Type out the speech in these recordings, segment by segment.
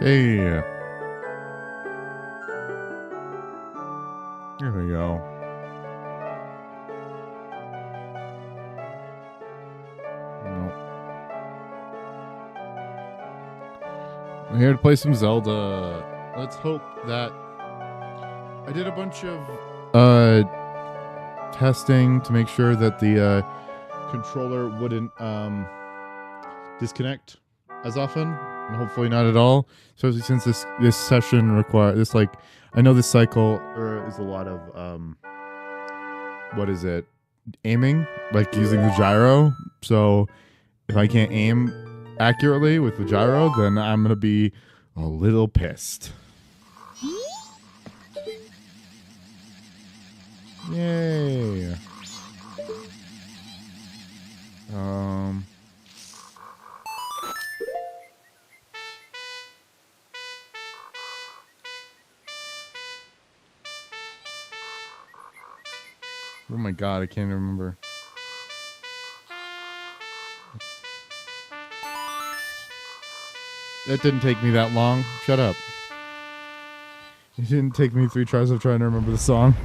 Hey, here we go. Nope. I'm here to play some Zelda. Let's hope that I did a bunch of testing to make sure that the controller wouldn't disconnect as often, and hopefully not at all. Especially since this session requires this, like, I know this cycle is a lot of what is it? Aiming, like using the gyro. So if I can't aim accurately with the gyro, then I'm gonna be a little pissed. Yay. Oh my god, I can't remember. That didn't take me that long. Shut up. It didn't take me 3 tries of trying to remember the song.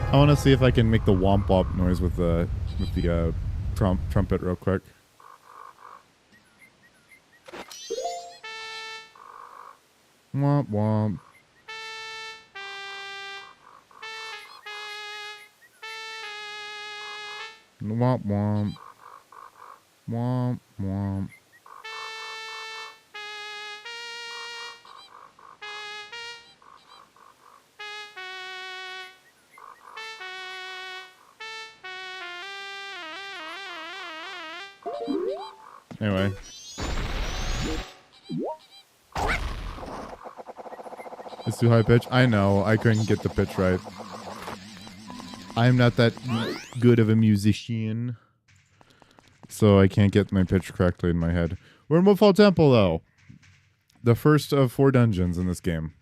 I want to see if I can make the womp womp noise with the trumpet real quick. Womp womp. Womp womp. Womp womp. Anyway. It's too high pitch. I know. I couldn't get the pitch right. I'm not that good of a musician, so I can't get my pitch correctly in my head. We're in Woodfall Temple, though. The first of 4 dungeons in this game.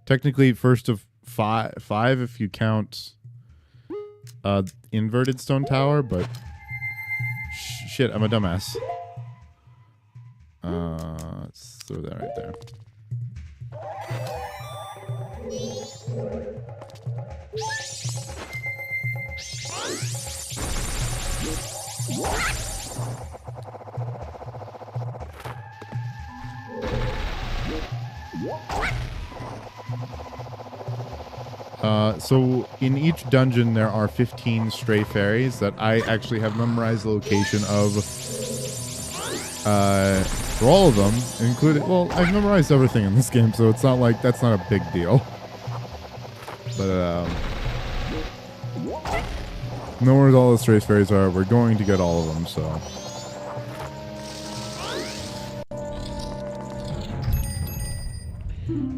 Technically, first of five if you count inverted stone tower, but shit, I'm a dumbass. Let's throw that right there. So in each dungeon there are 15 stray fairies that I actually have memorized the location of for all of them, including, well, I've memorized everything in this game, so it's not like that's not a big deal. But know where all the stray fairies are. We're going to get all of them, so.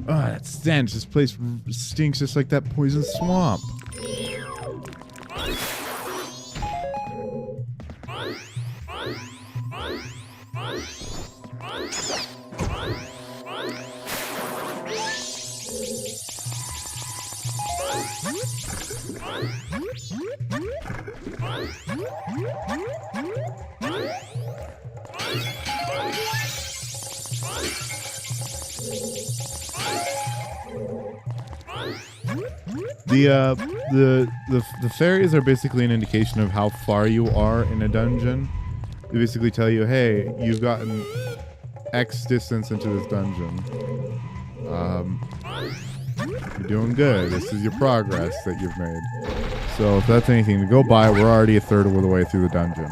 Ah, that stench. This place stinks just like that poison swamp. The fairies are basically an indication of how far you are in a dungeon. They basically tell you, hey, you've gotten X distance into this dungeon. You're doing good. This is your progress that you've made. So if that's anything to go by, we're already a third of the way through the dungeon.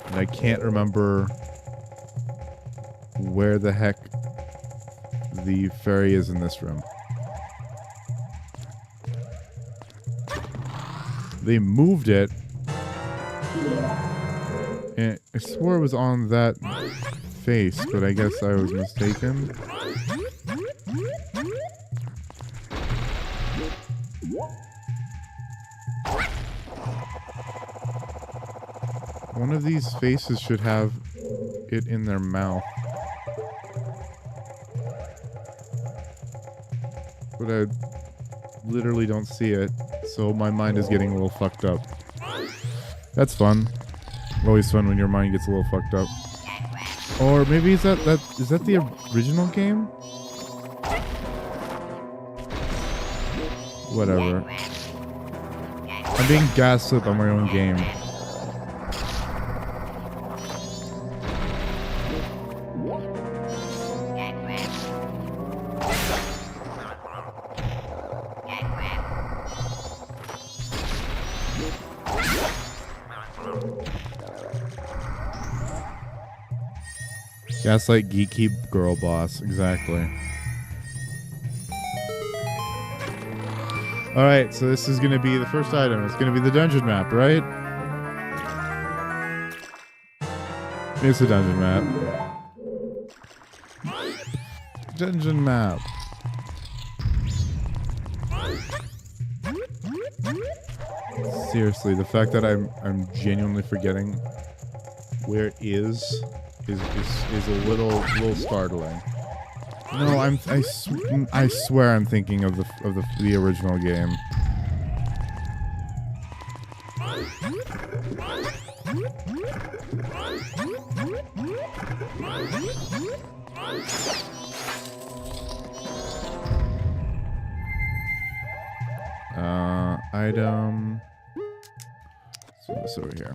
And I can't remember where the heck the fairy is in this room. They moved it. And I swore it was on that face, but I guess I was mistaken. One of these faces should have it in their mouth. but I literally don't see it, so my mind is getting a little fucked up. That's fun. Always fun when your mind gets a little fucked up. Or maybe is that the original game? Whatever. I'm being gaslit by my own game. Gaslight geeky girl boss, exactly. Alright, so this is gonna be the first item. It's gonna be the dungeon map, right? It's a dungeon map. Dungeon map. Seriously, the fact that I'm genuinely forgetting where it is a little startling. No, I swear I'm thinking of the original game. Item. So this over here.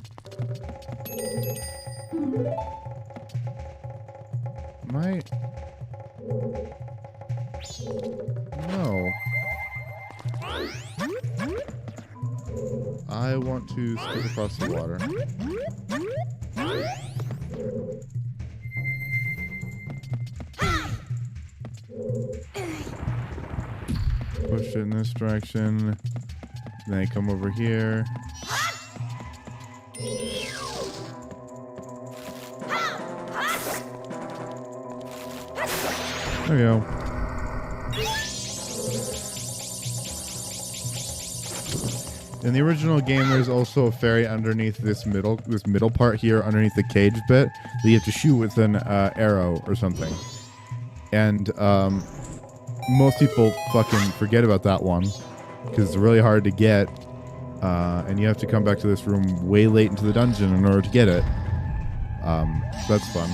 No. I want to skip across the water. Push it in this direction. Then I come over here. There we go. In the original game, there's also a fairy underneath this middle part here, underneath the cage bit, that you have to shoot with an arrow or something. And most people fucking forget about that one because it's really hard to get, and you have to come back to this room way late into the dungeon in order to get it. So that's fun.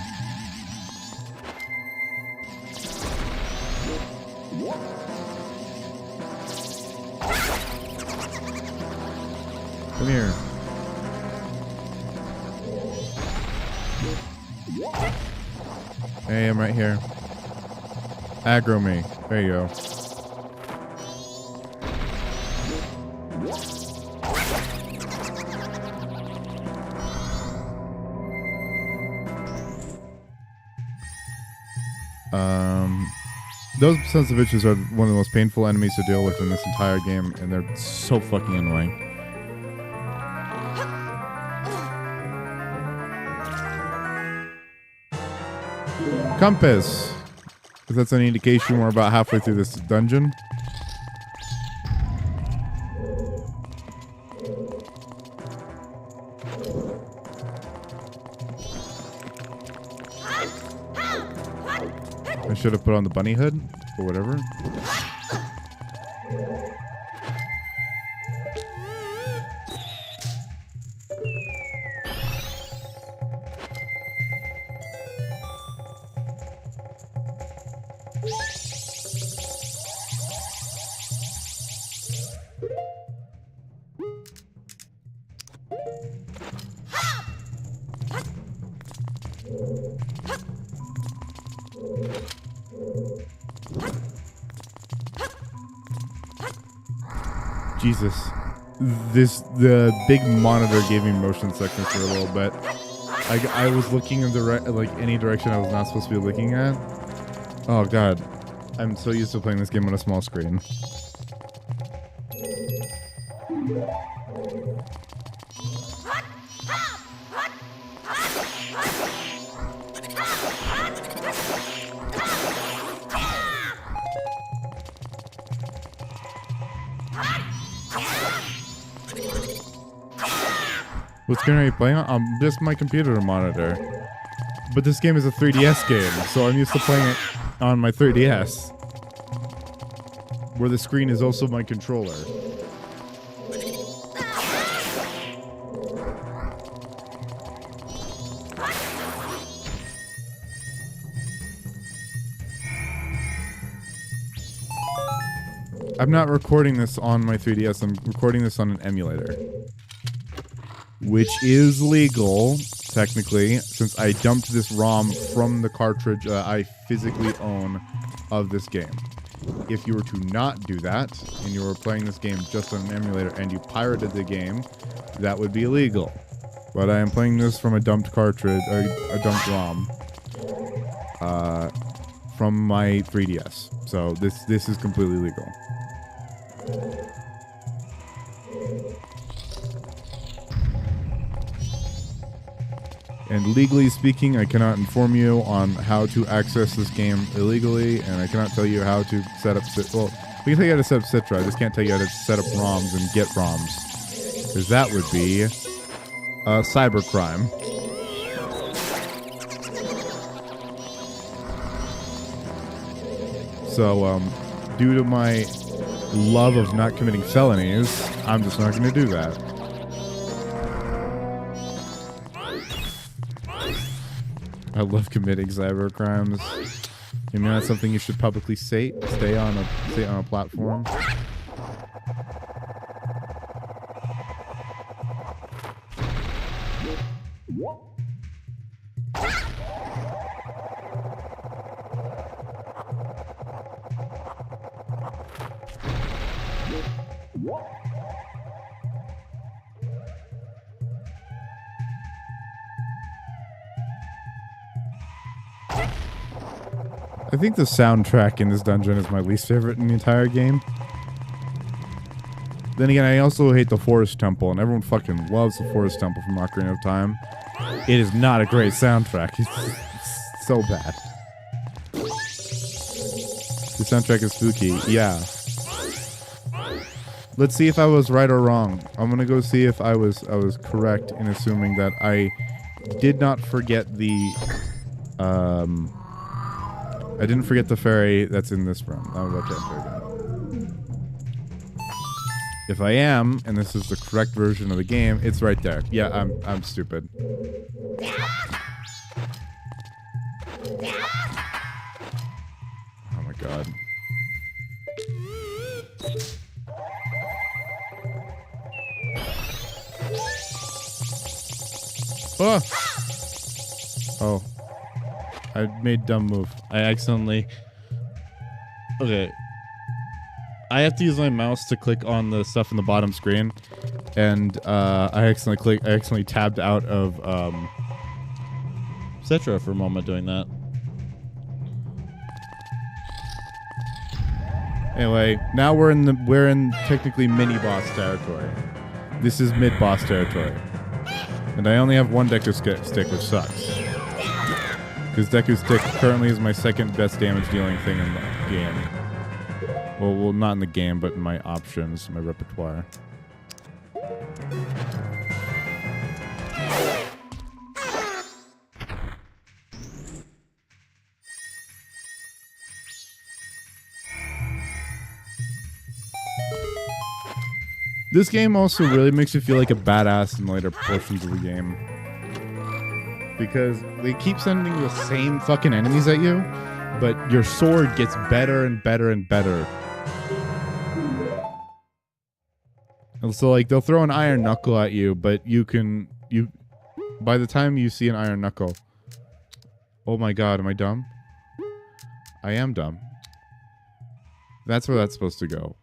Come here. Hey, I'm right here. Aggro me. There you go. Those sons of bitches are one of the most painful enemies to deal with in this entire game, and they're so fucking annoying. Compass. If that's any indication, we're about halfway through this dungeon. I should have put on the bunny hood or whatever. Jesus. The big monitor gave me motion sickness for a little bit. I was looking in any direction I was not supposed to be looking at. Oh god. I'm so used to playing this game on a small screen. What screen are you playing on? Just my computer monitor. But this game is a 3DS game, so I'm used to playing it on my 3DS. where the screen is also my controller. I'm not recording this on my 3DS. I'm recording this on an emulator, which is legal, technically, since I dumped this ROM from the cartridge I physically own of this game. If you were to not do that, and you were playing this game just on an emulator, and you pirated the game, that would be illegal. But I am playing this from a dumped cartridge, a dumped ROM, from my 3DS. So this is completely legal. And legally speaking, I cannot inform you on how to access this game illegally, and I cannot tell you how to set up... Well, we can tell you how to set up Citra. I just can't tell you how to set up ROMs and get ROMs. Because that would be a cybercrime. So, due to my love of not committing felonies, I'm just not going to do that. I love committing cyber crimes. You mean that's something you should publicly say on a platform? I think the soundtrack in this dungeon is my least favorite in the entire game. Then again, I also hate the Forest Temple, and everyone fucking loves the Forest Temple from Ocarina of Time. It is not a great soundtrack. It's so bad. The soundtrack is spooky. Yeah. Let's see if I was right or wrong. I'm gonna go see if I was correct in assuming that I did not forget the I didn't forget the fairy that's in this room. I'm about to enter again. If I am, and this is the correct version of the game, it's right there. Yeah, I'm stupid. Oh my god. Oh! Oh. I made dumb move. I accidentally... Okay. I have to use my mouse to click on the stuff in the bottom screen. And I accidentally tabbed out of Citra for a moment doing that. Anyway, now we're in technically mini boss territory. This is mid boss territory. And I only have one Deku stick, which sucks. Because Deku Stick currently is my second best damage dealing thing in the game. Well, not in the game, but in my options, my repertoire. This game also really makes you feel like a badass in later portions of the game. Because they keep sending the same fucking enemies at you, but your sword gets better and better and better. And so, like, they'll throw an iron knuckle at you, but by the time you see an iron knuckle... Oh my god, am I dumb? I am dumb. That's where that's supposed to go.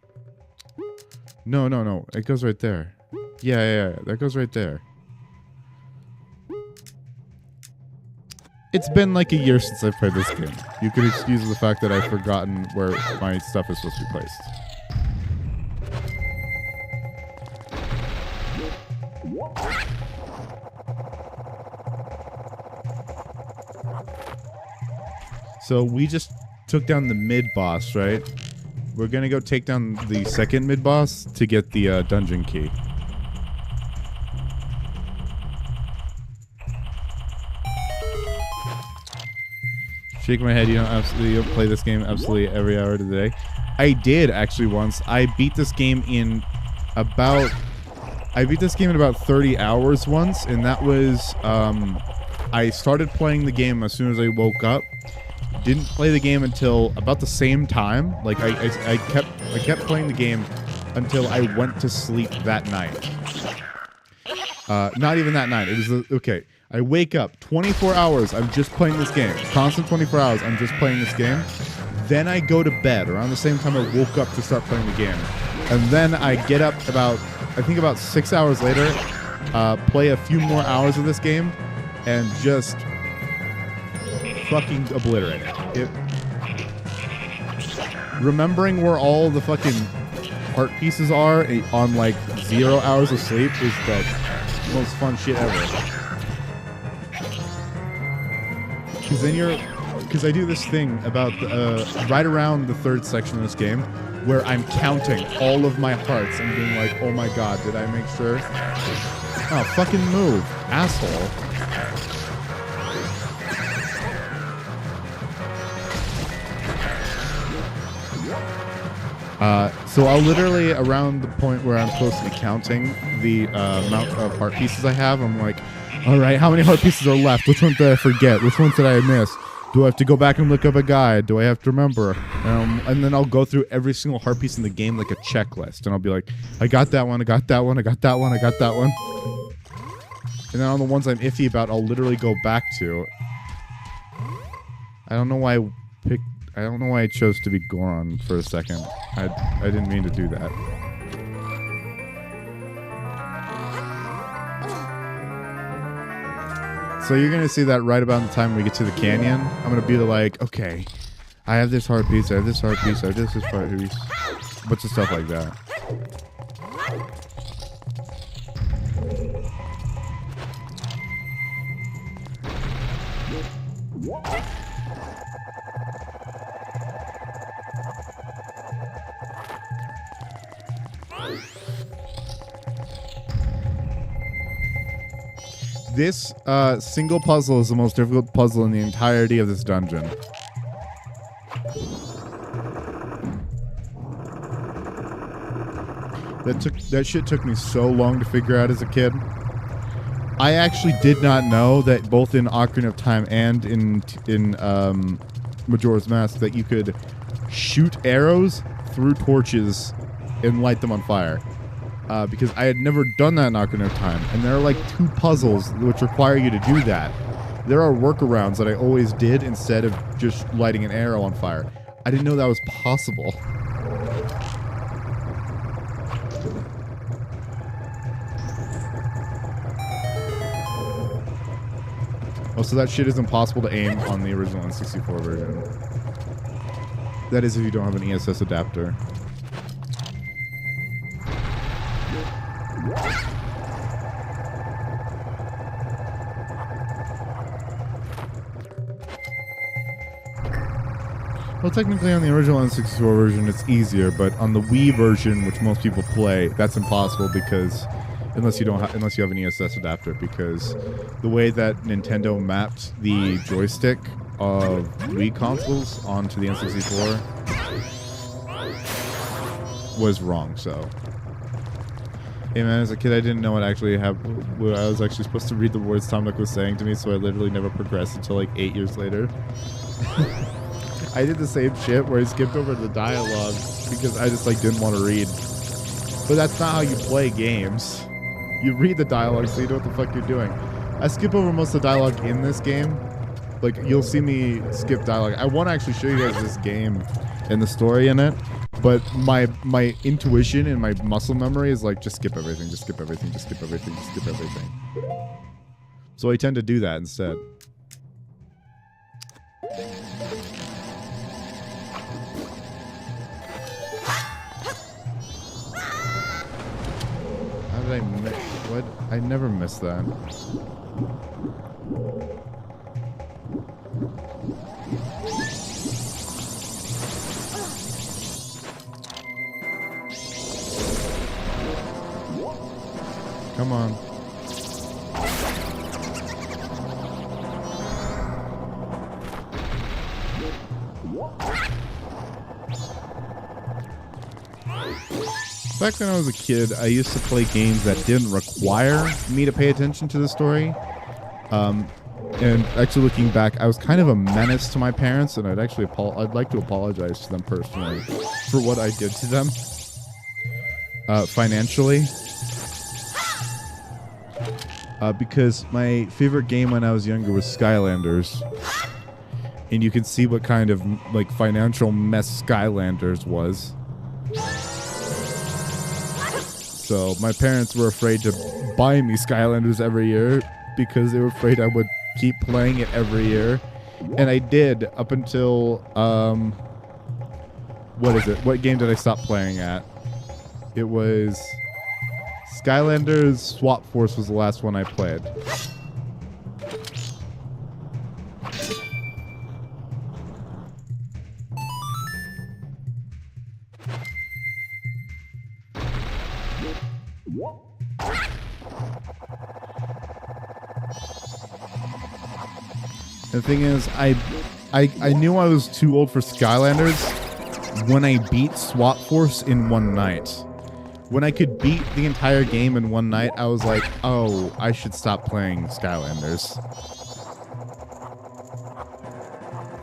No. It goes right there. Yeah. That goes right there. It's been like a year since I've played this game. You could excuse the fact that I've forgotten where my stuff is supposed to be placed. So we just took down the mid-boss, right? We're gonna go take down the second mid-boss to get the dungeon key. Shake my head, you don't play this game absolutely every hour of the day. I did actually once. I beat this game in about 30 hours once, and that was I started playing the game as soon as I woke up. Didn't play the game until about the same time. Like I kept playing the game until I went to sleep that night. Not even that night. It was okay. I wake up 24 hours. I'm just playing this game. Constant 24 hours. I'm just playing this game. Then I go to bed around the same time I woke up to start playing the game, and then I get up about 6 hours later, play a few more hours of this game, and just fucking obliterate it. Remembering where all the fucking heart pieces are on like 0 hours of sleep is the most fun shit ever. Because I do this thing about right around the third section of this game where I'm counting all of my hearts and being like, oh my god, did I make sure? Oh, fucking move, asshole. So I'll literally, around the point where I'm supposed to be counting the amount of heart pieces I have, I'm like, all right, how many heart pieces are left? Which ones did I forget? Which ones did I miss? Do I have to go back and look up a guide? Do I have to remember? And then I'll go through every single heart piece in the game like a checklist. And I'll be like, I got that one, I got that one, I got that one, I got that one. And then on the ones I'm iffy about, I'll literally go back to. I don't know why I chose to be Goron for a second. I didn't mean to do that. So you're going to see that right about the time we get to the canyon. I'm going to be like, okay, I have this heart piece, I have this heart piece, I have this heart piece. A bunch of stuff like that. This single puzzle is the most difficult puzzle in the entirety of this dungeon. That shit took me so long to figure out as a kid. I actually did not know that both in Ocarina of Time and in Majora's Mask that you could shoot arrows through torches and light them on fire. Because I had never done that in Ocarina of Time. And there are like 2 puzzles which require you to do that. There are workarounds that I always did instead of just lighting an arrow on fire. I didn't know that was possible. Oh, so that shit is impossible to aim on the original N64 version. That is if you don't have an ESS adapter. Well, technically on the original N64 version it's easier, but on the Wii version, which most people play, that's impossible because unless you have an ESS adapter, because the way that Nintendo mapped the joystick of Wii consoles onto the N64 was wrong. So, hey man, as a kid I didn't know what I was actually supposed to read the words Tom Nook was saying to me, so I literally never progressed until like 8 years later. I did the same shit where I skipped over the dialogue because I just like didn't want to read. But that's not how you play games. You read the dialogue so you know what the fuck you're doing. I skip over most of the dialogue in this game. Like, you'll see me skip dialogue. I want to actually show you guys this game and the story in it, but my intuition and my muscle memory is like, just skip everything, just skip everything, just skip everything, just skip everything. So I tend to do that instead. Did I miss? What? I never missed that. Come on. Back when I was a kid, I used to play games that didn't require me to pay attention to the story. And actually, looking back, I was kind of a menace to my parents, and I'd like to apologize to them personally for what I did to them financially. Because my favorite game when I was younger was Skylanders, and you can see what kind of like financial mess Skylanders was. So my parents were afraid to buy me Skylanders every year because they were afraid I would keep playing it every year. And I did up until, what is it? What game did I stop playing at? It was Skylanders Swap Force was the last one I played. The thing is, I knew I was too old for Skylanders when I beat Swap Force in one night. When I could beat the entire game in one night, I was like, oh, I should stop playing Skylanders.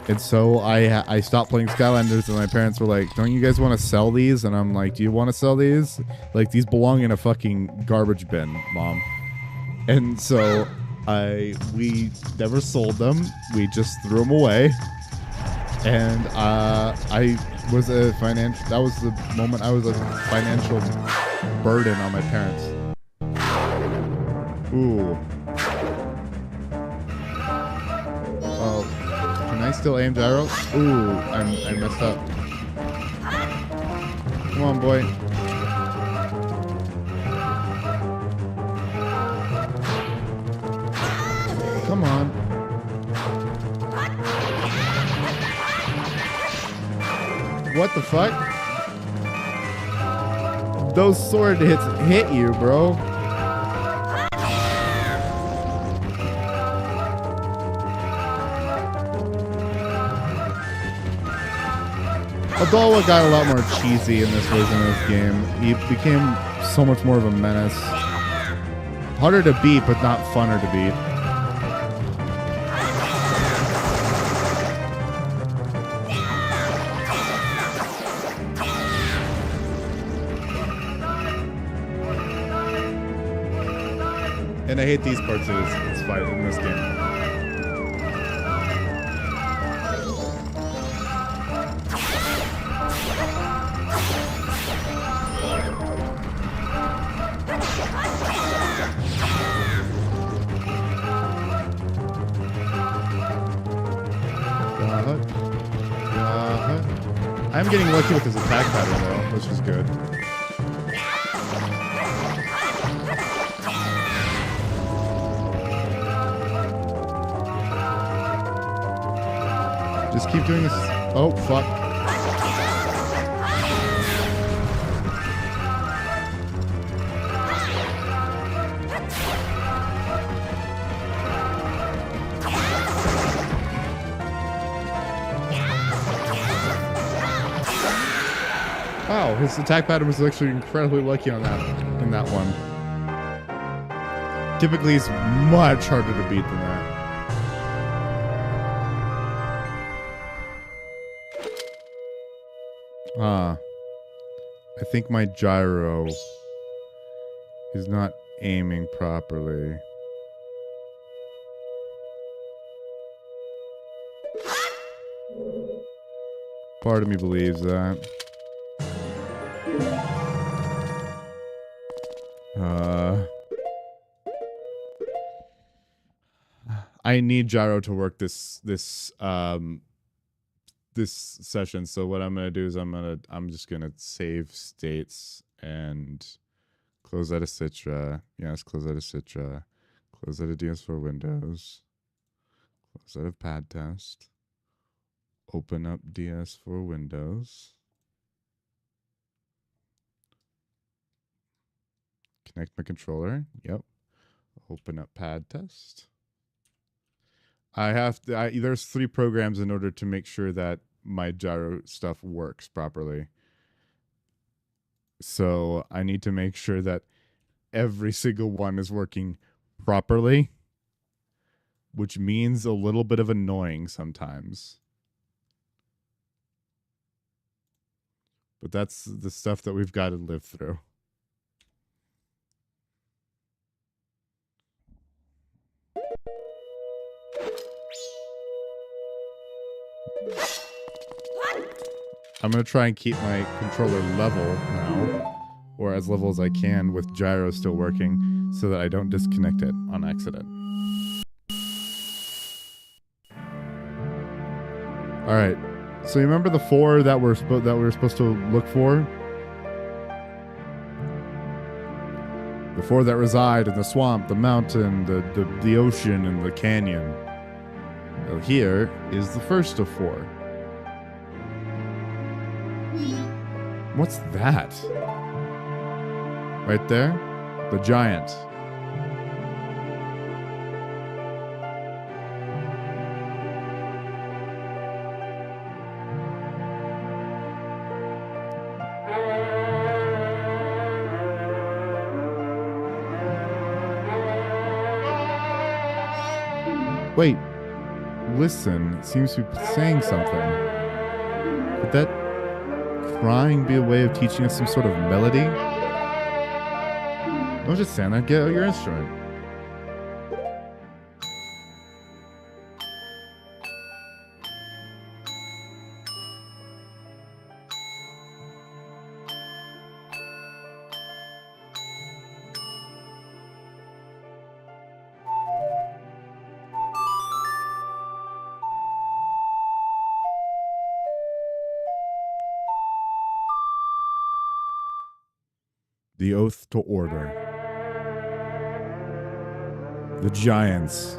And so I stopped playing Skylanders, and my parents were like, don't you guys want to sell these? And I'm like, do you want to sell these? Like, these belong in a fucking garbage bin, Mom. And so we never sold them. We just threw them away. And I was that was the moment I was a financial burden on my parents. Ooh. Oh, can I still aim gyro? Ooh, I messed up. Come on, boy. Come on. What the fuck? Those sword hits hit you, bro. Adulwa got a lot more cheesy in this version of this game. He became so much more of a menace. Harder to beat, but not funner to beat. And I hate these parts of this fight in this game. I'm getting lucky with his attack pattern though, which is good. Just keep doing this. Oh, fuck. Wow, his attack pattern was actually incredibly lucky on that in that one. Typically, it's much harder to beat than that. I think my gyro is not aiming properly. Part of me believes that. I need gyro to work this session. So what I'm gonna do is I'm just gonna save states and close out of Citra. Yes, close out of Citra. Close out of DS4 Windows. Close out of Pad Test. Open up DS4 Windows. Connect my controller. Yep. Open up Pad Test. There's 3 programs in order to make sure that my gyro stuff works properly. So I need to make sure that every single one is working properly, which means a little bit of annoying sometimes. But that's the stuff that we've got to live through. I'm going to try and keep my controller level now, or as level as I can with gyro still working, so that I don't disconnect it on accident. All right. So you remember the 4 that we were supposed to look for? The 4 that reside in the swamp, the mountain, the ocean, and the canyon. Well, here is the first of 4. What's that? Right there? The giant. Wait. Listen, it seems to be saying something. Could that crying be a way of teaching us some sort of melody? Don't just stand there, get out your instrument. The oath to order. The giants.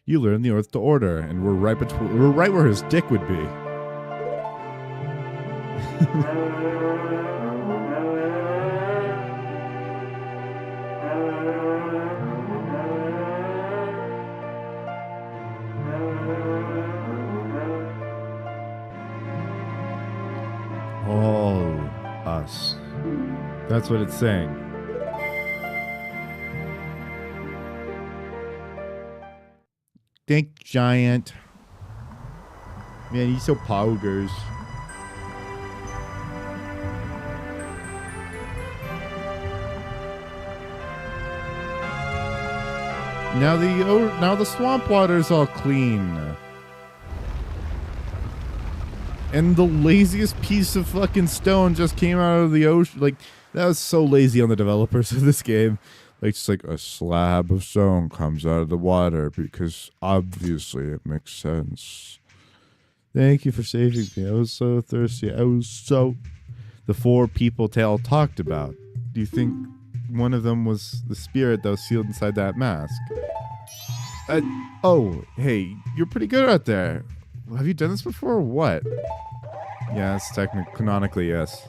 You learn the oath to order, and we're right where his dick would be. All us. That's what it's saying. Thank giant. Man, he's so poggers. Now the swamp water's all clean. And the laziest piece of fucking stone just came out of the ocean. Like, that was so lazy on the developers of this game. Like, just like a slab of stone comes out of the water because obviously it makes sense. Thank you for saving me. I was so thirsty. The 4 people Tail talked about. Do you think one of them was the spirit that was sealed inside that mask? Oh, hey, you're pretty good out there. Have you done this before or what? Yes, canonically, yes.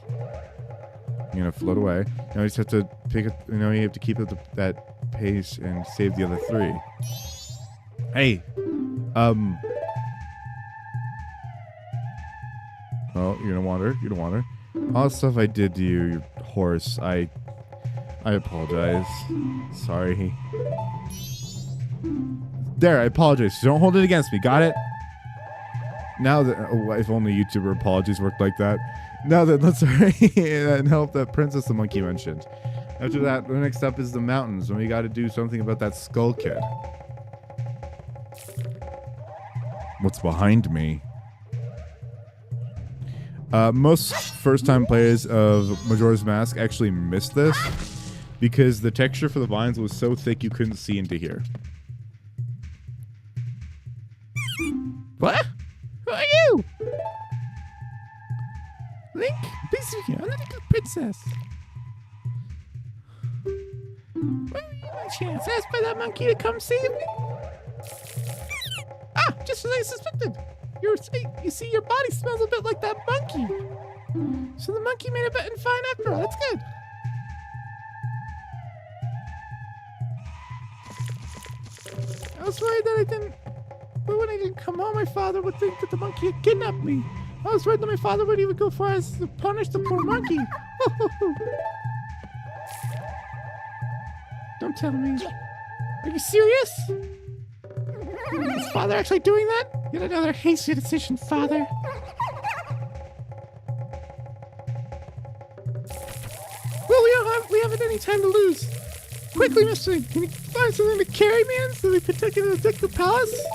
You're gonna float away. Now you just have to pick it. You know, you have to keep up that pace and save the other 3. Hey, oh, you don't want her. You don't want her. All the stuff I did to you, you horse. I apologize. Sorry. There, I apologize. Don't hold it against me. Got it? Now that, if only YouTuber apologies worked like that. Now that, let's hurry and help that princess the monkey mentioned. After that, the next step is the mountains, and we got to do something about that skull kid. What's behind me? Most first-time players of Majora's Mask actually missed this because the texture for the vines was so thick you couldn't see into here. What? Who are you? Link, please be here. I'm a little princess. What are you my chance? Asked by that monkey to come save me? Ah, just as I suspected. You see, your body smells a bit like that monkey. So the monkey made a bit in fine after all. That's good. I was worried that I didn't... But when I didn't come home, my father would think that the monkey had kidnapped me. I was worried that my father would even go for as to punish the poor monkey. Don't tell me. Are you serious? Is father actually doing that? Yet another hasty decision, father. Well, we haven't any time to lose. Quickly, mister, can you find something to carry me in so we can take you to the palace?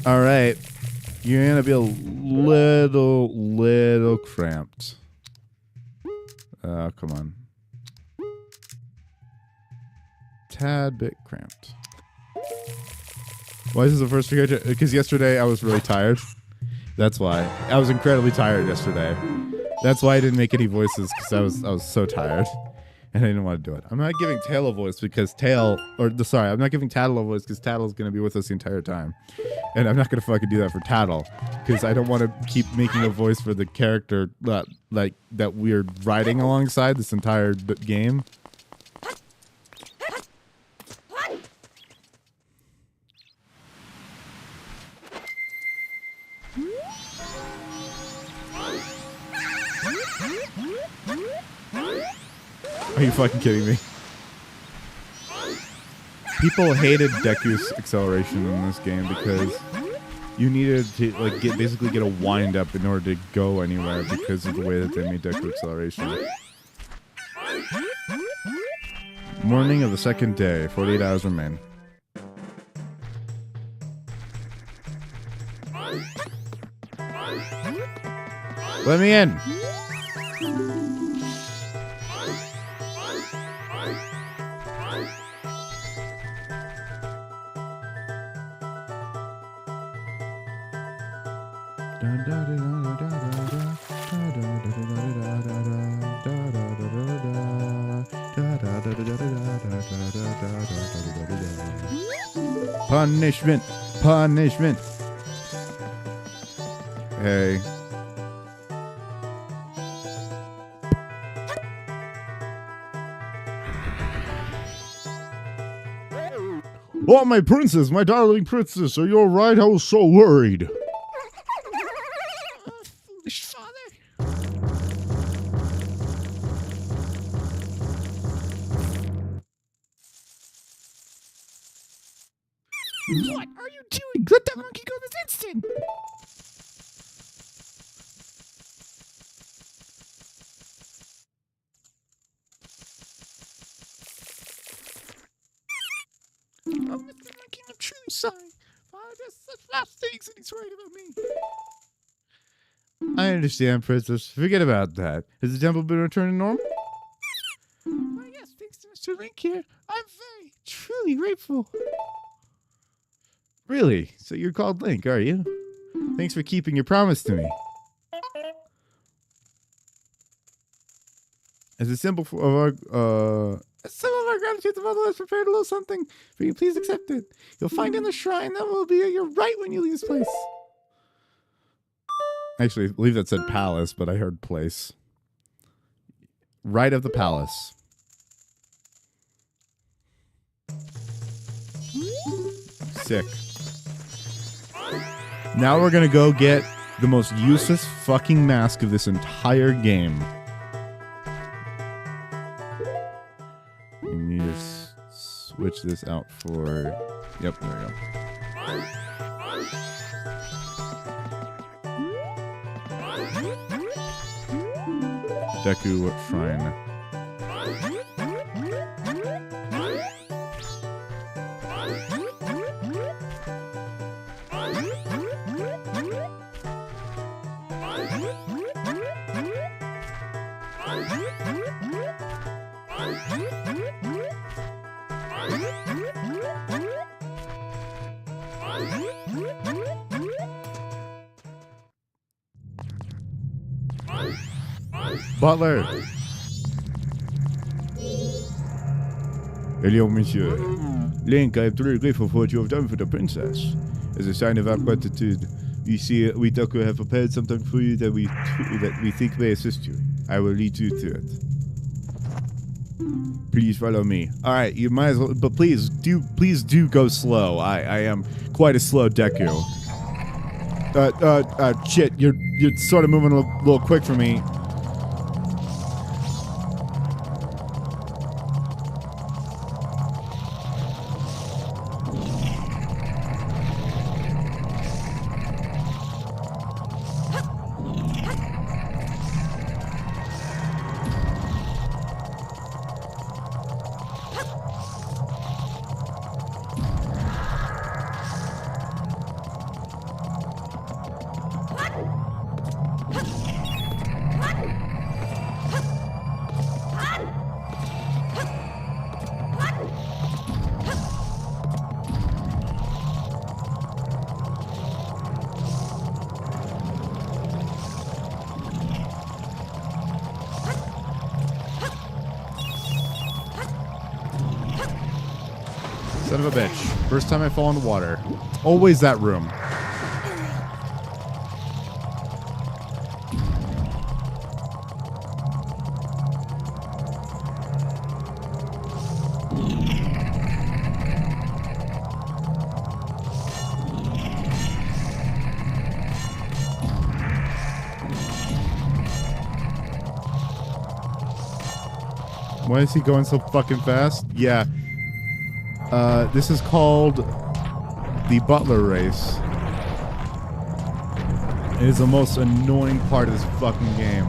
All right. You're gonna be a little cramped. Come on. Tad bit cramped. Why is this the first figure? Because yesterday I was really tired. That's why. I was incredibly tired yesterday. That's why I didn't make any voices, because I was so tired. And I didn't want to do it. I'm not giving Tail a voice because I'm not giving Tattle a voice because Tattle's going to be with us the entire time. And I'm not going to fucking do that for Tattle. Because I don't want to keep making a voice for the character that we're riding alongside this entire game. Are you fucking kidding me? People hated Deku's acceleration in this game because you needed to basically get a wind up in order to go anywhere because of the way that they made Deku acceleration. Morning of the second day, 48 hours remain. Let me in. Punishment! Punishment! Hey. Oh, my princess, my darling princess, are you alright? I was so worried. Foolish father. What are you doing? Let that monkey go this instant! Oh, Mr. Monkey, I'm truly sorry. Father does such fast things and he's worried about me. I understand, Princess. Forget about that. Has the temple been returned to normal? Well, yes, thanks to Mr. Link here. I'm very, truly grateful. Really? So you're called Link, are you? Thanks for keeping your promise to me. As a symbol of our gratitude, the mother has prepared a little something for you. Please accept it. You'll find in the shrine that will be at your right when you leave this place. Actually, I believe that said palace, but I heard place. Right of the palace. Sick. Now we're gonna go get the most useless fucking mask of this entire game. We need to switch this out for... Yep, there we go. Deku Shrine. Butler! Hello, monsieur. Link, I am truly grateful for what you have done for the princess. As a sign of our gratitude, We see we have prepared something for you that we think may assist you. I will lead you to it. Please follow me. All right, you might as well, but please do go slow. I am quite a slow Deku. Shit, you're sort of moving a little quick for me. Son of a bitch. First time I fall in the water. Always that room. Why is he going so fucking fast? Yeah. This is called the Butler race. It is the most annoying part of this fucking game.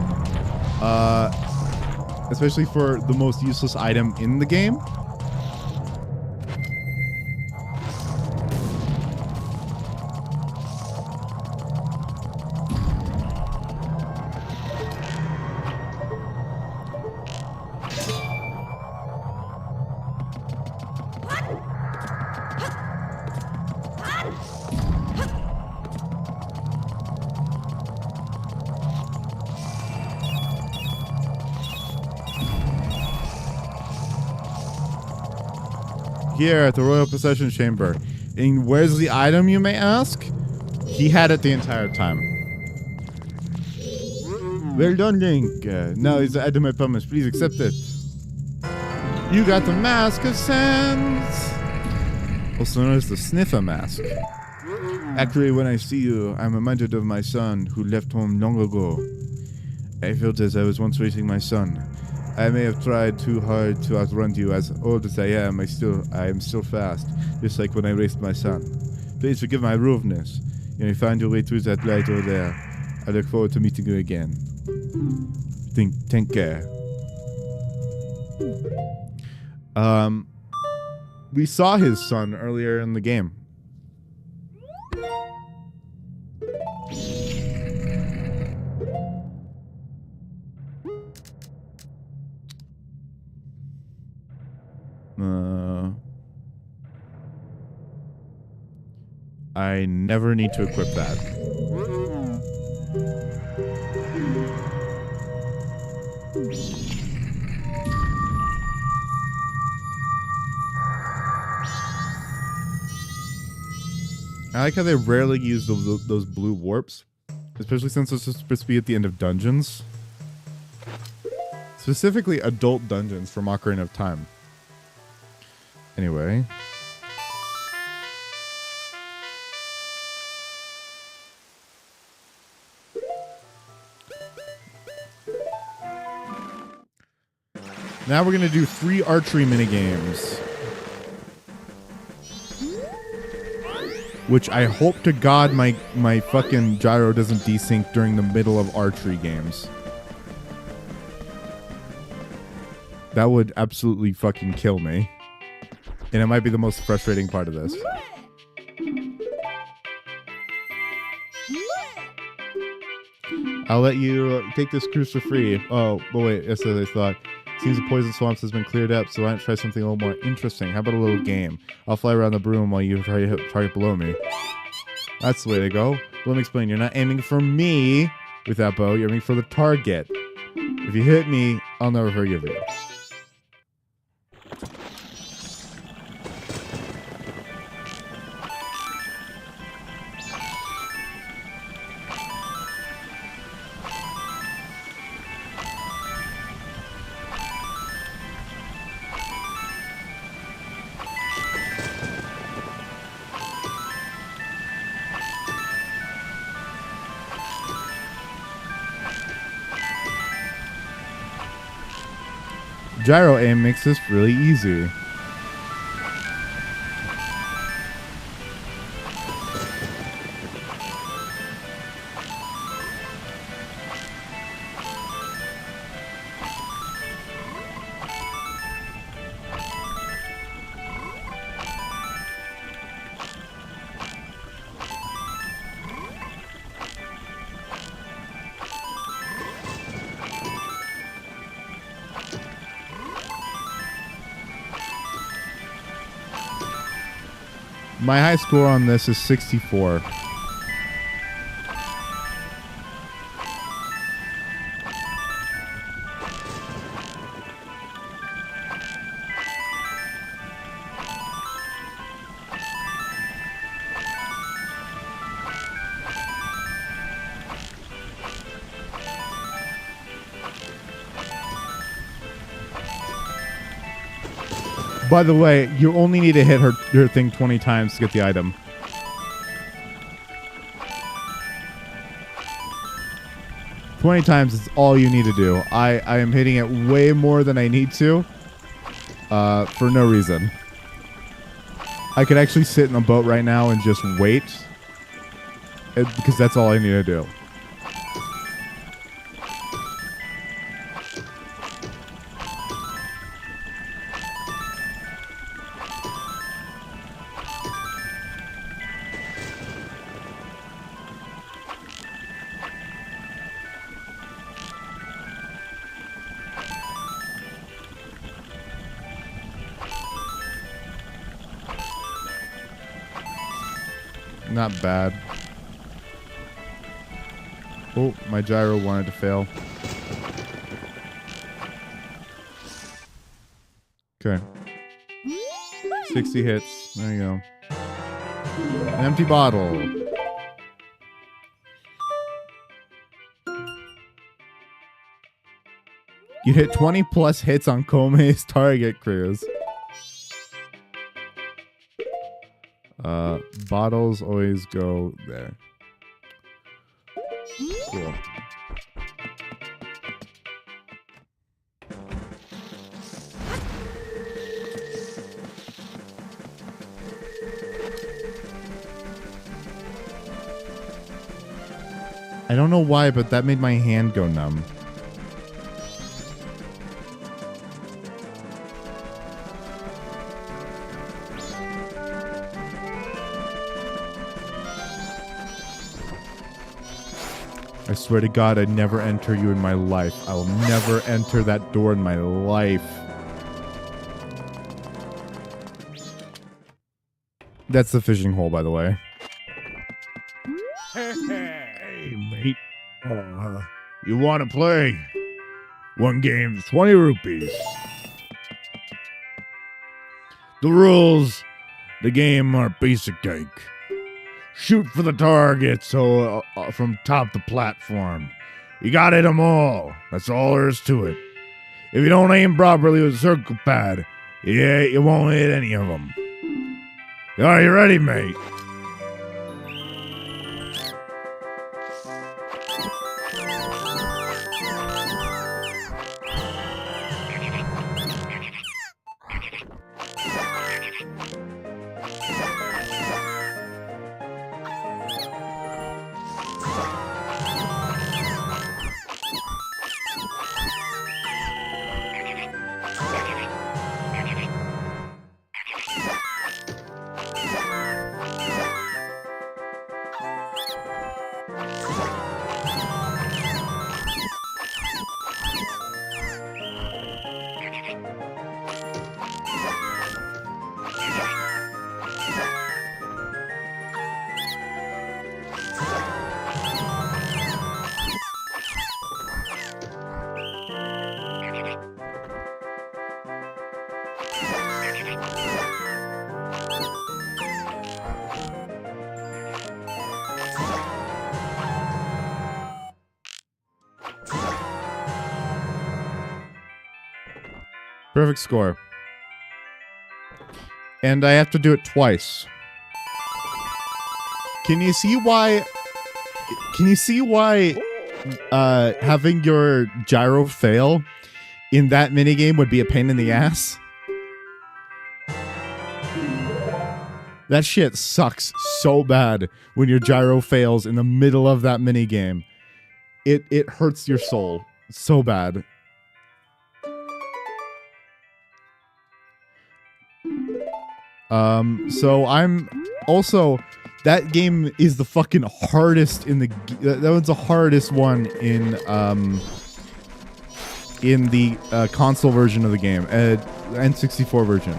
Especially for the most useless item in the game. Here at the Royal Possession Chamber. And where's the item, you may ask? He had it the entire time. Well done, Link. Now is the item I promised. Please accept it. You got the Mask of Sands. Also known as the Sniffer Mask. Actually, when I see you, I'm reminded of my son who left home long ago. I felt as I was once racing my son. I may have tried too hard to outrun you. As old as I am, I am still fast, just like when I raced my son. Please forgive my rudeness. You may find your way through that light over there. I look forward to meeting you again. Take care. We saw his son earlier in the game. I never need to equip that. I like how they rarely use those blue warps, especially since it's supposed to be at the end of dungeons. Specifically adult dungeons from Ocarina of Time. Anyway. Now we're going to do 3 archery minigames. Which I hope to God my fucking gyro doesn't desync during the middle of archery games. That would absolutely fucking kill me. And it might be the most frustrating part of this. I'll let you take this cruise for free. Oh, but wait, that's what I thought. Seems the poison swamps has been cleared up, so why don't you try something a little more interesting? How about a little game? I'll fly around the broom while you try to hit target below me. That's the way to go. Let me explain. You're not aiming for me with that bow. You're aiming for the target. If you hit me, I'll never forgive you. Gyro aim makes this really easy. My high score on this is 64. By the way, you only need to hit her thing 20 times to get the item. "20 times is all you need to do. I am hitting it way more than I need to. For no reason. I could actually sit in a boat right now and just wait. Because that's all I need to do. Not bad. Oh, my gyro wanted to fail. Okay. 60 hits. There you go. An empty bottle. You hit 20 plus hits on Komei's target cruise. Bottles always go there. Cool. I don't know why, but that made my hand go numb. I swear to God, I'd never enter you in my life. I will never enter that door in my life. That's the fishing hole, by the way. Hey, mate. You want to play? One game's 20 rupees. The rules, the game are basic cake. Shoot for the target from top the platform. You gotta hit them all. That's all there is to it. If you don't aim properly with a circle pad, you won't hit any of them. Are you ready, mate? Perfect score. And I have to do it twice. Can you see why having your gyro fail in that minigame would be a pain in the ass. That shit sucks so bad when your gyro fails in the middle of that minigame. It hurts your soul so bad. So I'm also, that game is the fucking hardest in the, that one's the hardest one in the console version of the game, N64 version.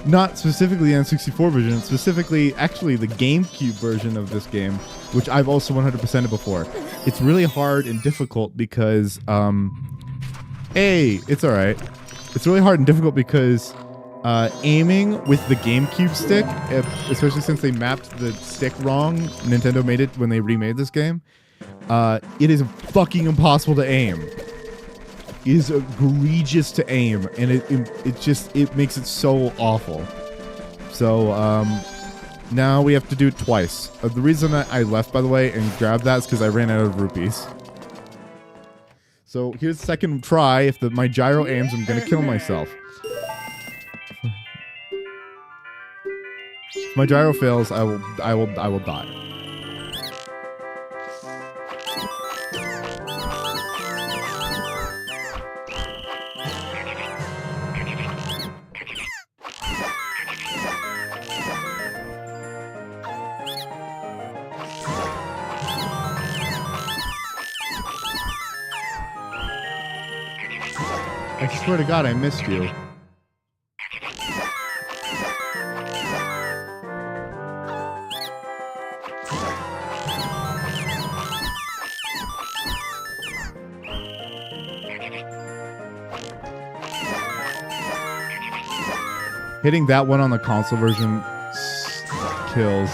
Not specifically the N64 version, specifically actually the GameCube version of this game, which I've also 100%ed before. It's really hard and difficult because, it's alright. It's really hard and difficult because aiming with the GameCube stick, especially since they mapped the stick wrong, Nintendo made it when they remade this game, it is fucking impossible to aim. It is egregious to aim, and it makes it so awful. So now we have to do it twice. The reason that I left, by the way, and grabbed that is because I ran out of rupees. So here's the second try. If my gyro aims, I'm gonna kill myself. If my gyro fails, I will die. I swear to God, I missed you. Hitting that one on the console version kills.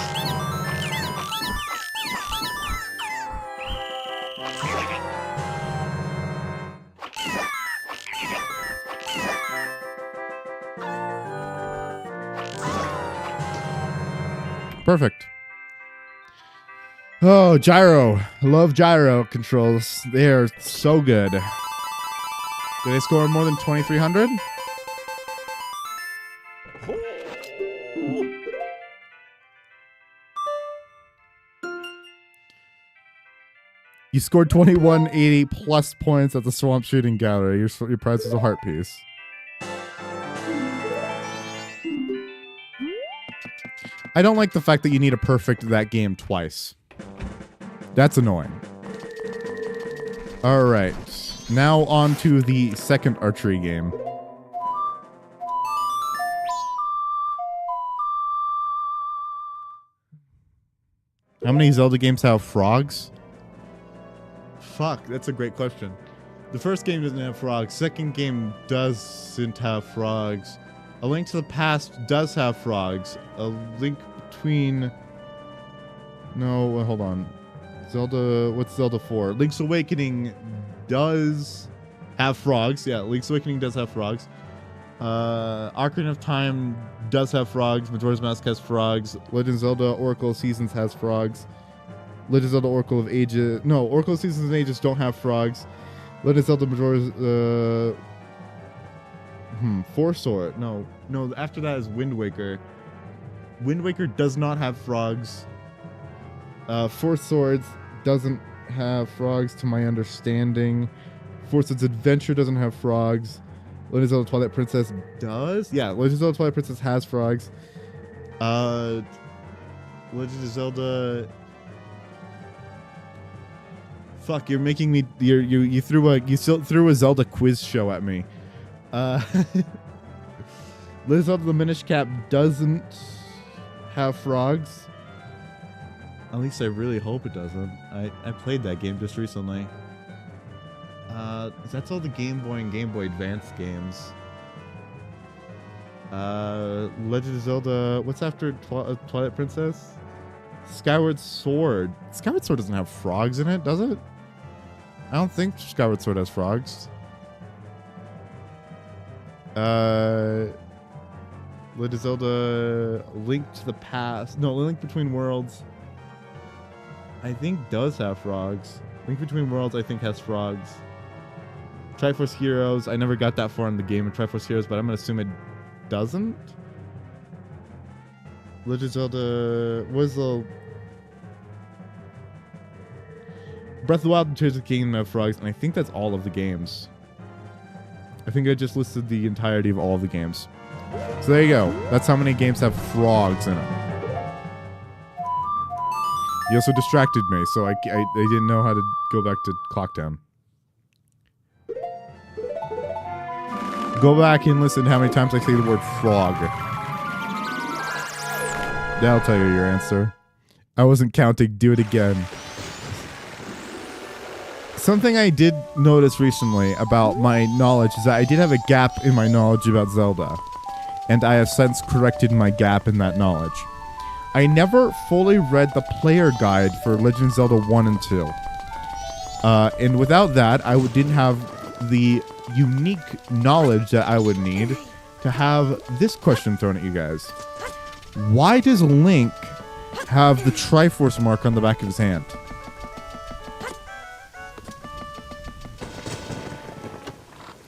Perfect. Oh, gyro. I love gyro controls. They are so good. Did they score more than 2,300? You scored 2180 plus points at the Swamp Shooting Gallery. Your prize is a heart piece. I don't like the fact that you need to perfect that game twice. That's annoying. All right. Now on to the second archery game. How many Zelda games have frogs? Fuck, that's a great question. The first game doesn't have frogs. Second game doesn't have frogs. A Link to the Past does have frogs. A Link Between... No, wait, hold on. Zelda... What's Zelda 4? Link's Awakening does have frogs. Yeah, Link's Awakening does have frogs. Ocarina of Time does have frogs. Majora's Mask has frogs. Legend of Zelda Oracle of Seasons has frogs. Legend of Zelda Oracle of Ages... No, Oracle of Seasons and Ages don't have frogs. Legend of Zelda Majora's... Four Sword. No, after that is Wind Waker. Wind Waker does not have frogs. Four Swords doesn't have frogs to my understanding. Four Swords Adventure doesn't have frogs. Legend of Zelda Twilight Princess does? Yeah, Legend of Zelda Twilight Princess has frogs. Legend of Zelda... Fuck, you're making me... You threw a Zelda quiz show at me. Legend of Zelda the Minish Cap doesn't have frogs. At least I really hope it doesn't. I played that game just recently. That's all the Game Boy and Game Boy Advance games. Legend of Zelda... What's after Twilight Princess? Skyward Sword. Skyward Sword doesn't have frogs in it, does it? I don't think Skyward Sword has frogs. Legend of Zelda Link to the Past. No, Link Between Worlds I think does have frogs. Link Between Worlds I think has frogs. Triforce Heroes. I never got that far in the game of Triforce Heroes, but I'm going to assume it doesn't. Legend of Zelda... What is the... Breath of the Wild and Tears of the Kingdom of Frogs, and I think that's all of the games. I think I just listed the entirety of all of the games. So there you go. That's how many games have frogs in them. You also distracted me, so I didn't know how to go back to Clocktown. Go back and listen to how many times I say the word frog. That'll tell you your answer. I wasn't counting. Do it again. Something I did notice recently about my knowledge is that I did have a gap in my knowledge about Zelda. And I have since corrected my gap in that knowledge. I never fully read the player guide for Legend of Zelda 1 and 2. And without that, I didn't have the unique knowledge that I would need to have this question thrown at you guys. Why does Link have the Triforce mark on the back of his hand?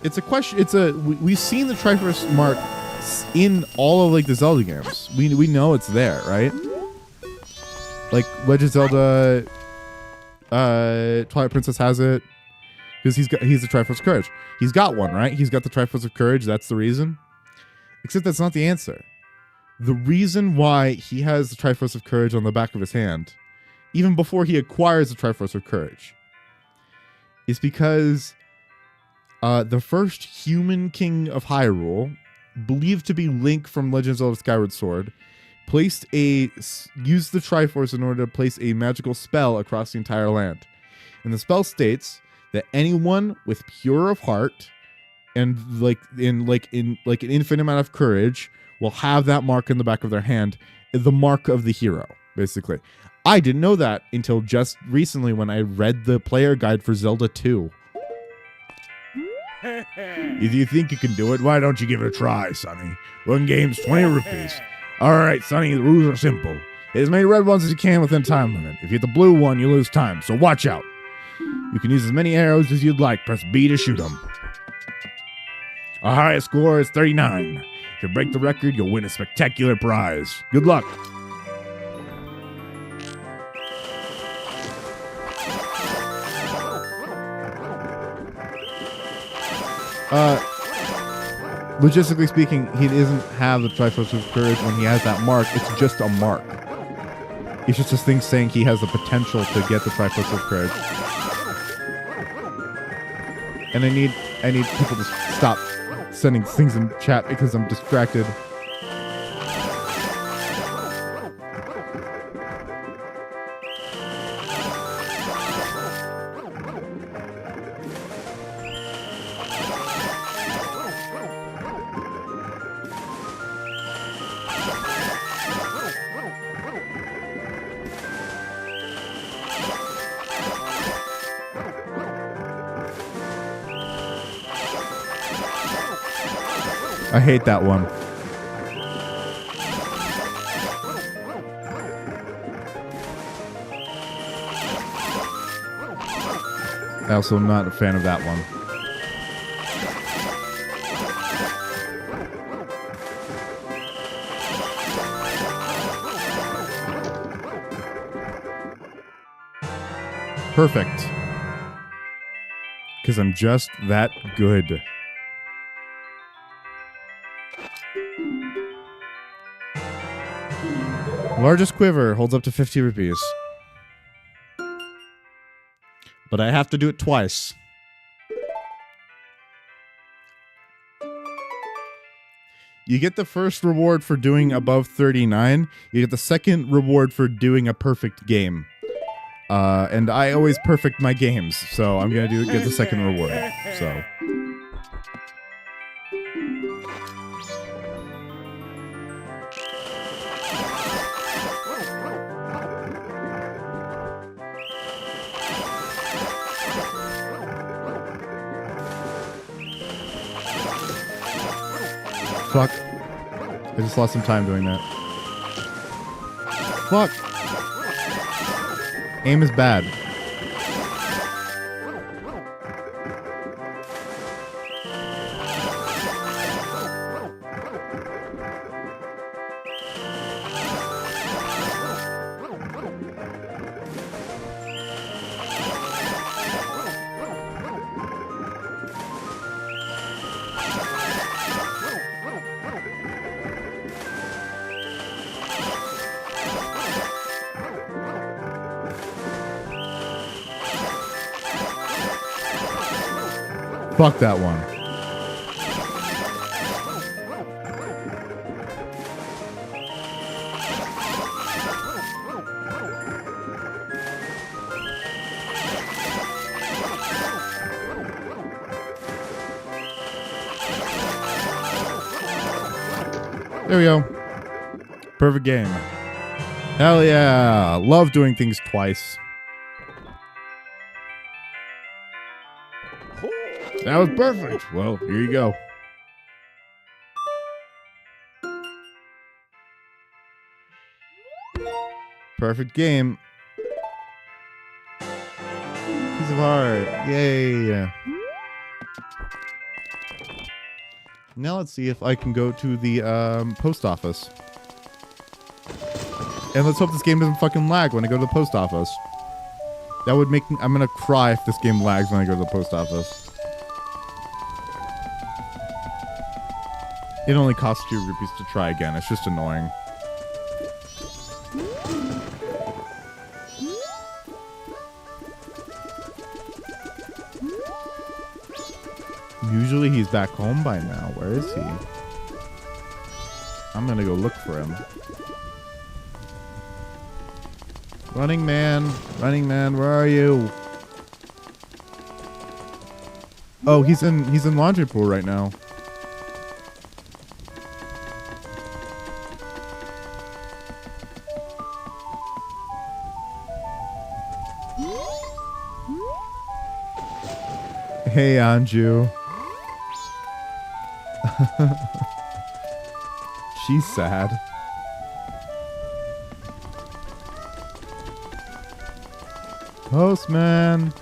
It's a question. We've seen the Triforce mark in all of like the Zelda games. We know it's there, right? Like Legend of Zelda, Twilight Princess has it because he's the Triforce of Courage. He's got one, right? He's got the Triforce of Courage. That's the reason. Except that's not the answer. The reason why he has the Triforce of Courage on the back of his hand, even before he acquires the Triforce of Courage, is because the first human king of Hyrule, believed to be Link from Legend of Zelda Skyward Sword, used the Triforce in order to place a magical spell across the entire land. And the spell states that anyone with pure of heart and in an infinite amount of courage will have that mark in the back of their hand, the mark of the hero, basically. I didn't know that until just recently when I read the player guide for Zelda 2. If you think you can do it, why don't you give it a try, Sonny? One game's 20 rupees. Alright, Sonny, the rules are simple. Hit as many red ones as you can within time limit. If you hit the blue one, you lose time, so watch out. You can use as many arrows as you'd like. Press B to shoot them. Our highest score is 39. If you break the record, you'll win a spectacular prize. Good luck. Logistically speaking, he doesn't have the Triforce of Courage when he has that mark. It's just a mark. It's just this thing saying he has the potential to get the Triforce of Courage. And I need people to stop sending things in chat because I'm distracted. I hate that one. I also am not a fan of that one. Perfect. Because I'm just that good. Largest quiver holds up to 50 rupees. But I have to do it twice. You get the first reward for doing above 39. You get the second reward for doing a perfect game. And I always perfect my games, so I'm gonna get the second reward. So. Fuck. I just lost some time doing that. Fuck. Aim is bad. Fuck that one. There we go. Perfect game. Hell yeah. Love doing things twice. That was perfect. Well, here you go. Perfect game. Piece of heart. Yay. Now let's see if I can go to the post office. And let's hope this game doesn't fucking lag when I go to the post office. That would make me... I'm gonna cry if this game lags when I go to the post office. It only costs 2 rupees to try again. It's just annoying. Usually he's back home by now. Where is he? I'm gonna go look for him. Running man, where are you? Oh, he's in laundry pool right now. Hey, Anju. She's sad. Postman.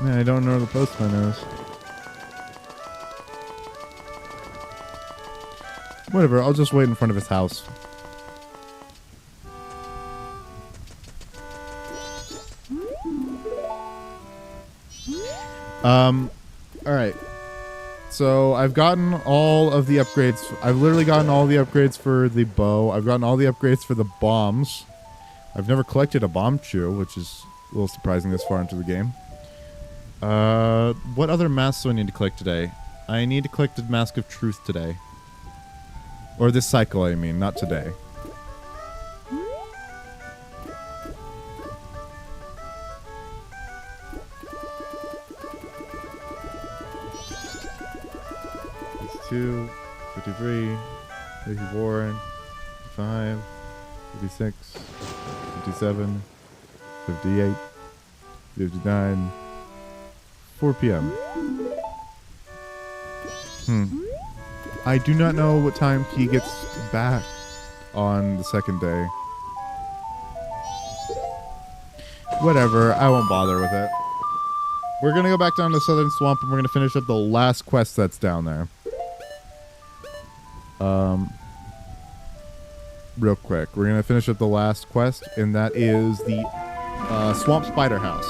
Man, I don't know where the postman is. Whatever, I'll just wait in front of his house. Alright. So, I've gotten all of the upgrades. I've literally gotten all the upgrades for the bow. I've gotten all the upgrades for the bombs. I've never collected a bomb chew, which is a little surprising this far into the game. What other masks do I need to collect today? I need to collect the Mask of Truth today. Or this cycle, I mean, not today. It's 2, 53, 54, 55, 56, 57, 58, 59, 4 p.m. I do not know what time he gets back on the second day. Whatever, I won't bother with it. We're going to go back down to Southern Swamp and we're going to finish up the last quest that's down there. Real quick, we're going to finish up the last quest, and that is the Swamp Spider House.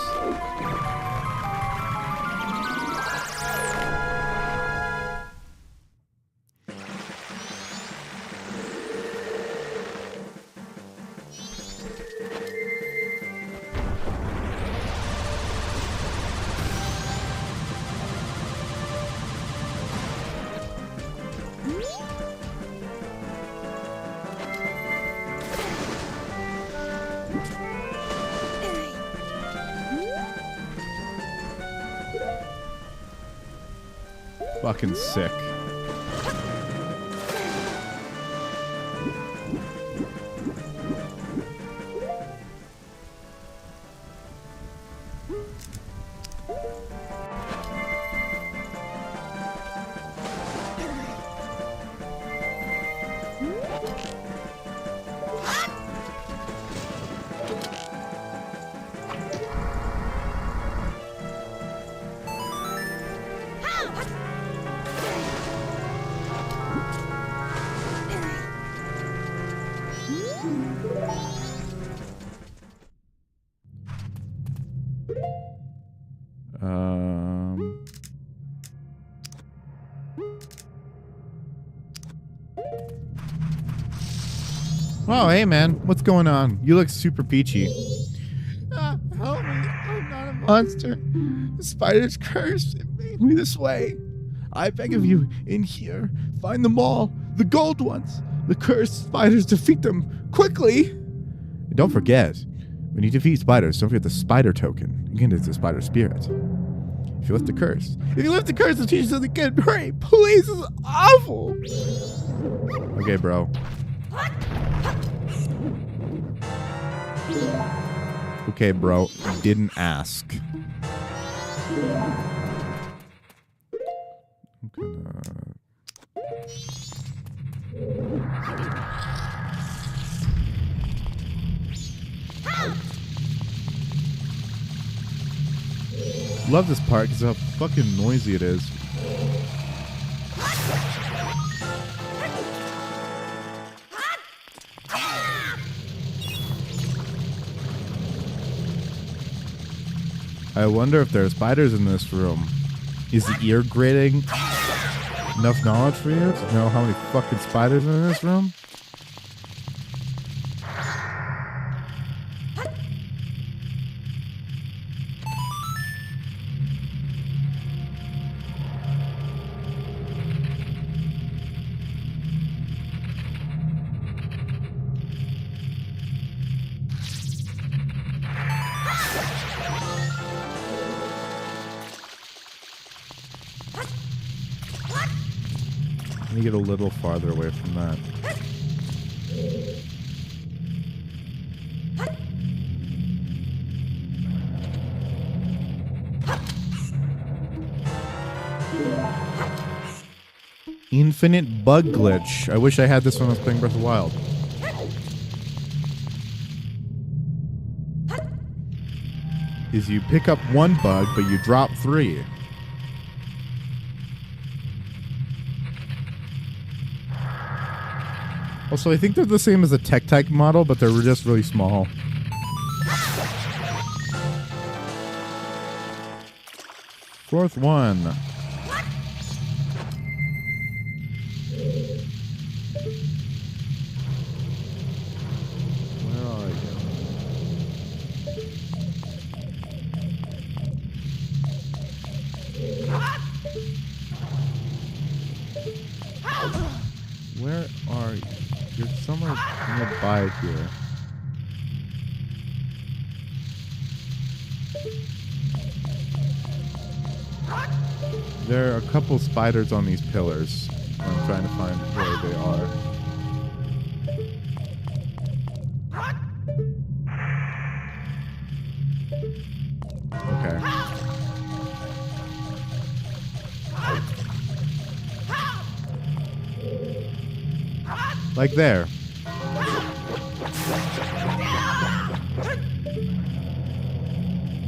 Fucking sick. Oh, hey man, what's going on? You look super peachy. Help me! I'm not a monster. The spider's curse. It made me this way. I beg of you, in here, find them all. The gold ones. The cursed spiders, defeat them quickly. And don't forget, when you defeat spiders, don't forget the spider token. You can get the spider spirit. If you lift the curse. If you lift the curse, it'll teach you something good. Hurry, please, this is awful. Okay, bro. Okay, bro. Didn't ask. I'm gonna... Love this part because of how fucking noisy it is. I wonder if there are spiders in this room. Is the ear grating enough knowledge for you to know how many fucking spiders are in this room? Let me get a little farther away from that. Infinite bug glitch. I wish I had this when I was playing Breath of the Wild. Is you pick up one bug, but you drop 3. Also, I think they're the same as a Tech-Type model, but they're just really small. Fourth one. Where are you? Where are you? You're somewhere nearby here. There are a couple spiders on these pillars. I'm trying to find where they are. Okay. Like there.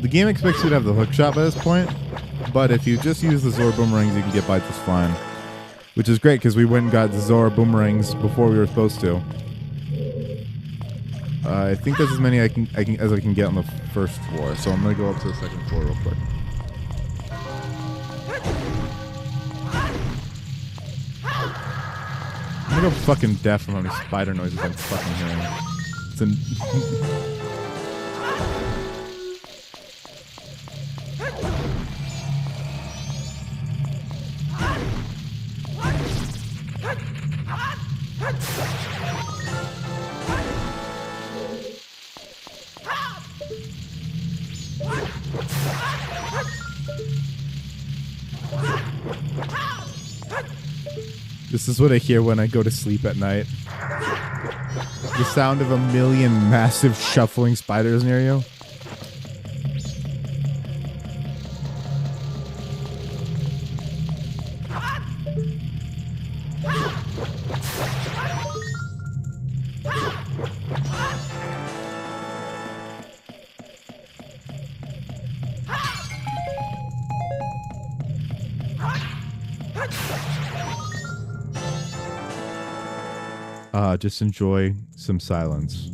The game expects you to have the hook shot by this point, but if you just use the Zora boomerangs, you can get by just fine. Which is great because we went and got the Zora boomerangs before we were supposed to. I think that's as many as I can get on the first floor, so I'm gonna go up to the second floor real quick. I'm gonna go fucking deaf from how many spider noises I'm fucking hearing. It's an This is what I hear when I go to sleep at night. The sound of a million massive shuffling spiders near you. Just enjoy some silence.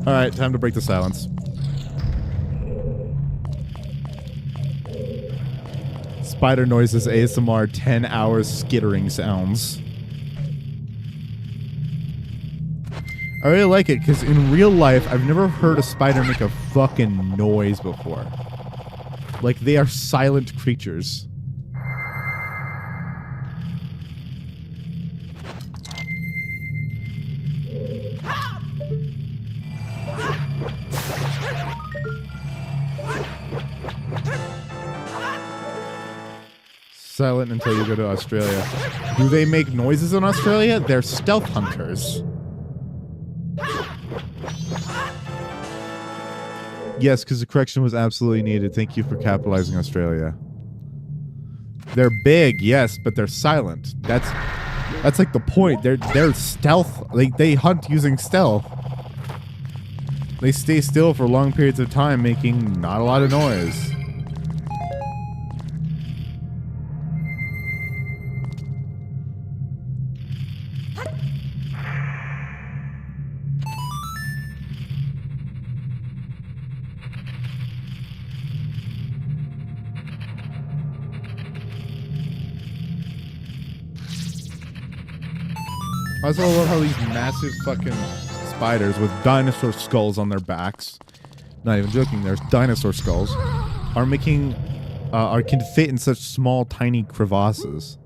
All right, time to break the silence. Spider noises ASMR 10 hours skittering sounds. I really like it because in real life, I've never heard a spider make a fucking noise before. Like, they are silent creatures. Silent until you go to Australia. Do they make noises in Australia? They're stealth hunters. Yes, because the correction was absolutely needed. Thank you for capitalizing Australia. They're big, yes, but they're silent. That's like the point. They're stealth. They hunt using stealth. They stay still for long periods of time, making not a lot of noise. I also love how these massive fucking spiders with dinosaur skulls on their backs, not even joking, there's dinosaur skulls, can fit in such small, tiny crevasses.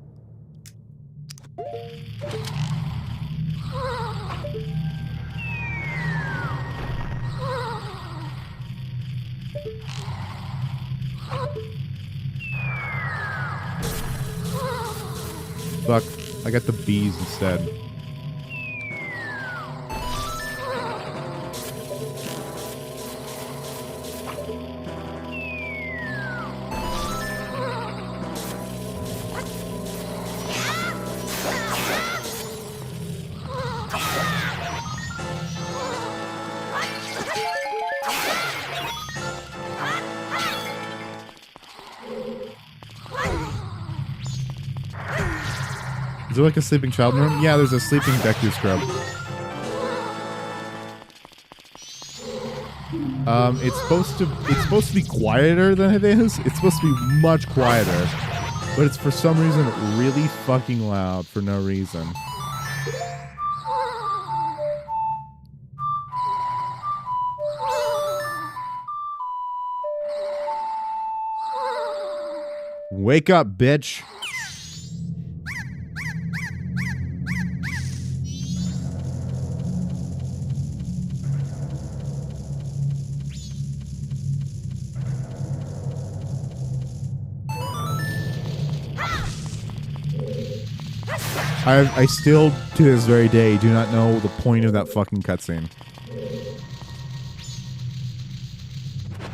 Fuck, I got the bees instead. Is there like a sleeping child room? Yeah, there's a sleeping Deku scrub. It's supposed to be quieter than it is. It's supposed to be much quieter, but it's for some reason really fucking loud for no reason. Wake up, bitch. I still, to this very day, do not know the point of that fucking cutscene.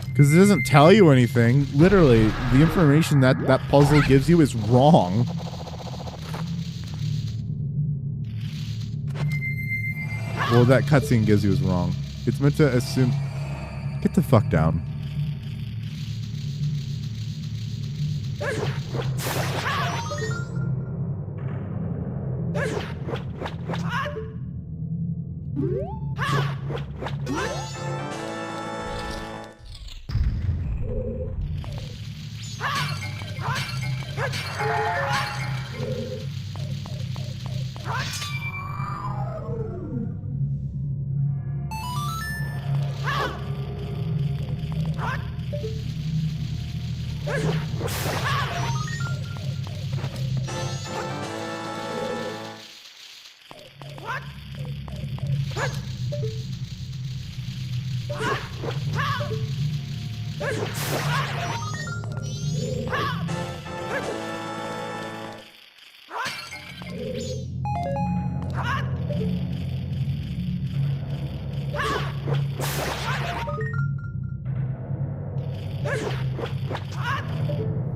Because it doesn't tell you anything. Literally, the information that puzzle gives you is wrong. Well, that cutscene gives you is wrong. It's meant to assume... Get the fuck down.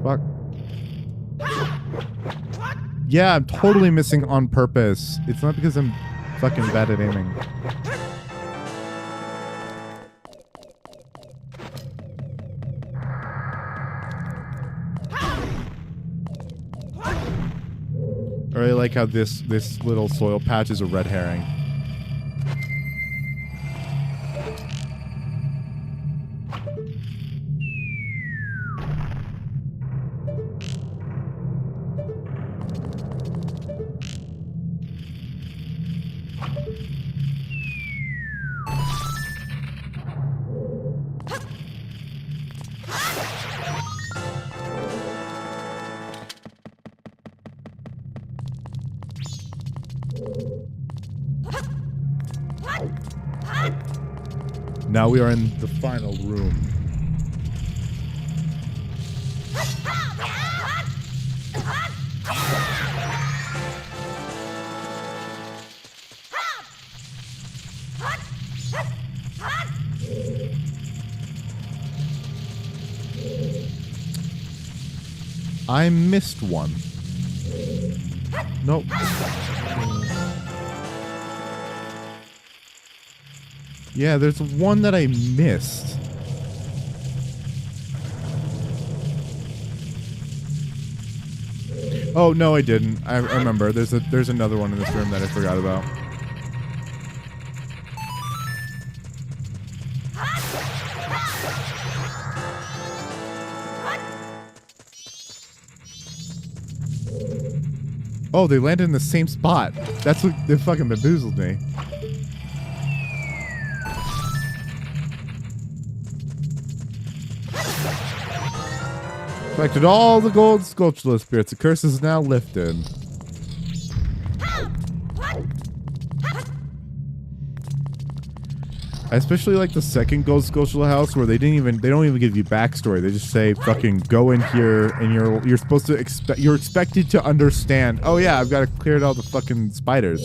Fuck. Yeah, I'm totally missing on purpose. It's not because I'm fucking bad at aiming. I really like how this little soil patch is a red herring. Now we are in the final room. I missed one. Nope. Yeah, there's one that I missed. Oh no, I didn't. I remember. There's another one in this room that I forgot about. Oh, they landed in the same spot. That's what they fucking bamboozled me. Collected all the gold sculptural spirits. The curse is now lifted. I especially like the second gold sculptural house where they don't even give you backstory. They just say fucking go in here and you're supposed to you're expected to understand. Oh yeah, I've got to clear out the fucking spiders.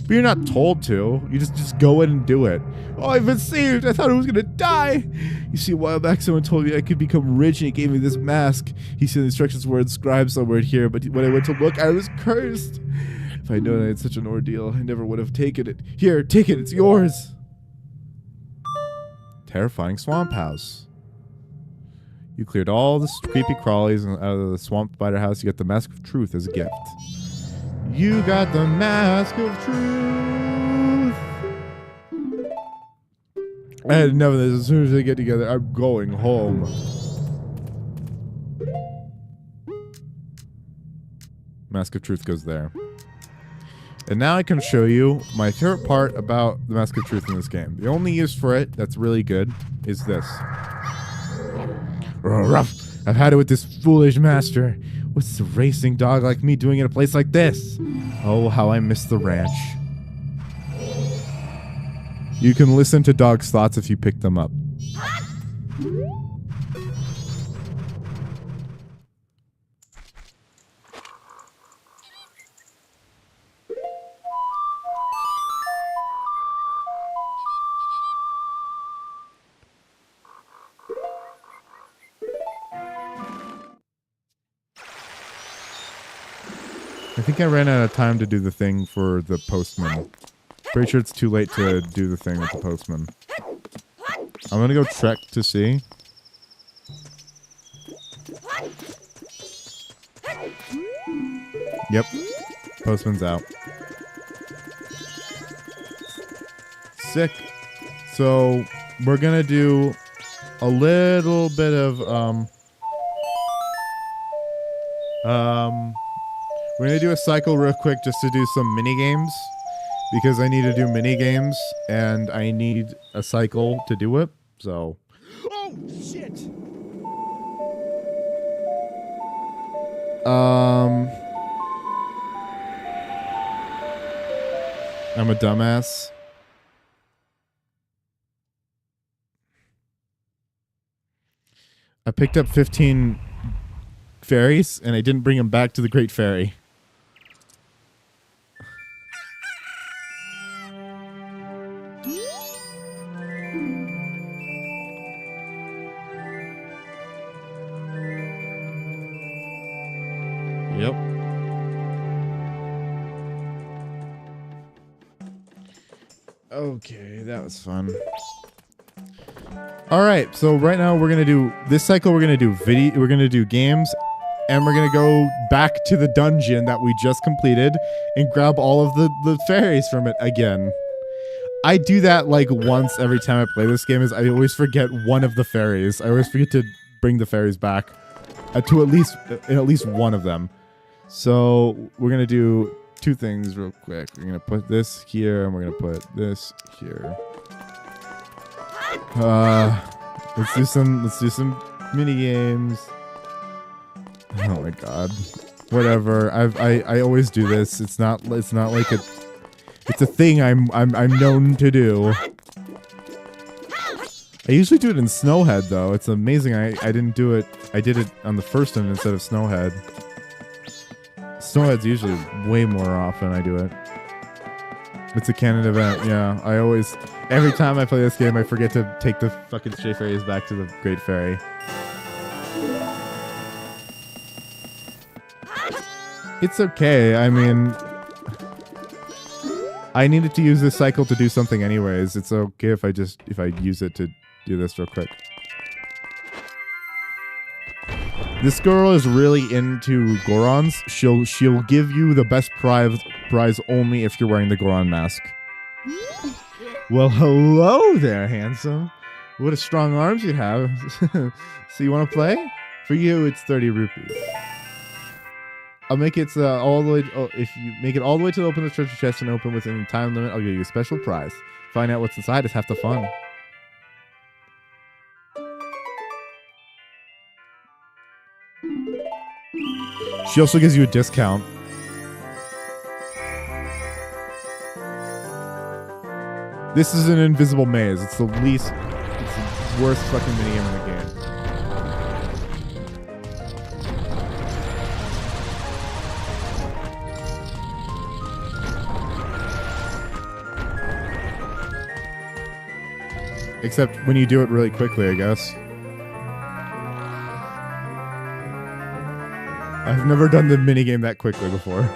But you're not told to. You just go in and do it. Oh, I've been saved. I thought I was gonna die. You see, a while back someone told me I could become rich and he gave me this mask. He said the instructions were inscribed somewhere here, but when I went to look, I was cursed. If I'd known I had such an ordeal, I never would have taken it. Here, take it, it's yours. Terrifying swamp house. You cleared all the creepy crawlies out of the swamp spider house. You got the mask of truth as a gift. You got the mask of truth. I had enough of this. As soon as they get together, I'm going home. Mask of truth goes there. And now I can show you my favorite part about the Mask of Truth in this game. The only use for it that's really good is this. Rough. I've had it with this foolish master. What's a racing dog like me doing in a place like this? Oh, how I miss the ranch. You can listen to dog's thoughts if you pick them up. I think I ran out of time to do the thing for the postman. Pretty sure it's too late to do the thing with the postman. I'm gonna go check to see. Yep. Postman's out. Sick. So, we're gonna do a little bit of, we're gonna do a cycle real quick just to do some mini games because I need to do mini games and I need a cycle to do it. So, oh shit! I'm a dumbass. I picked up 15 fairies and I didn't bring them back to the Great Fairy. Yep. Okay, that was fun. All right, so right now we're gonna do this cycle. We're gonna do video. We're gonna do games, and we're gonna go back to the dungeon that we just completed and grab all of the fairies from it again. I do that like once every time I play this game. Is I always forget one of the fairies. I always forget to bring the fairies back to at least one of them. So we're gonna do two things real quick. We're gonna put this here, and we're gonna put this here. Let's do some mini games. Oh my god. Whatever. I always do this. It's not like it's a thing I'm known to do. I usually do it in Snowhead, though. It's amazing. I didn't do it. I did it on the first one instead of Snowhead. Snowhead's usually way more often I do it. It's a canon event, yeah. I always... Every time I play this game, I forget to take the fucking Stray Fairies back to the Great Fairy. It's okay. I mean... I needed to use this cycle to do something anyways. It's okay if I use it to do this real quick. This girl is really into Gorons. She'll give you the best prize only if you're wearing the Goron mask. Well, hello there, handsome. What a strong arms you have. So you want to play? For you, it's 30 rupees. I'll make it all the way. If you make it all the way to the open the treasure chest and open within the time limit, I'll give you a special prize. Find out what's inside. It's half the fun. She also gives you a discount. This is an invisible maze. It's the least... It's the worst fucking minigame in the game. Except when you do it really quickly, I guess. I've never done the minigame that quickly before.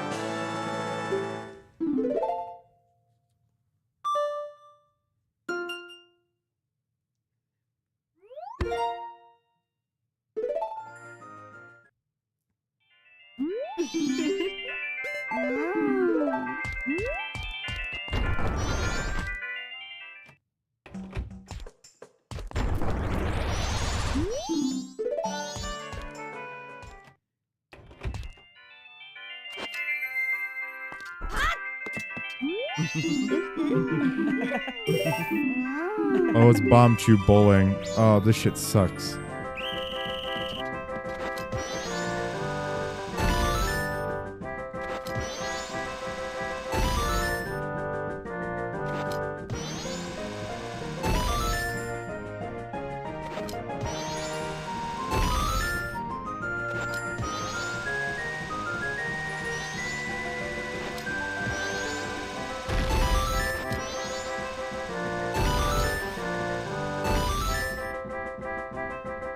Oh, it's Bomb Chew Bowling. Oh, this shit sucks.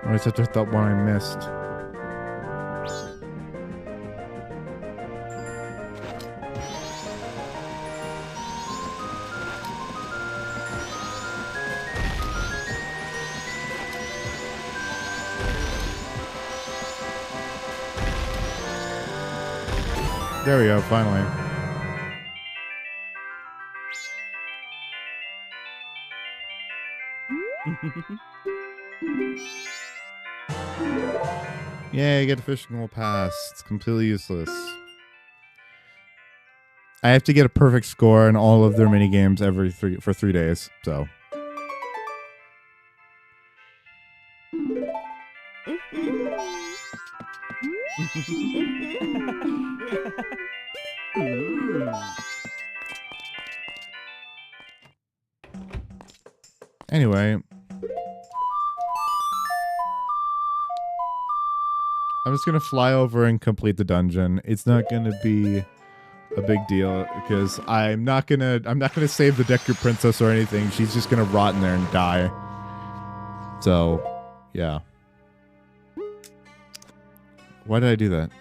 I just hit that one I missed. There we go, finally. Yeah, you get a fishing hole pass. It's completely useless. I have to get a perfect score in all of their mini games for 3 days. So. Anyway. I'm just gonna fly over and complete the dungeon. It's not gonna be a big deal because I'm not gonna save the Deku Princess or anything. She's just gonna rot in there and die. So, yeah. Why did I do that?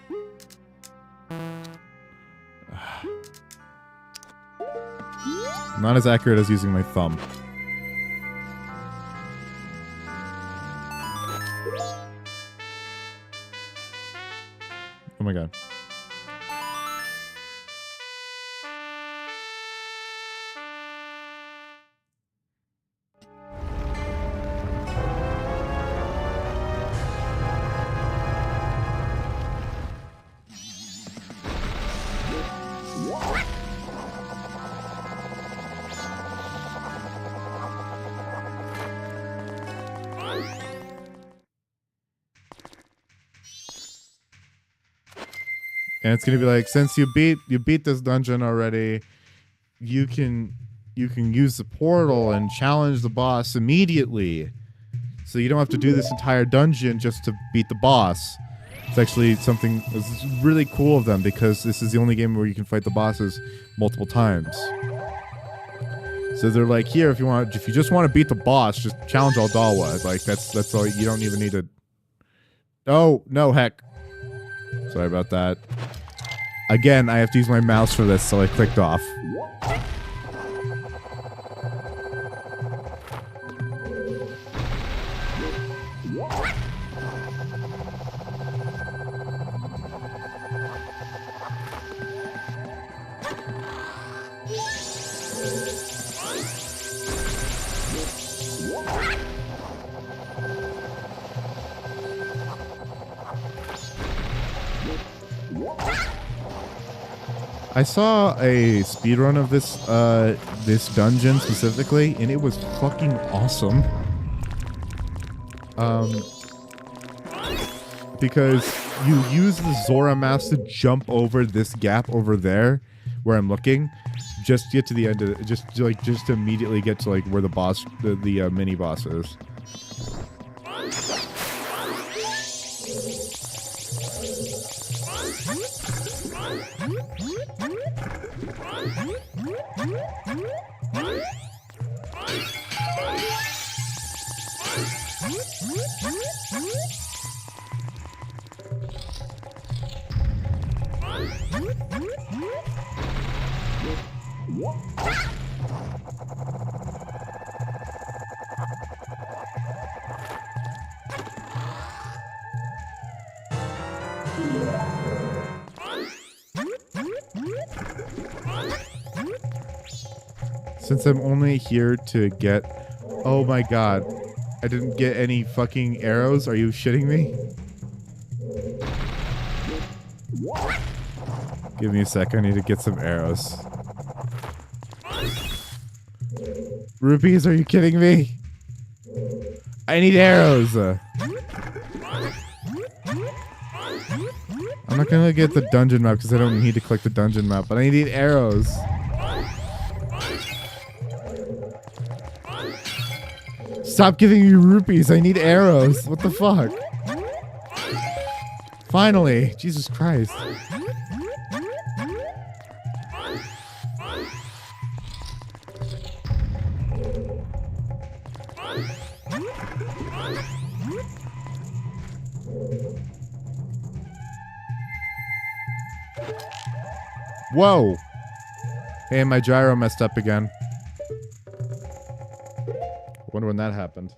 Not as accurate as using my thumb. Oh my god. And it's gonna be like, since you beat this dungeon already, you can you can use the portal and challenge the boss immediately. So you don't have to do this entire dungeon just to beat the boss. It's actually something that's really cool of them because this is the only game where you can fight the bosses multiple times. So they're like, here, if you just want to beat the boss, just challenge Aldawa. Like that's all. You don't even need to. Oh no, heck. Sorry about that. Again, I have to use my mouse for this, so I clicked off. I saw a speedrun of this dungeon specifically, and it was fucking awesome. Because you use the Zora mouse to jump over this gap over there, where I'm looking, just to get to the end of it, just to immediately get to like where the boss, the mini boss is. Since I'm only here to get... Oh my god. I didn't get any fucking arrows? Are you shitting me? Give me a sec, I need to get some arrows. Rupees, are you kidding me? I need arrows! I'm not gonna get the dungeon map because I don't need to collect the dungeon map, but I need arrows. Stop giving me rupees, I need arrows. What the fuck? Finally! Jesus Christ. Whoa! Hey, my gyro messed up again. Wonder when that happened.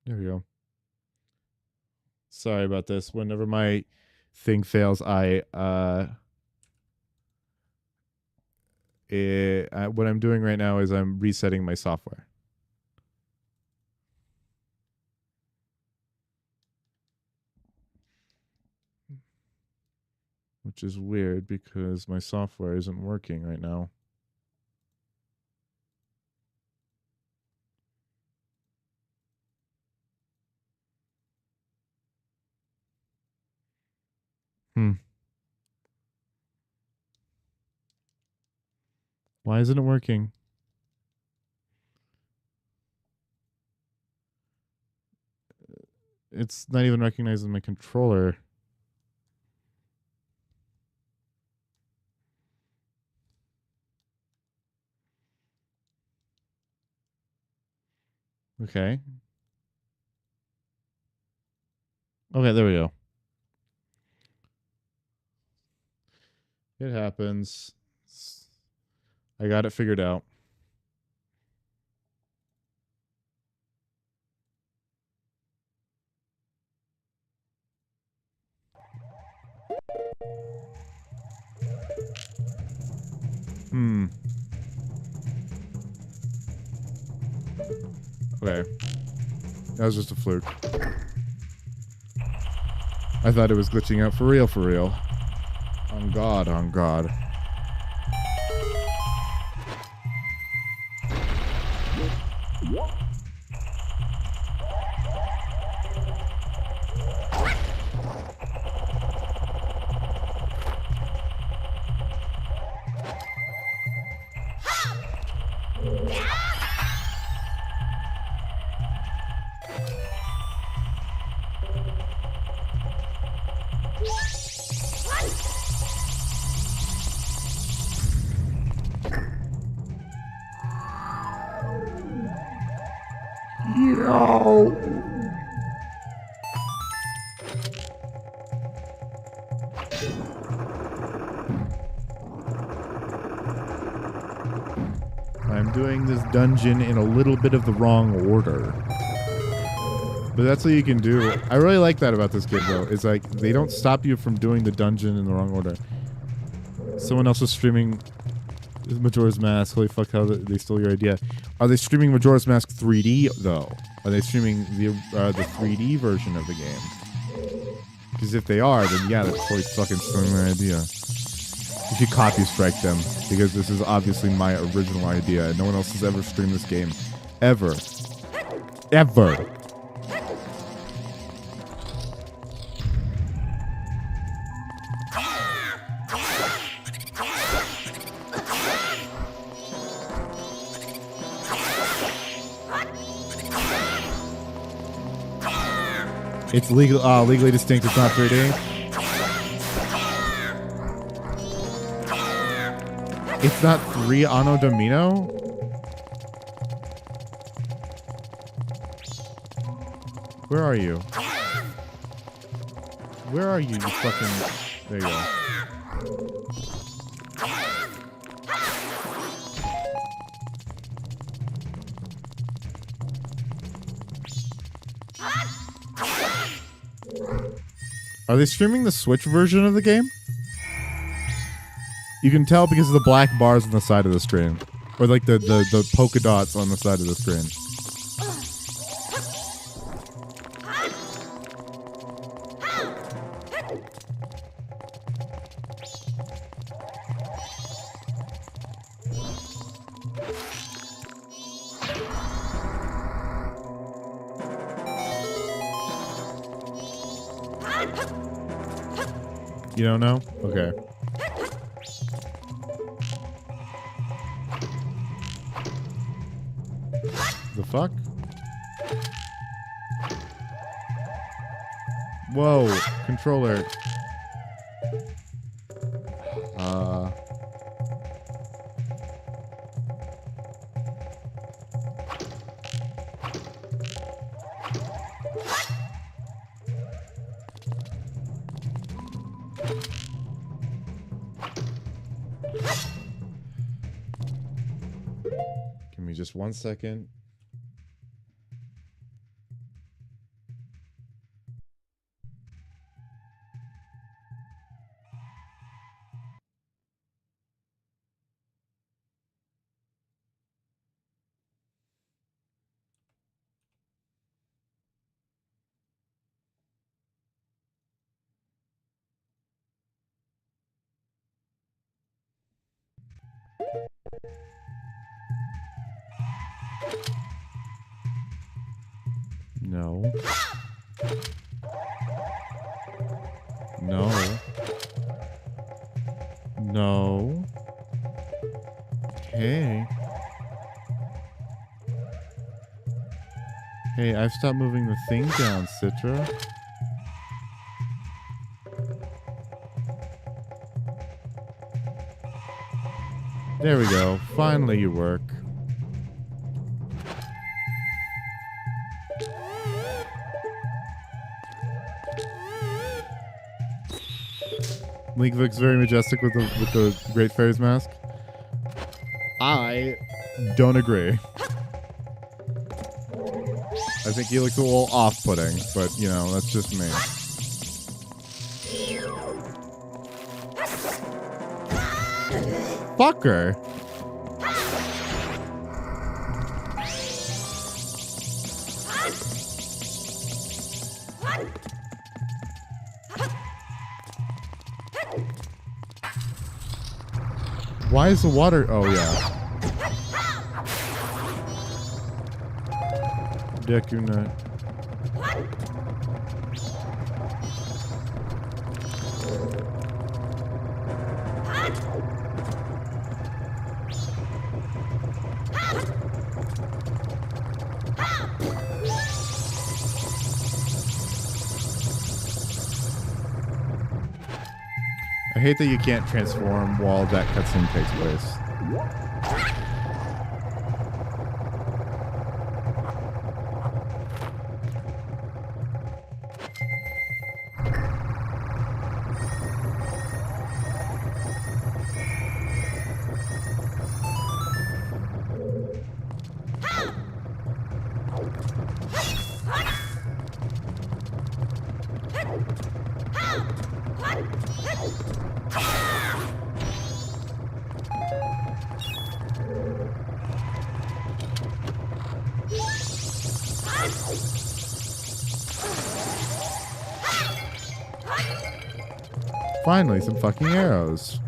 There we go. Sorry about this. Whenever my thing fails, what I'm doing right now is I'm resetting my software. Which is weird because my software isn't working right now. Why isn't it working? It's not even recognizing my controller. Okay. Okay, there we go. It happens. I got it figured out. Okay. That was just a fluke. I thought it was glitching out for real, for real. On God, on God. I'm doing this dungeon in a little bit of the wrong order. But that's what you can do. I really like that about this game, though. It's like, they don't stop you from doing the dungeon in the wrong order. Someone else was streaming Majora's Mask. Holy fuck, how they stole your idea. Are they streaming Majora's Mask 3D, though? Are they streaming the 3D version of the game? Because if they are, then yeah, that's totally fucking stealing my idea. You should copy strike them, because this is obviously my original idea, and no one else has ever streamed this game. Ever. Ever. It's legally distinct. It's not 3D. It's not 3 Anno Domino? Where are you? Where are you, you fucking... There you go. Are they streaming the Switch version of the game? You can tell because of the black bars on the side of the screen. Or like the polka dots on the side of the screen. You don't know? Okay. The fuck? Whoa, controller. Give me just 1 second. No. No. No. Hey. Hey, I've stopped moving the thing down, Citra. There we go. Finally you work. Link looks very majestic with the Great Fairy's mask. I don't agree. I think he looks a little off-putting, but you know, that's just me. Fucker. Why is the water? Oh, yeah. Decunut. I hate that you can't transform while that cutscene takes place. Finally, some fucking arrows.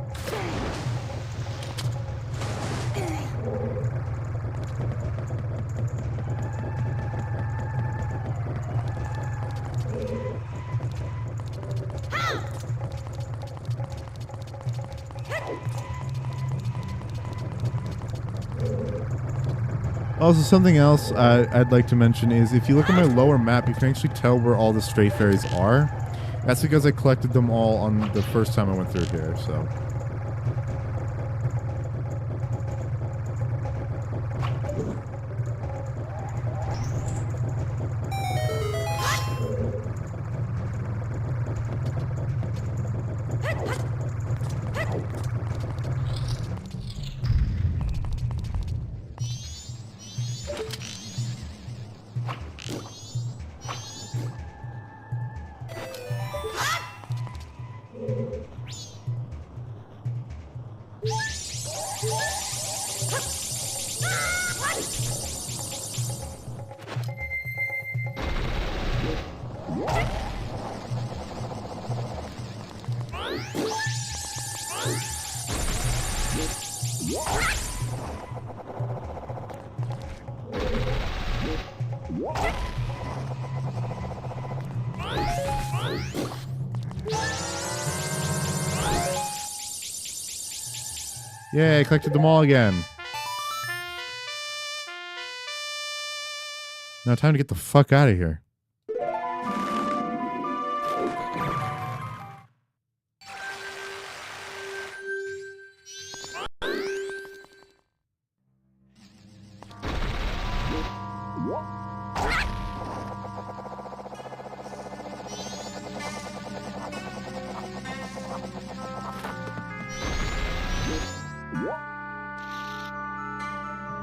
Also, something else I'd like to mention is if you look at my lower map, you can actually tell where all the stray fairies are. That's because I collected them all on the first time I went through here, so. Yay, I collected them all again. Now time to get the fuck out of here.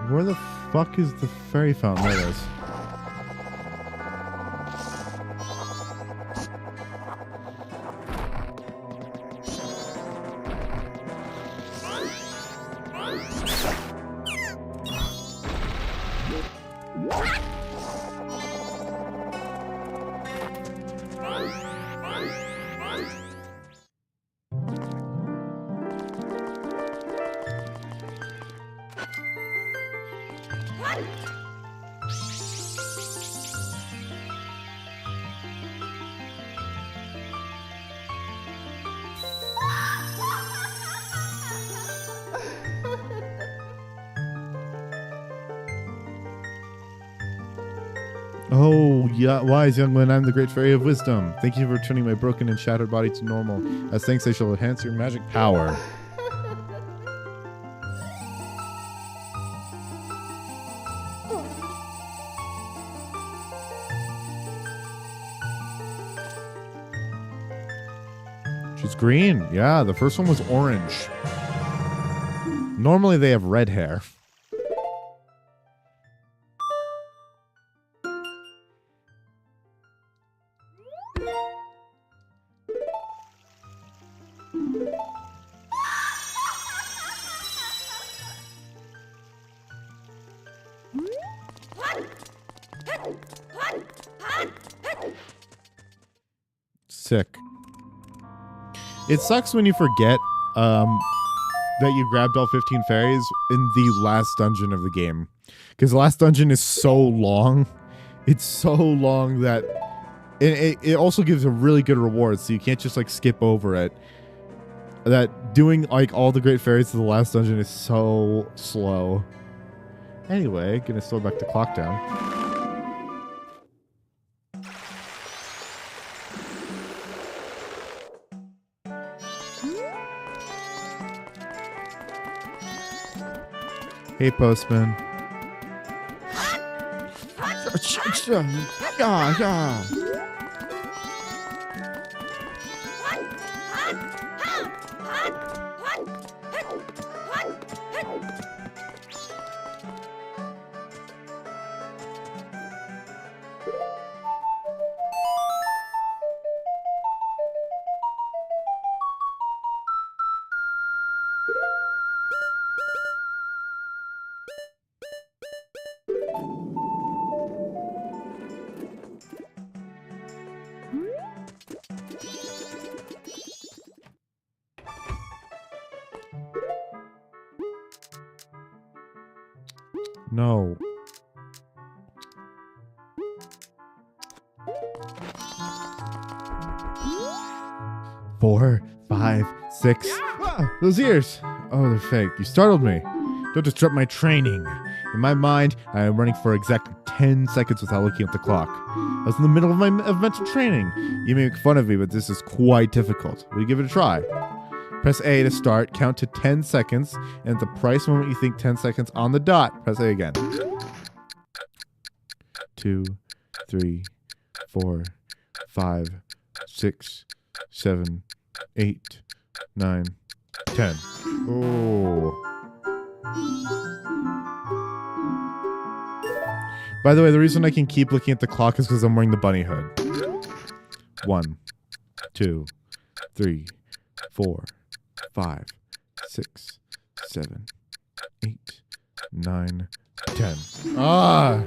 Where the fuck is the fairy fountain? There it is. Oh, yeah, wise young man, I'm the great fairy of wisdom. Thank you for returning my broken and shattered body to normal. As thanks, I shall enhance your magic power. She's green. Yeah, the first one was orange. Normally they have red hair. sick. It sucks when you forget that you grabbed all 15 fairies in the last dungeon of the game. Because the last dungeon is so long. It's so long that it also gives a really good reward, so you can't just like skip over it. That doing like all the great fairies to the last dungeon is so slow. Anyway, gonna slow back the clock down. Hey, postman. No. Four, 5, 6. Ah, those ears. Oh, they're fake. You startled me. Don't disrupt my training. In my mind, I am running for exactly 10 seconds without looking at the clock. I was in the middle of my mental training. You may make fun of me, but this is quite difficult. Will you give it a try? Press A to start, count to 10 seconds, and at the price moment you think 10 seconds on the dot, press A again. 2, 3, 4, 5, 6, 7, 8, 9, 10. Oh. By the way, the reason I can keep looking at the clock is because I'm wearing the bunny hood. 1, 2, 3, 4, 5, 6, 7, 8, 9, 10. Ah!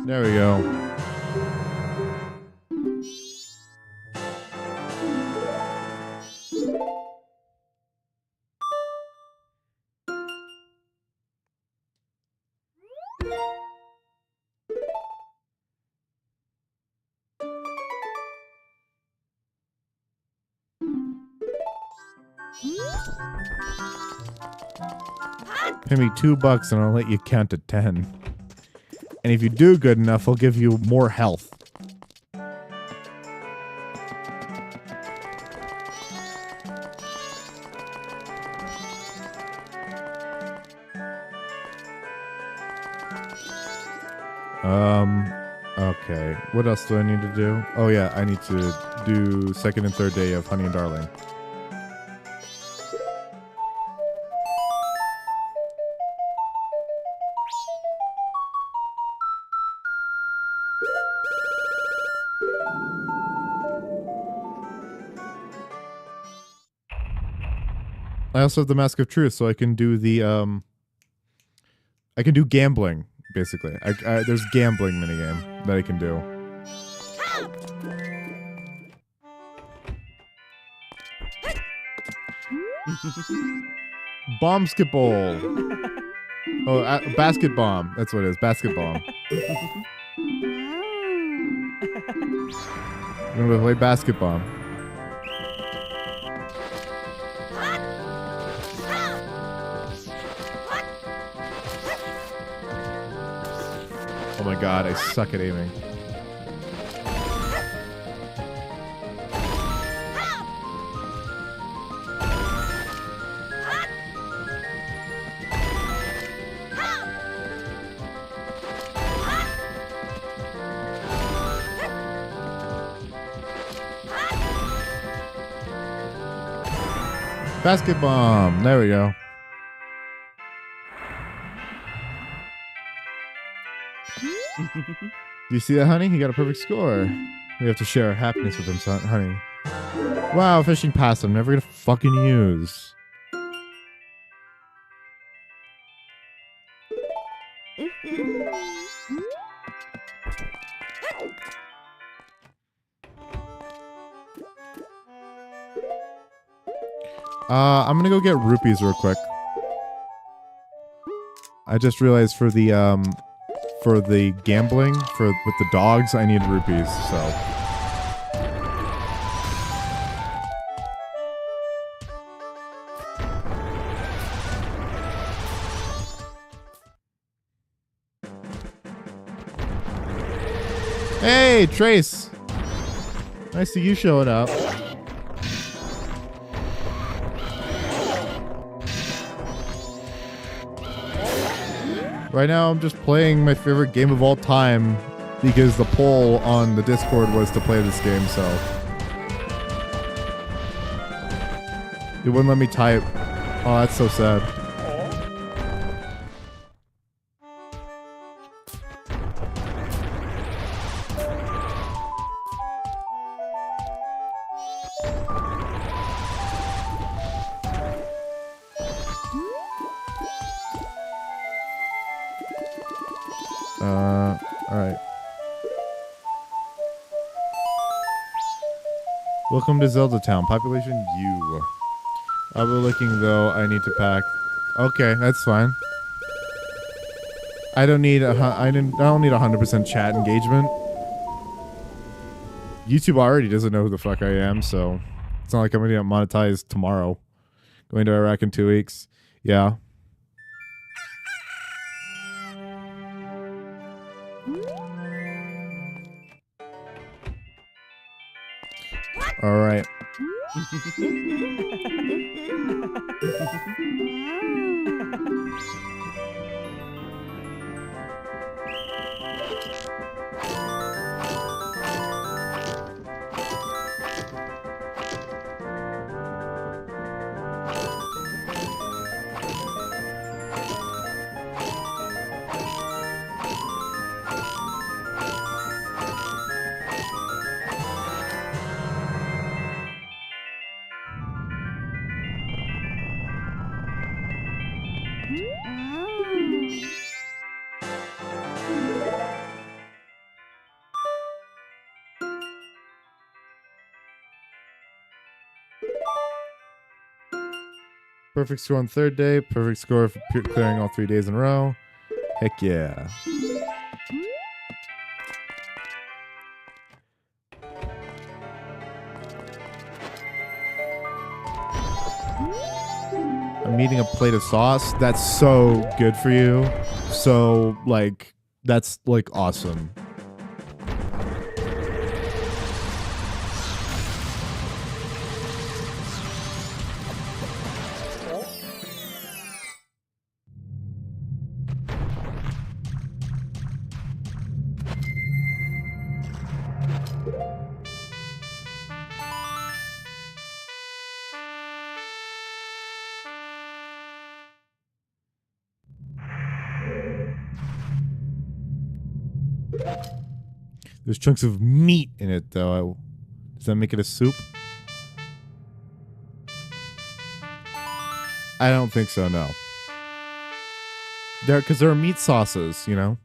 There we go. Pay me $2 and I'll let you count to 10. And if you do good enough, I'll give you more health. Okay. What else do I need to do? Oh yeah, I need to do second and third day of Honey and Darling. I also have the Mask of Truth, so I can do the I can do gambling, basically. There's gambling minigame that I can do. Bombsketball. Oh, basket bomb. That's what it is. Basket bomb. I'm gonna play basket bomb. Oh my god, I suck at aiming. Basket bomb. There we go. Do you see that, honey? He got a perfect score. We have to share our happiness with him, son, honey. Wow, fishing pass I'm never gonna fucking use. I'm gonna go get rupees real quick. I just realized for the gambling with the dogs, I need rupees, so. Hey, Trace. Nice to you showing up. Right now, I'm just playing my favorite game of all time because the poll on the Discord was to play this game, so. It wouldn't let me type. Oh, that's so sad. Alright. Welcome to Zelda Town. Population U. Overlooking though, I need to pack. Okay, that's fine. I don't need I don't need 100% chat engagement. YouTube already doesn't know who the fuck I am, so it's not like I'm gonna get monetized tomorrow. Going to Iraq in 2 weeks. Yeah. All right. Perfect score on third day. Perfect score for clearing all 3 days in a row. Heck yeah. I'm eating a plate of sauce. That's so good for you. So, like, that's, like, awesome. There's chunks of meat in it, though. Does that make it a soup? I don't think so, no. Because there are meat sauces, you know?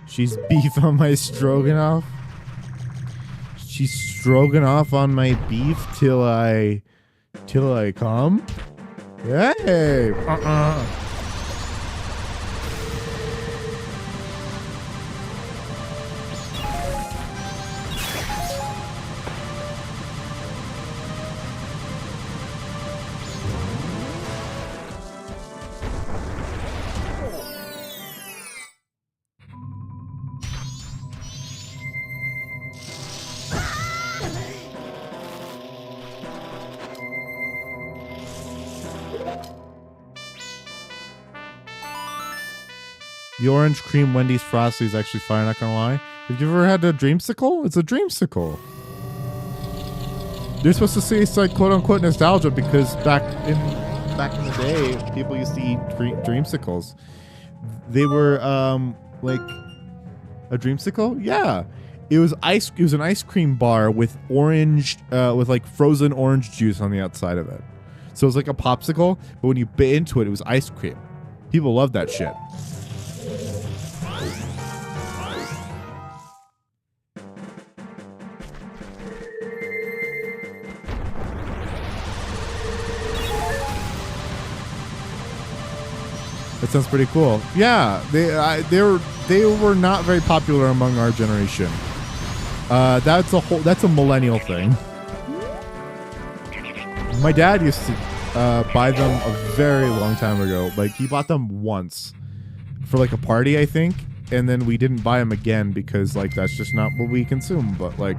She's beef on my stroganoff. She's stroganoff on my beef till I come. Hey. The orange cream Wendy's Frosty is actually fire, not gonna lie. Have you ever had a dreamsicle? It's a dreamsicle. They're supposed to say it's like quote unquote nostalgia because back in the day, people used to eat dreamsicles. They were like a dreamsicle? Yeah. It was an ice cream bar with orange with like frozen orange juice on the outside of it. So it was like a popsicle, but when you bit into it, it was ice cream. People love that shit. That sounds pretty cool. Yeah, they were not very popular among our generation. That's a millennial thing. My dad used to buy them a very long time ago. Like he bought them once for like a party, I think, and then we didn't buy them again because like that's just not what we consume. But like.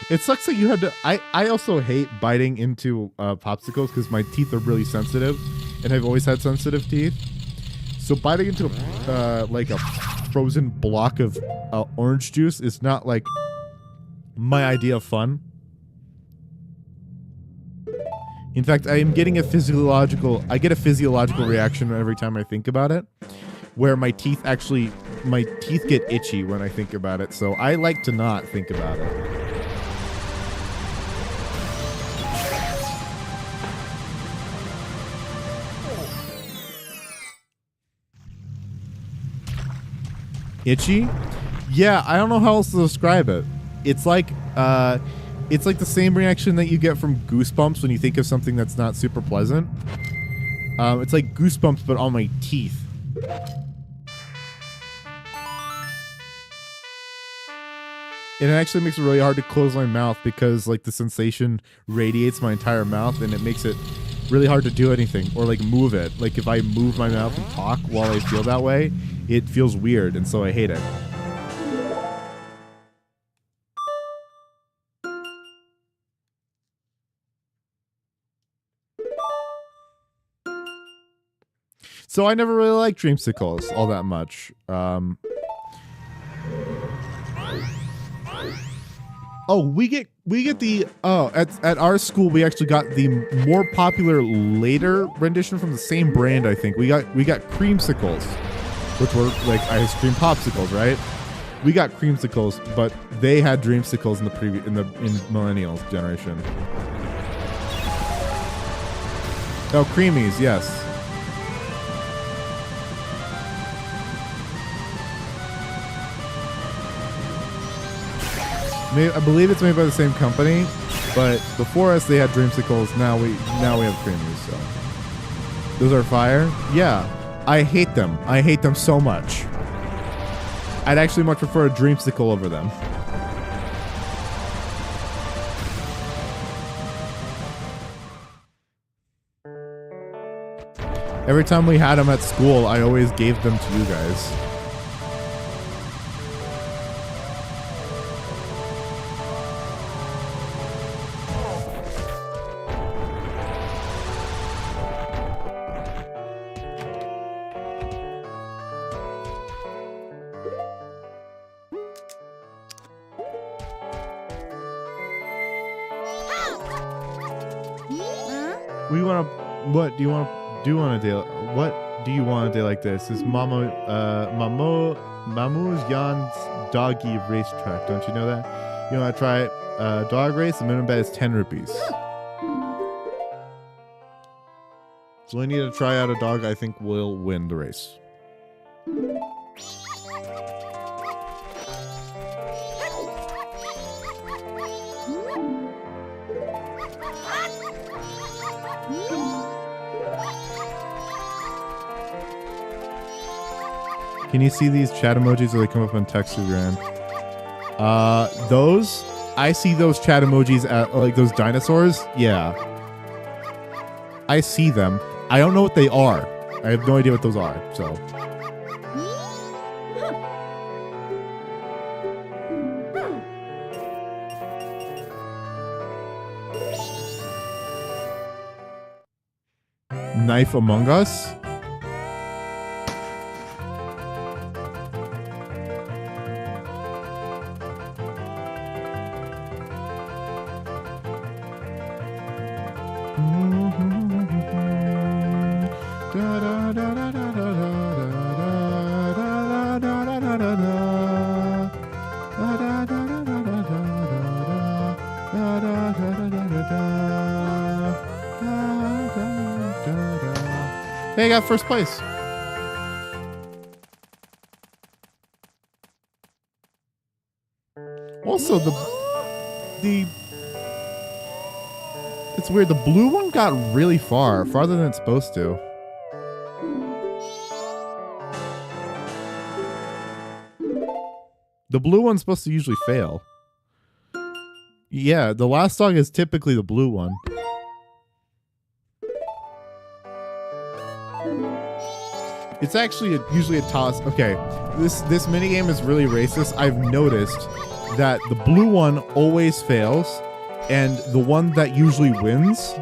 It sucks that you had to. I also hate biting into popsicles because my teeth are really sensitive, and I've always had sensitive teeth. So biting into like a frozen block of orange juice is not like my idea of fun. In fact, I am getting a physiological. I get a physiological reaction every time I think about it, where my teeth get itchy when I think about it. So I like to not think about it. Itchy? Yeah, I don't know how else to describe it. It's like the same reaction that you get from goosebumps when you think of something that's not super pleasant. It's like goosebumps, but on my teeth. And it actually makes it really hard to close my mouth because like the sensation radiates my entire mouth and it makes it really hard to do anything or like move it. Like if I move my mouth and talk while I feel that way, it feels weird and so I hate it. So I never really liked dreamsicles all that much. Oh, we get the at our school we actually got the more popular later rendition from the same brand. I think we got creamsicles, which were like ice cream popsicles, right? We got creamsicles, but they had dreamsicles in the millennials generation. Oh, creamies, yes. I believe it's made by the same company, but before us they had dreamsicles. Now we have creamies. So those are fire. Yeah, I hate them. I hate them so much. I'd actually much prefer a dreamsicle over them. Every time we had them at school, I always gave them to you guys. What do you want to do on a day? What do you want a day like this? Is Mamu's Jan's doggy racetrack? Don't you know that? You want to try dog race? The minimum bet is 10 rupees. So we need to try out a dog I think will win the race. Can you see these chat emojis or they come up on Textgram? Those? I see those chat emojis at like those dinosaurs. Yeah. I see them. I don't know what they are. I have no idea what those are, so. knife Among Us. Hey, I got first place. Also, the it's weird. The blue one got really farther than it's supposed to. The blue one's supposed to usually fail. Yeah, the last dog is typically the blue one. It's actually usually a toss. Okay, this minigame is really racist. I've noticed that the blue one always fails, and the one that usually wins,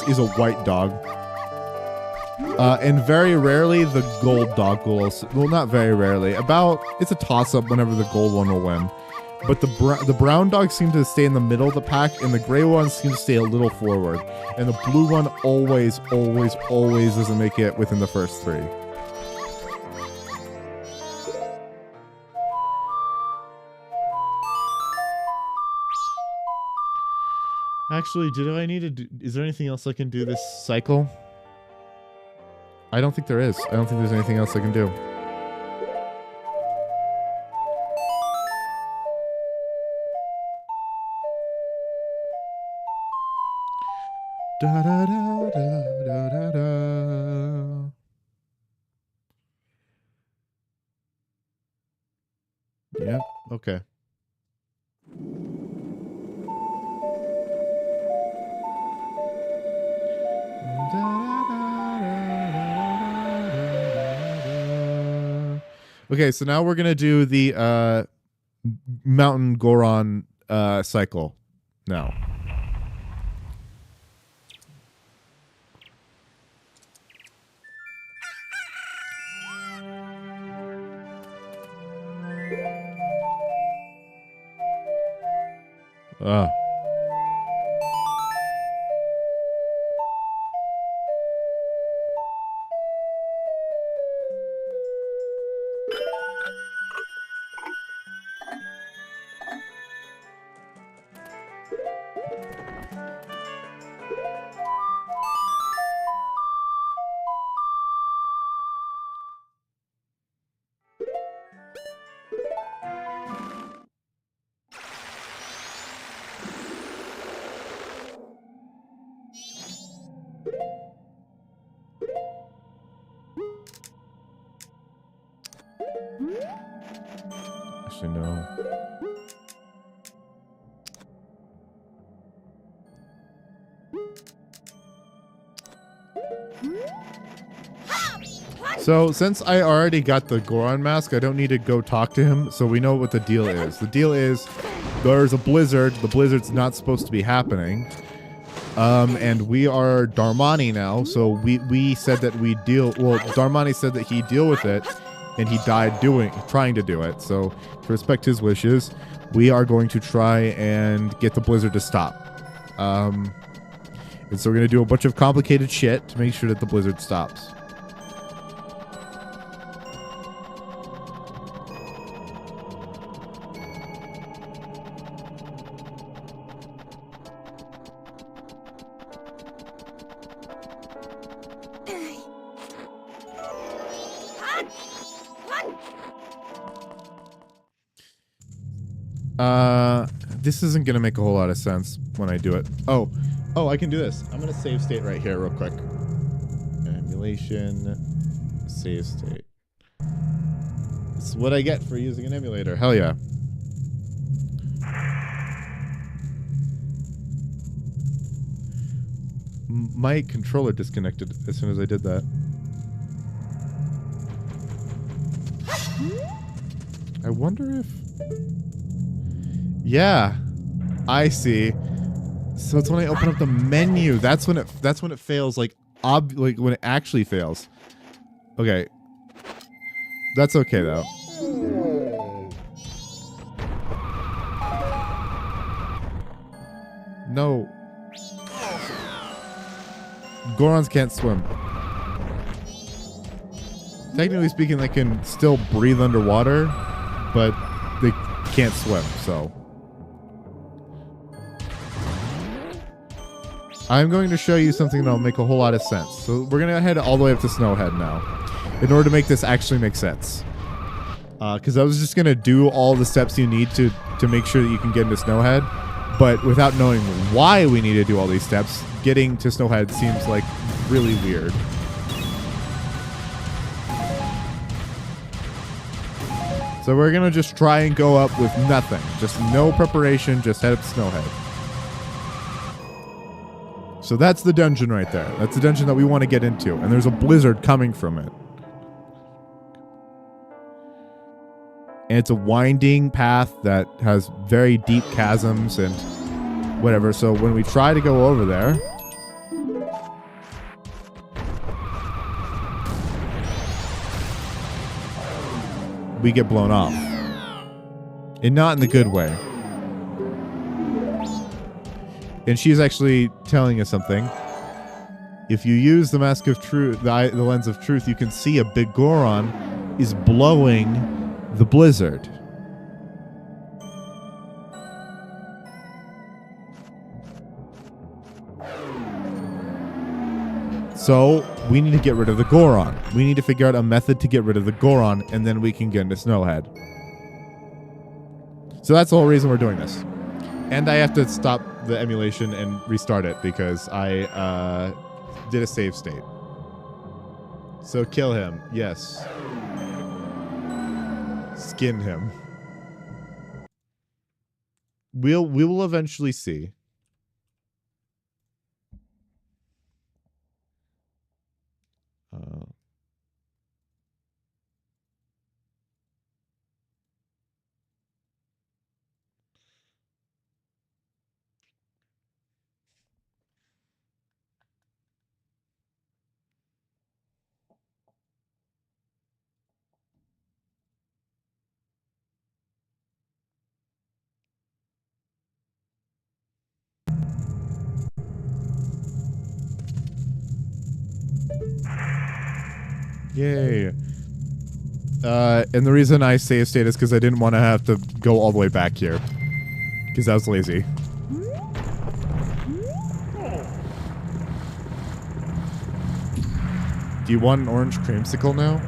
is a white dog. And very rarely the gold dog will also, well, not very rarely. It's a toss-up whenever the gold one will win. But the brown dogs seem to stay in the middle of the pack, and the gray ones seem to stay a little forward. And the blue one always doesn't make it within the first 3. Actually, is there anything else I can do this cycle? I don't think there is. I don't think there's anything else I can do. Da da da da da da da. Yep. Okay. Okay, so now we're gonna do the Mountain Goron cycle now. Actually, no. So, since I already got the Goron mask, I don't need to go talk to him, so we know what the deal is. The deal is, there's a blizzard. The blizzard's not supposed to be happening. And we are Darmani now, so we said that we deal... Well, Darmani said that he'd deal with it, and he died trying to do it. So, to respect his wishes, we are going to try and get the blizzard to stop. And so we're going to do a bunch of complicated shit to make sure that the blizzard stops. This isn't gonna make a whole lot of sense when I do it. Oh, I can do this. I'm gonna save state right here real quick. Emulation, save state. It's what I get for using an emulator. Hell yeah. My controller disconnected as soon as I did that. I wonder if... Yeah, I see. So it's when I open up the menu. That's when it fails like like when it actually fails. Okay. That's okay though. No. Gorons can't swim. Technically speaking, they can still breathe underwater, but they can't swim, so. I'm going to show you something that'll make a whole lot of sense. So we're going to head all the way up to Snowhead now, in order to make this actually make sense. Because I was just going to do all the steps you need to make sure that you can get into Snowhead, but without knowing why we need to do all these steps, getting to Snowhead seems like really weird. So we're going to just try and go up with nothing. Just no preparation, just head up to Snowhead. So that's the dungeon right there. That's the dungeon that we want to get into. And there's a blizzard coming from it. And it's a winding path that has very deep chasms and whatever. So when we try to go over there, we get blown off. And not in the good way. And she's actually telling us something. If you use the mask of truth, the lens of truth, you can see a big Goron is blowing the blizzard. So we need to get rid of the Goron. We need to figure out a method to get rid of the Goron, and then we can get into Snowhead. So that's the whole reason we're doing this. And I have to stop the emulation and restart it because I did a save state. So kill him. Yes. Skin him. We will eventually see. Yay. And the reason I save state is because I didn't want to have to go all the way back here. Because I was lazy. Do you want an orange creamsicle now?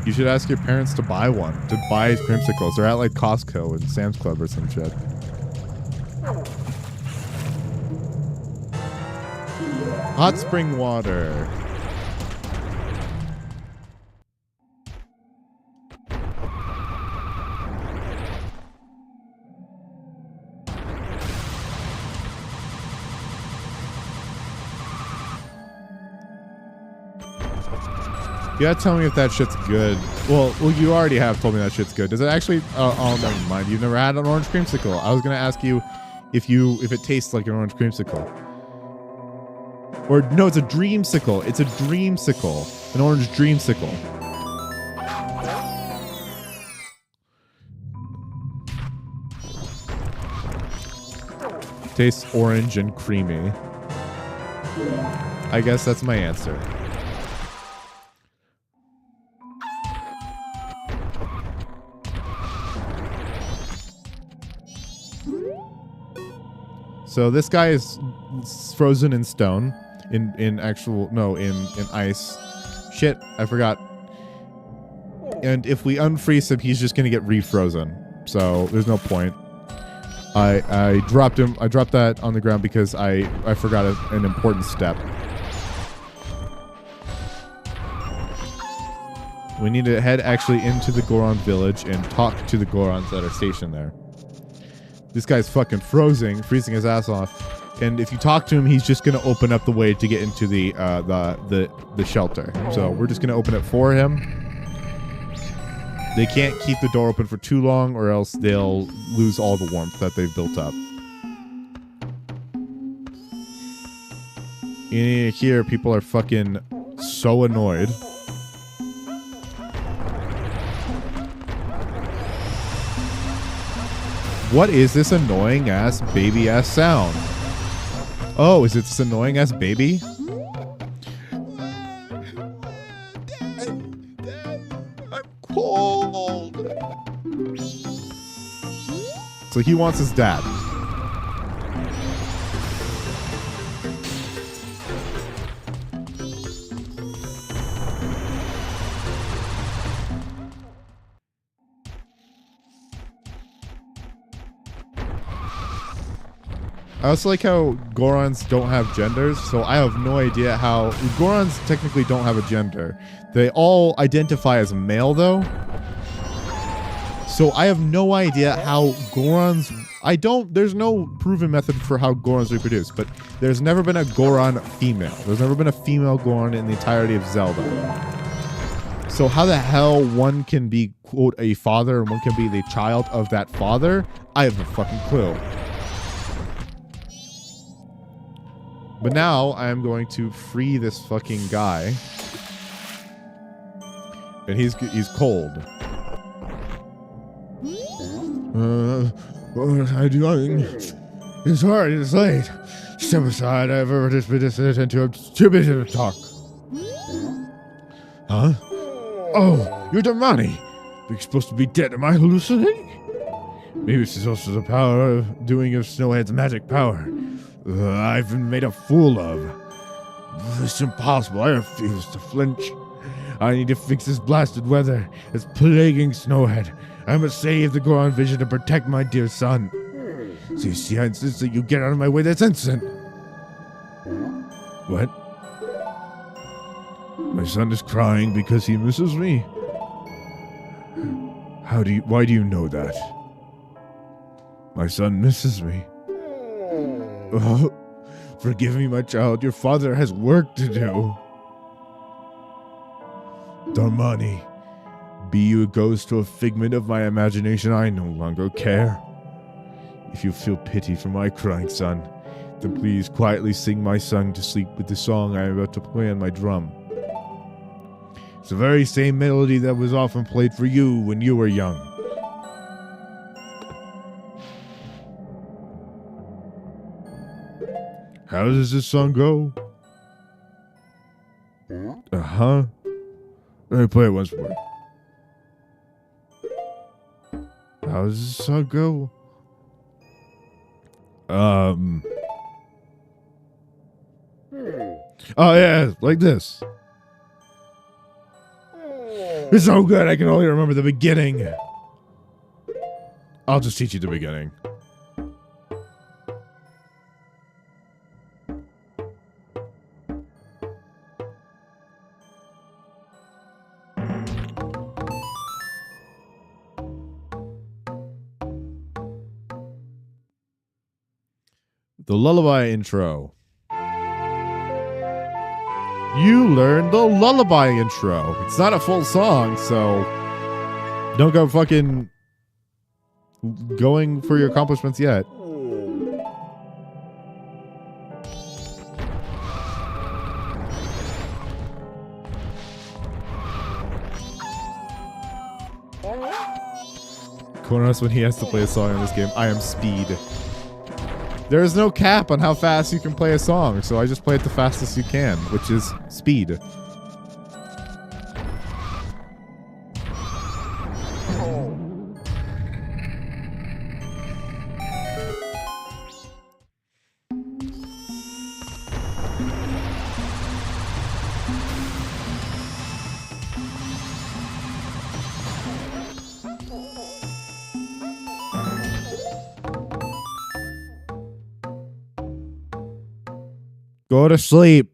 You should ask your parents to buy one. To buy creamsicles. They're at like Costco and Sam's Club or some shit. Hot spring water. You gotta tell me if that shit's good. Well, you already have told me that shit's good. Does it actually? Oh, never mind. You've never had an orange creamsicle. I was gonna ask you if it tastes like an orange creamsicle. Or no, it's a dreamsicle. It's a dreamsicle. An orange dreamsicle. Tastes orange and creamy. I guess that's my answer. So this guy is frozen in stone, in ice. Shit, I forgot. And if we unfreeze him, he's just gonna get refrozen. So there's no point. I dropped him. I dropped that on the ground because I forgot an important step. We need to head actually into the Goron village and talk to the Gorons that are stationed there. This guy's fucking freezing his ass off. And if you talk to him, he's just gonna open up the way to get into the shelter. So we're just gonna open it for him. They can't keep the door open for too long, or else they'll lose all the warmth that they've built up. In here, people are fucking so annoyed. What is this annoying ass baby ass sound? Oh, is it this annoying ass baby? I'm cold. So he wants his dad. I also like how Gorons don't have genders, so I have no idea how... Gorons technically don't have a gender. They all identify as male, though. So I have no idea how Gorons... There's no proven method for how Gorons reproduce, but there's never been a Goron female. There's never been a female Goron in the entirety of Zelda. So how the hell one can be, quote, a father and one can be the child of that father? I have no fucking clue. But now I am going to free this fucking guy. And he's cold. What am I doing? It's hard, it's late. Step aside, I've ever been listening to. I'm too busy to talk. Huh? Oh, you're Damani. You're supposed to be dead. Am I hallucinating? Maybe this is also the power of Snowhead's magic power. I've been made a fool of. It's impossible. I refuse to flinch. I need to fix this blasted weather. It's plaguing Snowhead. I must save the Goron vision and protect my dear son. So you see, I insist that you get out of my way this instant. What? My son is crying because he misses me. Why do you know that? My son misses me. Oh, forgive me, my child. Your father has work to do. Darmani, be you a ghost or a figment of my imagination, I no longer care. If you feel pity for my crying son, then please quietly sing my son to sleep with the song I am about to play on my drum. It's the very same melody that was often played for you when you were young. How does this song go? Uh-huh. Let me play it once more. How does this song go? Oh yeah, like this. It's so good, I can only remember the beginning. I'll just teach you the beginning. The lullaby intro. You learned the lullaby intro. It's not a full song, so don't go fucking going for your accomplishments yet. Kronos, when he has to play a song in this game, I am speed. There is no cap on how fast you can play a song, so I just play it the fastest you can, which is speed. Go to sleep.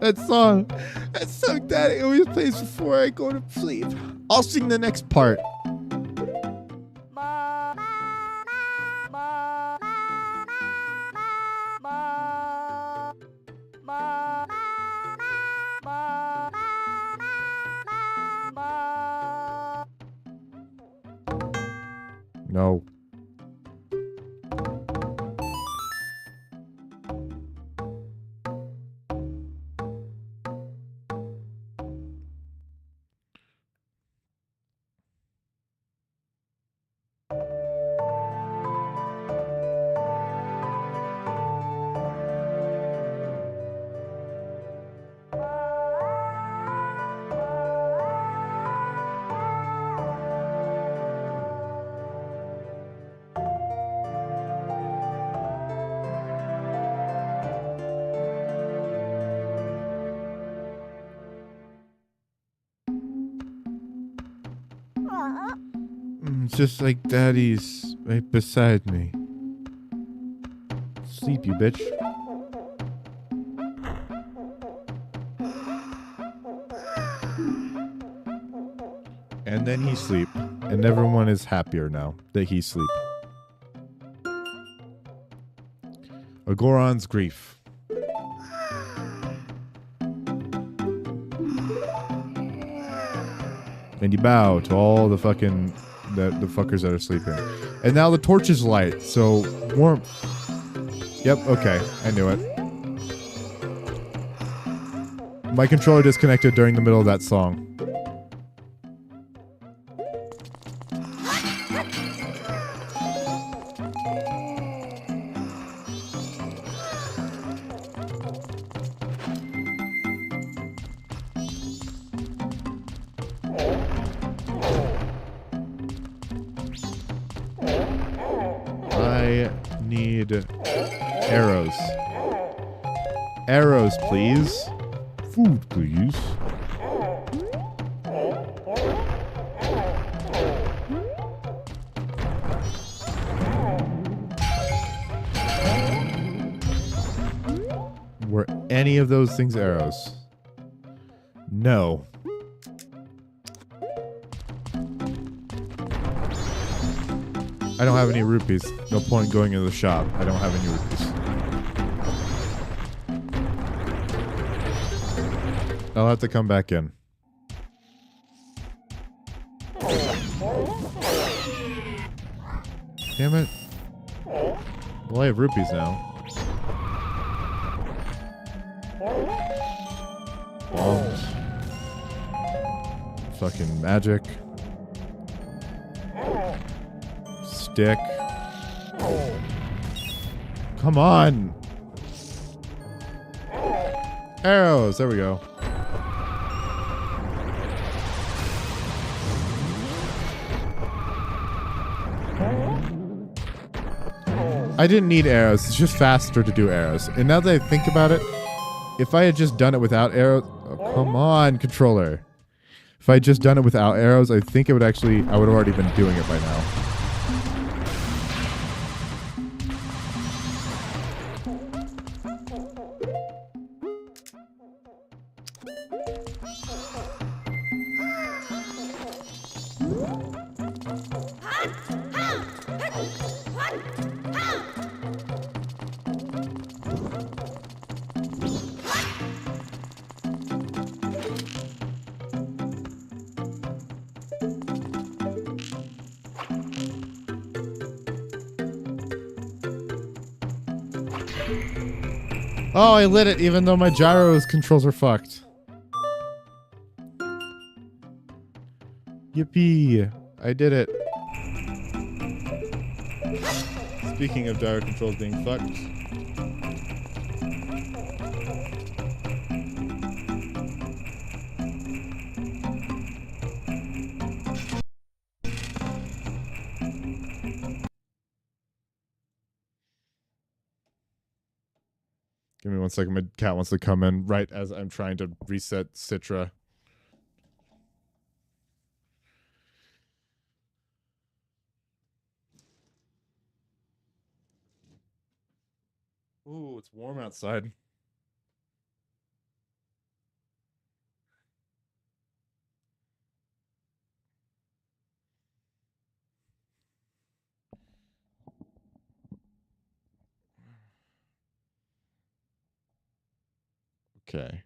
That song Daddy always plays before I go to sleep. I'll sing the next part. No. Just like Daddy's right beside me. Sleep, you bitch. And then he sleep. And everyone is happier now that he sleep. Agoron's grief. And you bow to all the fucking the fuckers that are sleeping. And now the torches light, so warm. Yep, okay, I knew it. My controller disconnected during the middle of that song. I need arrows. Arrows, please. Food, please. Were any of those things arrows? No. I don't have any rupees. No point going into the shop. I don't have any rupees. I'll have to come back in. Damn it. Well, I have rupees now. Bombs. Fucking magic. Stick. Come on. Arrows. There we go. I didn't need arrows. It's just faster to do arrows. And now that I think about it, if I had just done it without arrows... Oh, come on, controller. If I had just done it without arrows, I think it would actually... I would have already been doing it by now. Oh, I lit it even though my gyro's controls are fucked. Yippee. I did it. Speaking of gyro controls being fucked. Give me 1 second. My cat wants to come in right as I'm trying to reset Citra. Ooh, it's warm outside. Okay.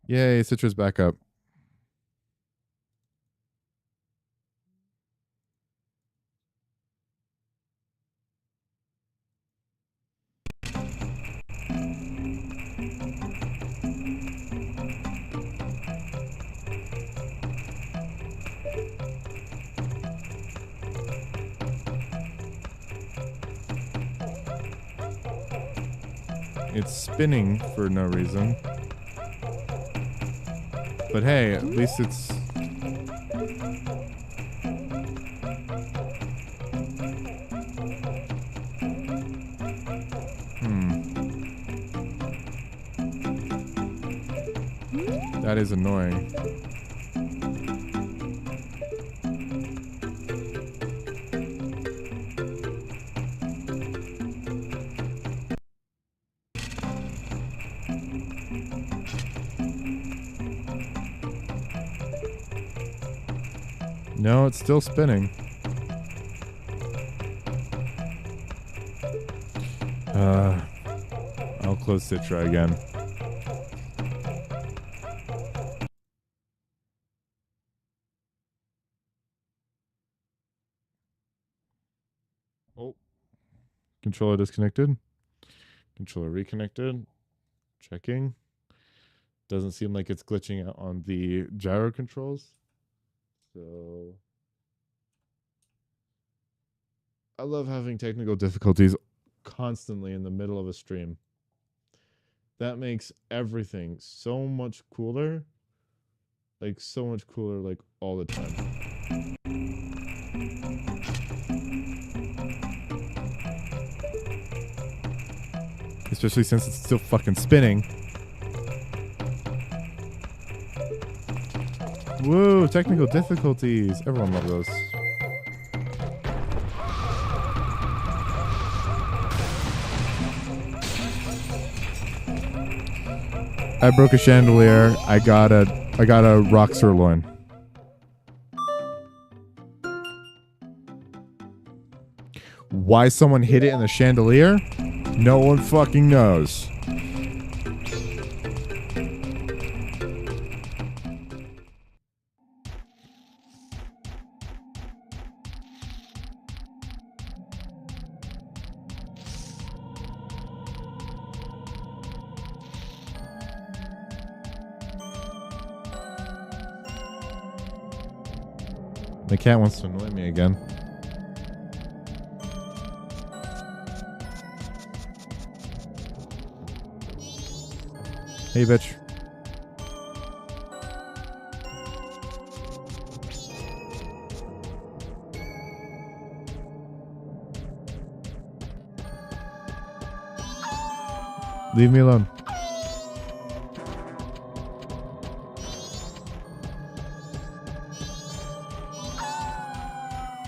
Yay, Citra's back up. It's spinning for no reason. But hey, at least it's... That is annoying. No, it's still spinning. I'll close Citra again. Oh. Controller disconnected. Controller reconnected. Checking. Doesn't seem like it's glitching out on the gyro controls. So I love having technical difficulties constantly in the middle of a stream. That makes everything so much cooler. Like so much cooler like all the time. Especially since it's still fucking spinning. Whoa, technical difficulties. Everyone loves those. I broke a chandelier. I got a rock sirloin. Why someone hit it in the chandelier? No one fucking knows. The cat wants to annoy me again. Hey, bitch. Leave me alone.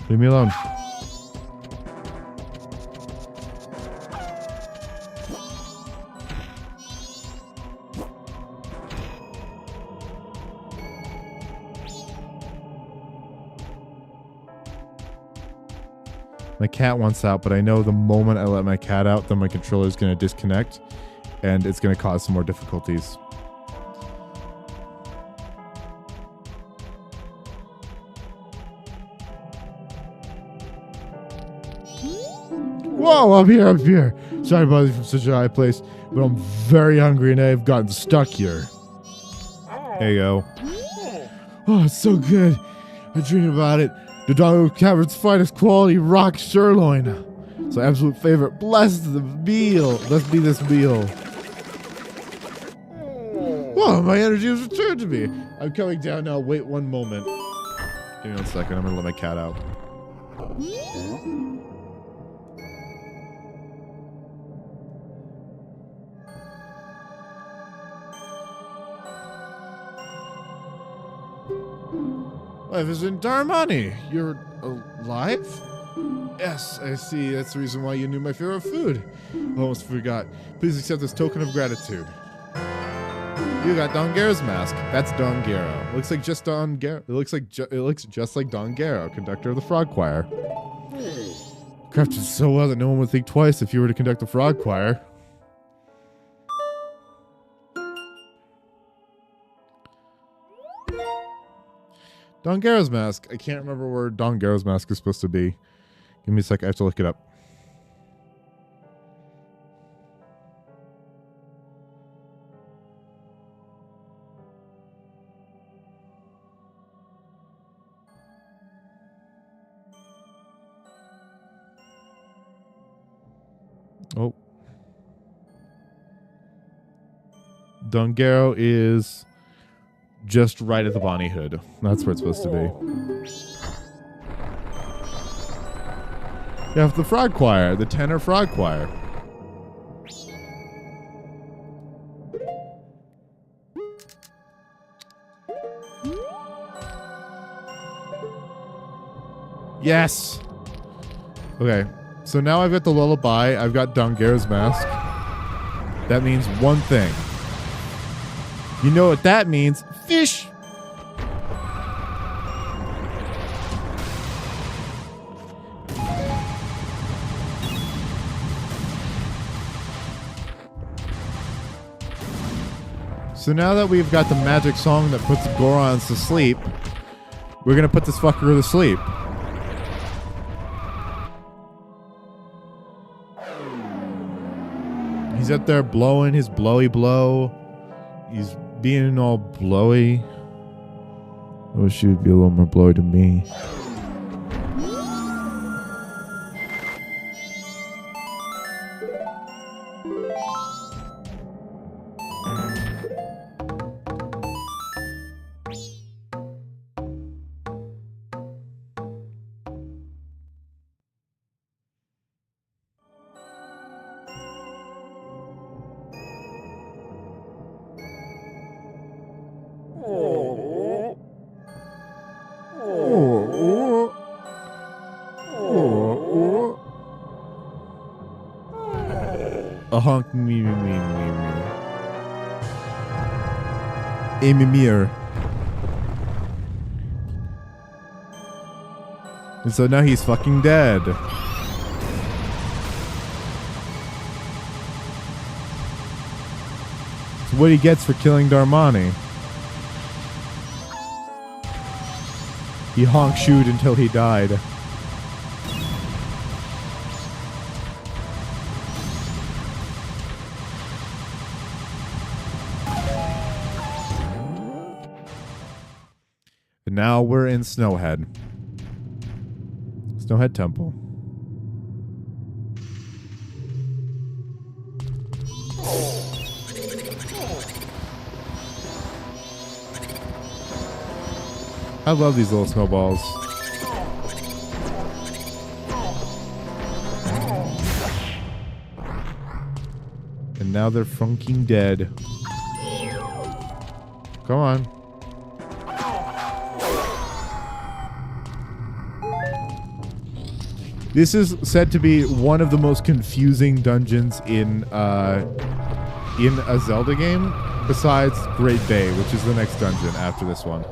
Leave me alone. My cat wants out, but I know the moment I let my cat out, then my controller is going to disconnect, and it's going to cause some more difficulties. Whoa, I'm here. Sorry about you from such a high place, but I'm very hungry and I've gotten stuck here. There you go. Oh, it's so good. I dream about it. The Doggo Cavern's finest quality rock sirloin. It's my absolute favorite. Bless the meal. Bless be this meal. Whoa, my energy has returned to me. I'm coming down now. Wait one moment. Give me 1 second. I'm going to let my cat out. Life is in Darmani. You're alive? Yes, I see. That's the reason why you knew my favorite food. I almost forgot. Please accept this token of gratitude. You got Don Garo's mask. That's Don Garo. Looks like just Don Garo. It looks just like Don Garo, conductor of the Frog Choir. Crafted so well that no one would think twice if you were to conduct the Frog Choir. Don Garo's mask. I can't remember where Don Garo's mask is supposed to be. Give me a sec. I have to look it up. Oh. Don Garo is just right at the Bonnie Hood. That's where it's supposed to be. You have the Frog Choir, the tenor Frog Choir. Yes! Okay, so now I've got the lullaby. I've got Dongera's mask. That means one thing. You know what that means? Fish! So now that we've got the magic song that puts Gorons to sleep, we're gonna put this fucker to sleep. He's up there blowing his blowy blow. He's being all blowy. I wish she would be a little more blowy to me. A honk me. Mimir. And so now he's fucking dead. It's what he gets for killing Darmani. He honk-shooed until he died. And now we're in Snowhead. Snowhead Temple. I love these little snowballs. And now they're funking dead. Come on. This is said to be one of the most confusing dungeons in a Zelda game, besides Great Bay, which is the next dungeon after this one.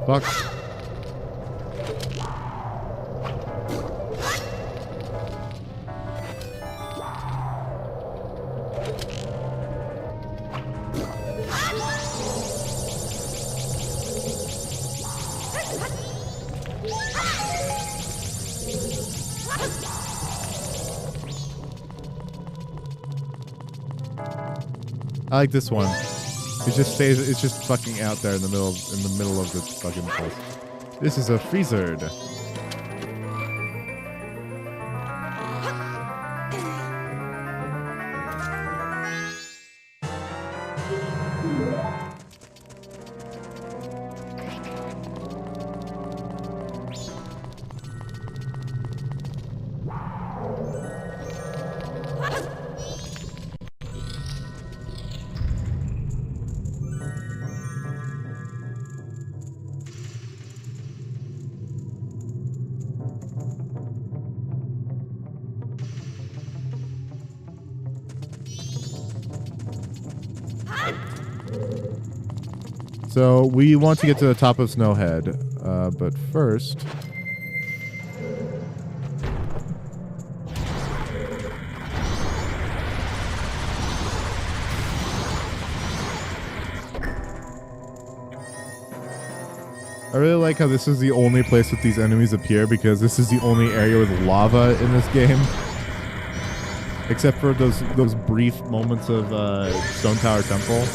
Fuck. I like this one. It just stays. It's just fucking out there in the middle of the fucking place. This is a freezered. So we want to get to the top of Snowhead, but first... I really like how this is the only place that these enemies appear, because this is the only area with lava in this game. Except for those brief moments of Stone Tower Temple.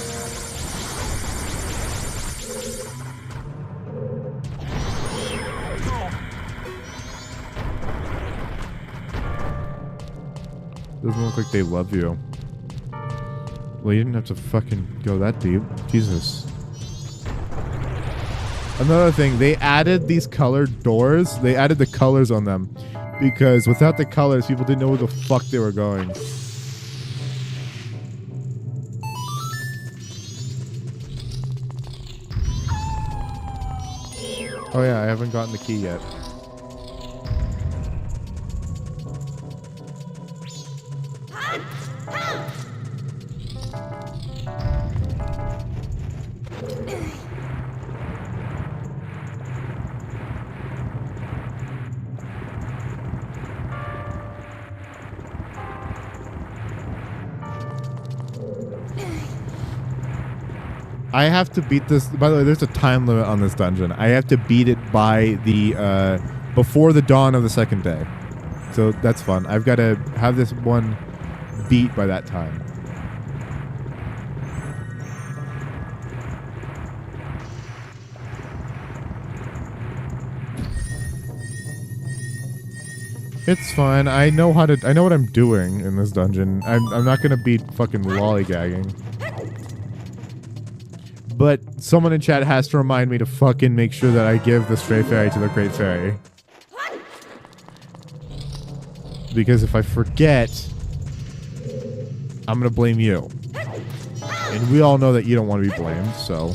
Doesn't look like they love you. Well, you didn't have to fucking go that deep. Jesus. Another thing, they added these colored doors. They added the colors on them Because without the colors, people didn't know where the fuck they were going. Oh yeah, I haven't gotten the key yet. I have to beat this. By the way, there's a time limit on this dungeon. I have to beat it by the before the dawn of the second day. So that's fun. I've got to have this one beat by that time. It's fine. I know how to. I know what I'm doing in this dungeon. I'm not gonna be fucking lollygagging. But someone in chat has to remind me to fucking make sure that I give the stray fairy to the great fairy. Because if I forget, I'm gonna blame you. And we all know that you don't want to be blamed, so.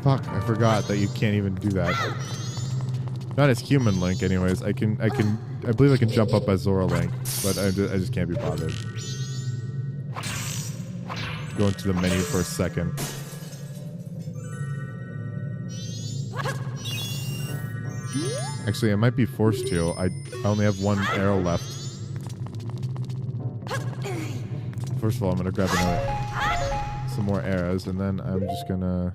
Fuck, I forgot that you can't even do that. Not as human Link anyways. I believe I can jump up as Zora Link, but I just can't be bothered. Go into the menu for a second. Actually, I might be forced to. I only have one arrow left. First of all, I'm gonna grab some more arrows, and then I'm just gonna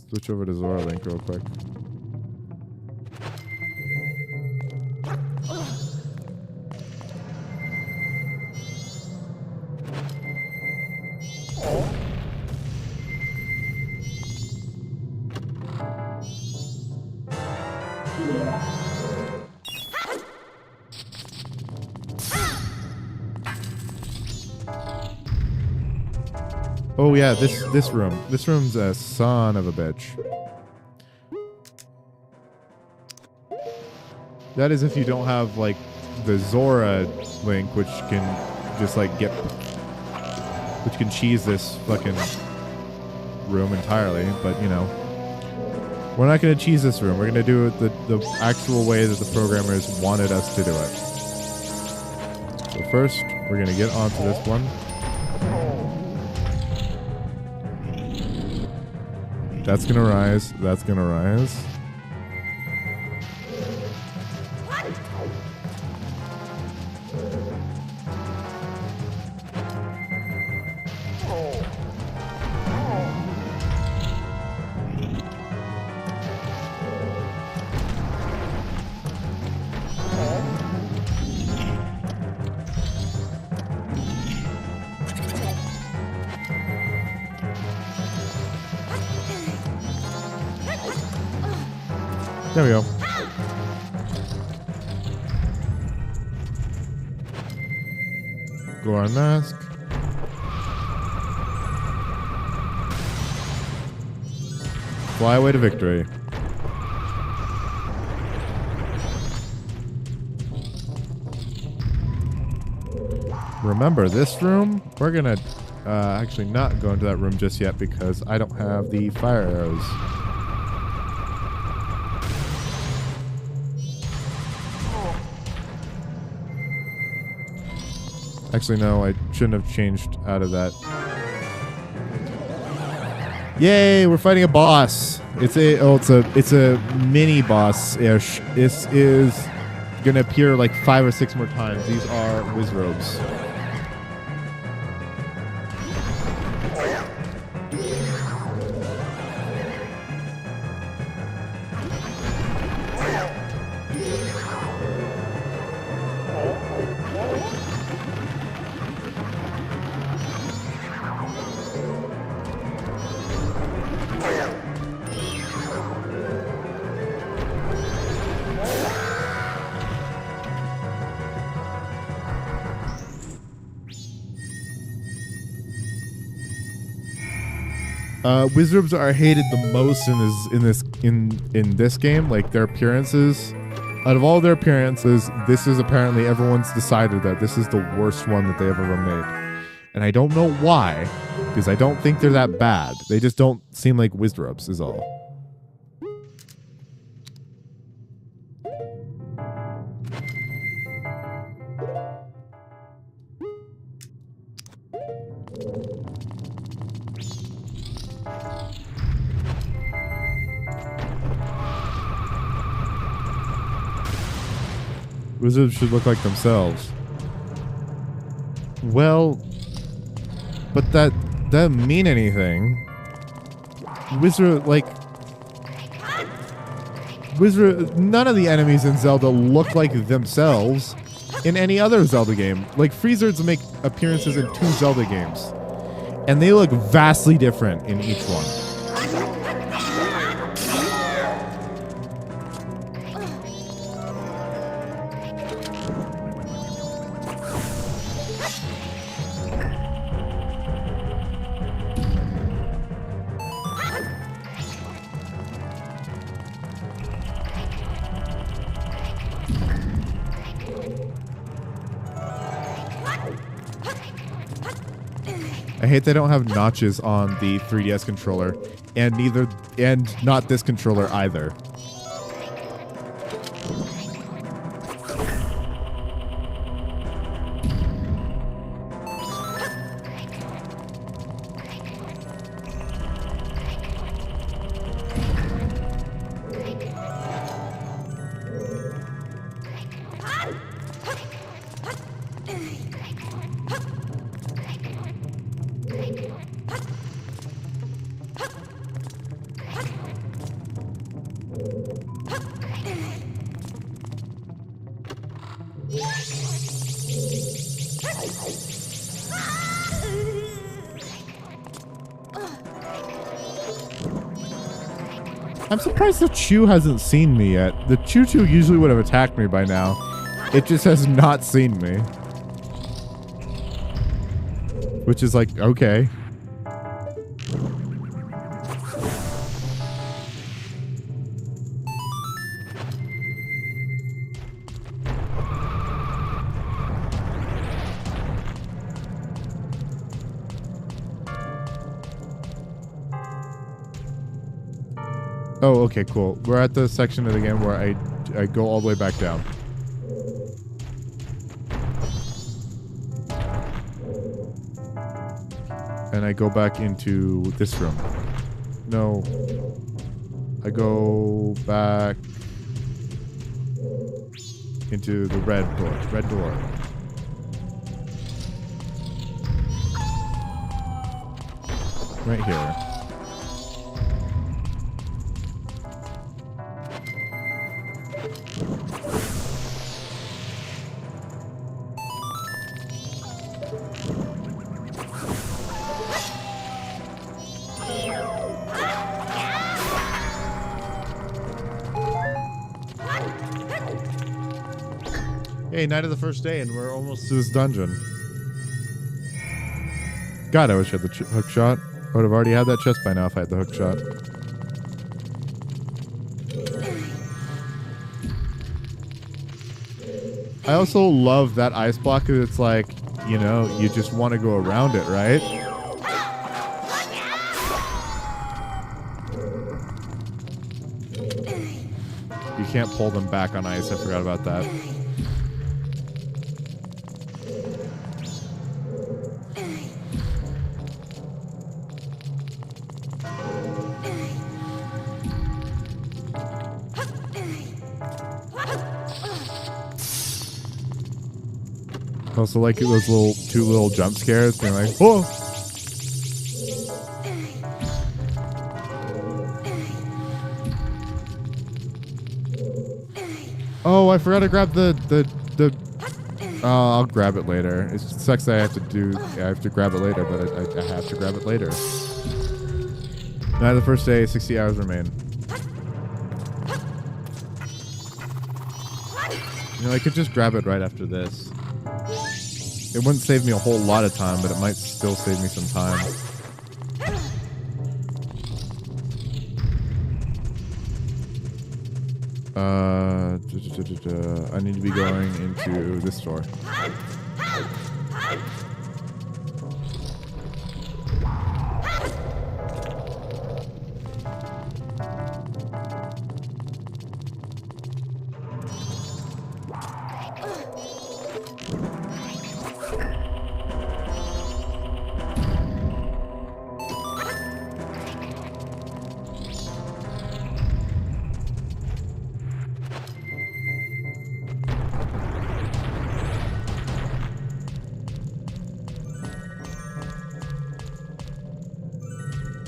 switch over to Zora Link real quick. Oh yeah, this room. This room's a son of a bitch. That is if you don't have like the Zora Link, which can just like which can cheese this fucking room entirely. But you know, we're not gonna cheese this room. We're gonna do it the actual way that the programmers wanted us to do it. So first, we're gonna get onto this one. That's gonna rise. That's gonna rise. There we go. Goron mask. Fly away to victory. Remember this room? We're gonna Actually, not go into that room just yet because I don't have the fire arrows. Actually, no, I shouldn't have changed out of that. Yay, we're fighting a boss. It's a mini boss-ish. This is gonna appear like 5 or 6 more times. These are Wizrobes. Wizards are hated the most in this game. Like their appearances, out of all their appearances, this is apparently everyone's decided that this is the worst one that they've ever made, and I don't know why, because I don't think they're that bad. They just don't seem like Wizards is all. Wizards should look like themselves. Well, but that doesn't mean anything. None of the enemies in Zelda look like themselves in any other Zelda game. Like, Freezards make appearances in 2 Zelda games, and they look vastly different in each one. I hate they don't have notches on the 3DS controller, and not this controller either. I'm surprised the Chew hasn't seen me yet. The Choo-Choo usually would have attacked me by now. It just has not seen me. Which is like, okay. Oh, okay, cool. We're at the section of the game where I go all the way back down. And I go back into this room. No. I go back into the red door. Red door. Right here. Hey, night of the first day, and we're almost to this dungeon. God, I wish I had the hook shot. I would have already had that chest by now if I had the hook shot. I also love that ice block because it's like, you know, you just want to go around it, right? You can't pull them back on ice. I forgot about that. Also, like those two little jump scares, being like, "Oh!" Oh, I forgot to grab the. I'll grab it later. It sucks that I have to grab it later, but I have to grab it later. Night of the first day, 60 hours remain. You know, I could just grab it right after this. It wouldn't save me a whole lot of time, but it might still save me some time. I need to be going into this store.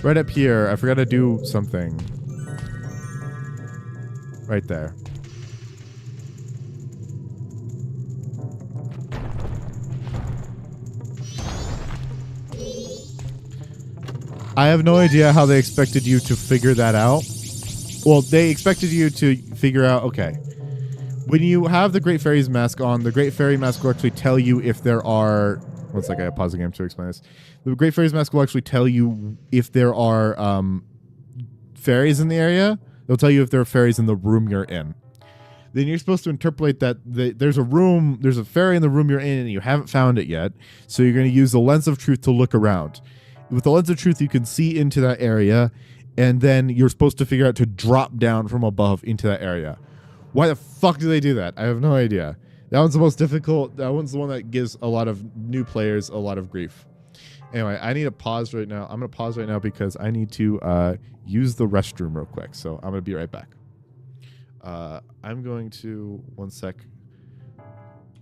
Right up here, I forgot to do something. Right there. I have no idea how they expected you to figure that out. Well, they expected you to figure out, okay. When you have the Great Fairy's mask on, the Great Fairy mask will actually tell you if there are... One second, I pause the game to explain this. The Great Fairy's mask will actually tell you if there are fairies in the area. It'll tell you if there are fairies in the room you're in. Then you're supposed to interpolate that there's a fairy in the room you're in and you haven't found it yet. So you're going to use the lens of truth to look around. With the lens of truth, you can see into that area, and then you're supposed to figure out to drop down from above into that area. Why the fuck do they do that? I have no idea. That one's the most difficult. That one's the one that gives a lot of new players a lot of grief. Anyway, I need to pause right now. I'm going to pause right now because I need to use the restroom real quick. So I'm going to be right back. I'm going to... One sec.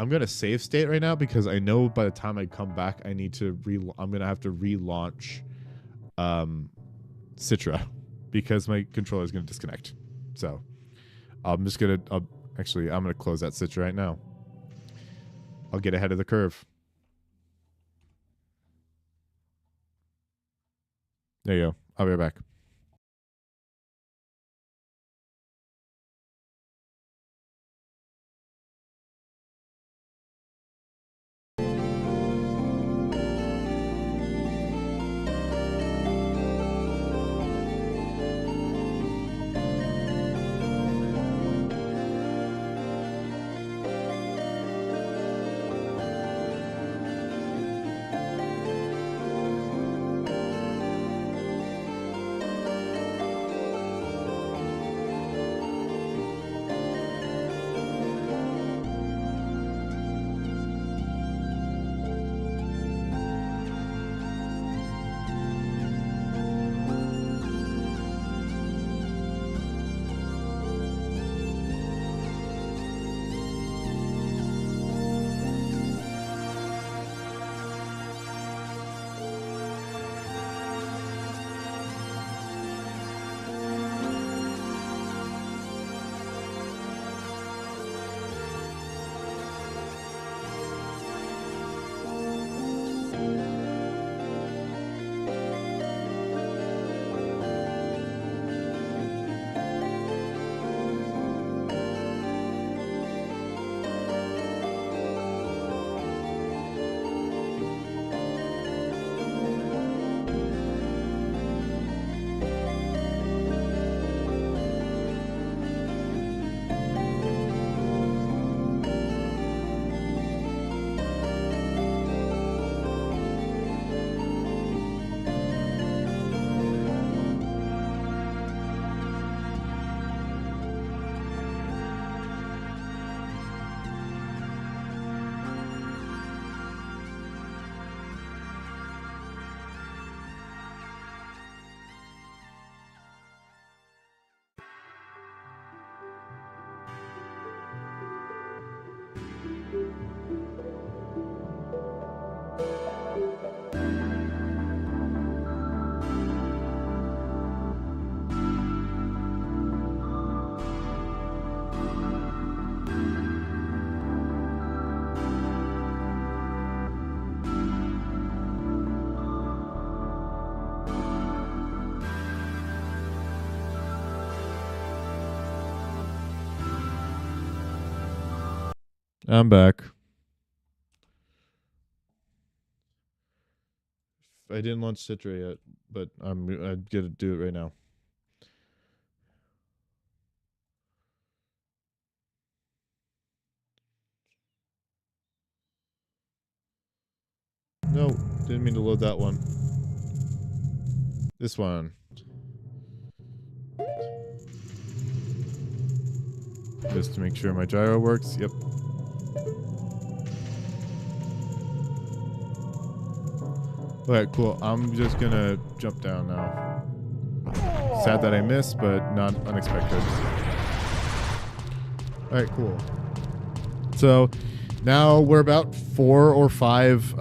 I'm going to save state right now because I know by the time I come back, I need to... I'm going to have to relaunch Citra because my controller is going to disconnect. So I'm just going to... Actually, I'm going to close that Citra right now. I'll get ahead of the curve. There you go. I'll be right back. I'm back. I didn't launch Citra yet, but I'm gonna do it right now. No, didn't mean to load that one. This one. Just to make sure my gyro works. Yep. Alright, cool. I'm just gonna jump down now. Sad that I missed, but not unexpected. Alright, cool. So now we're about 4 or 5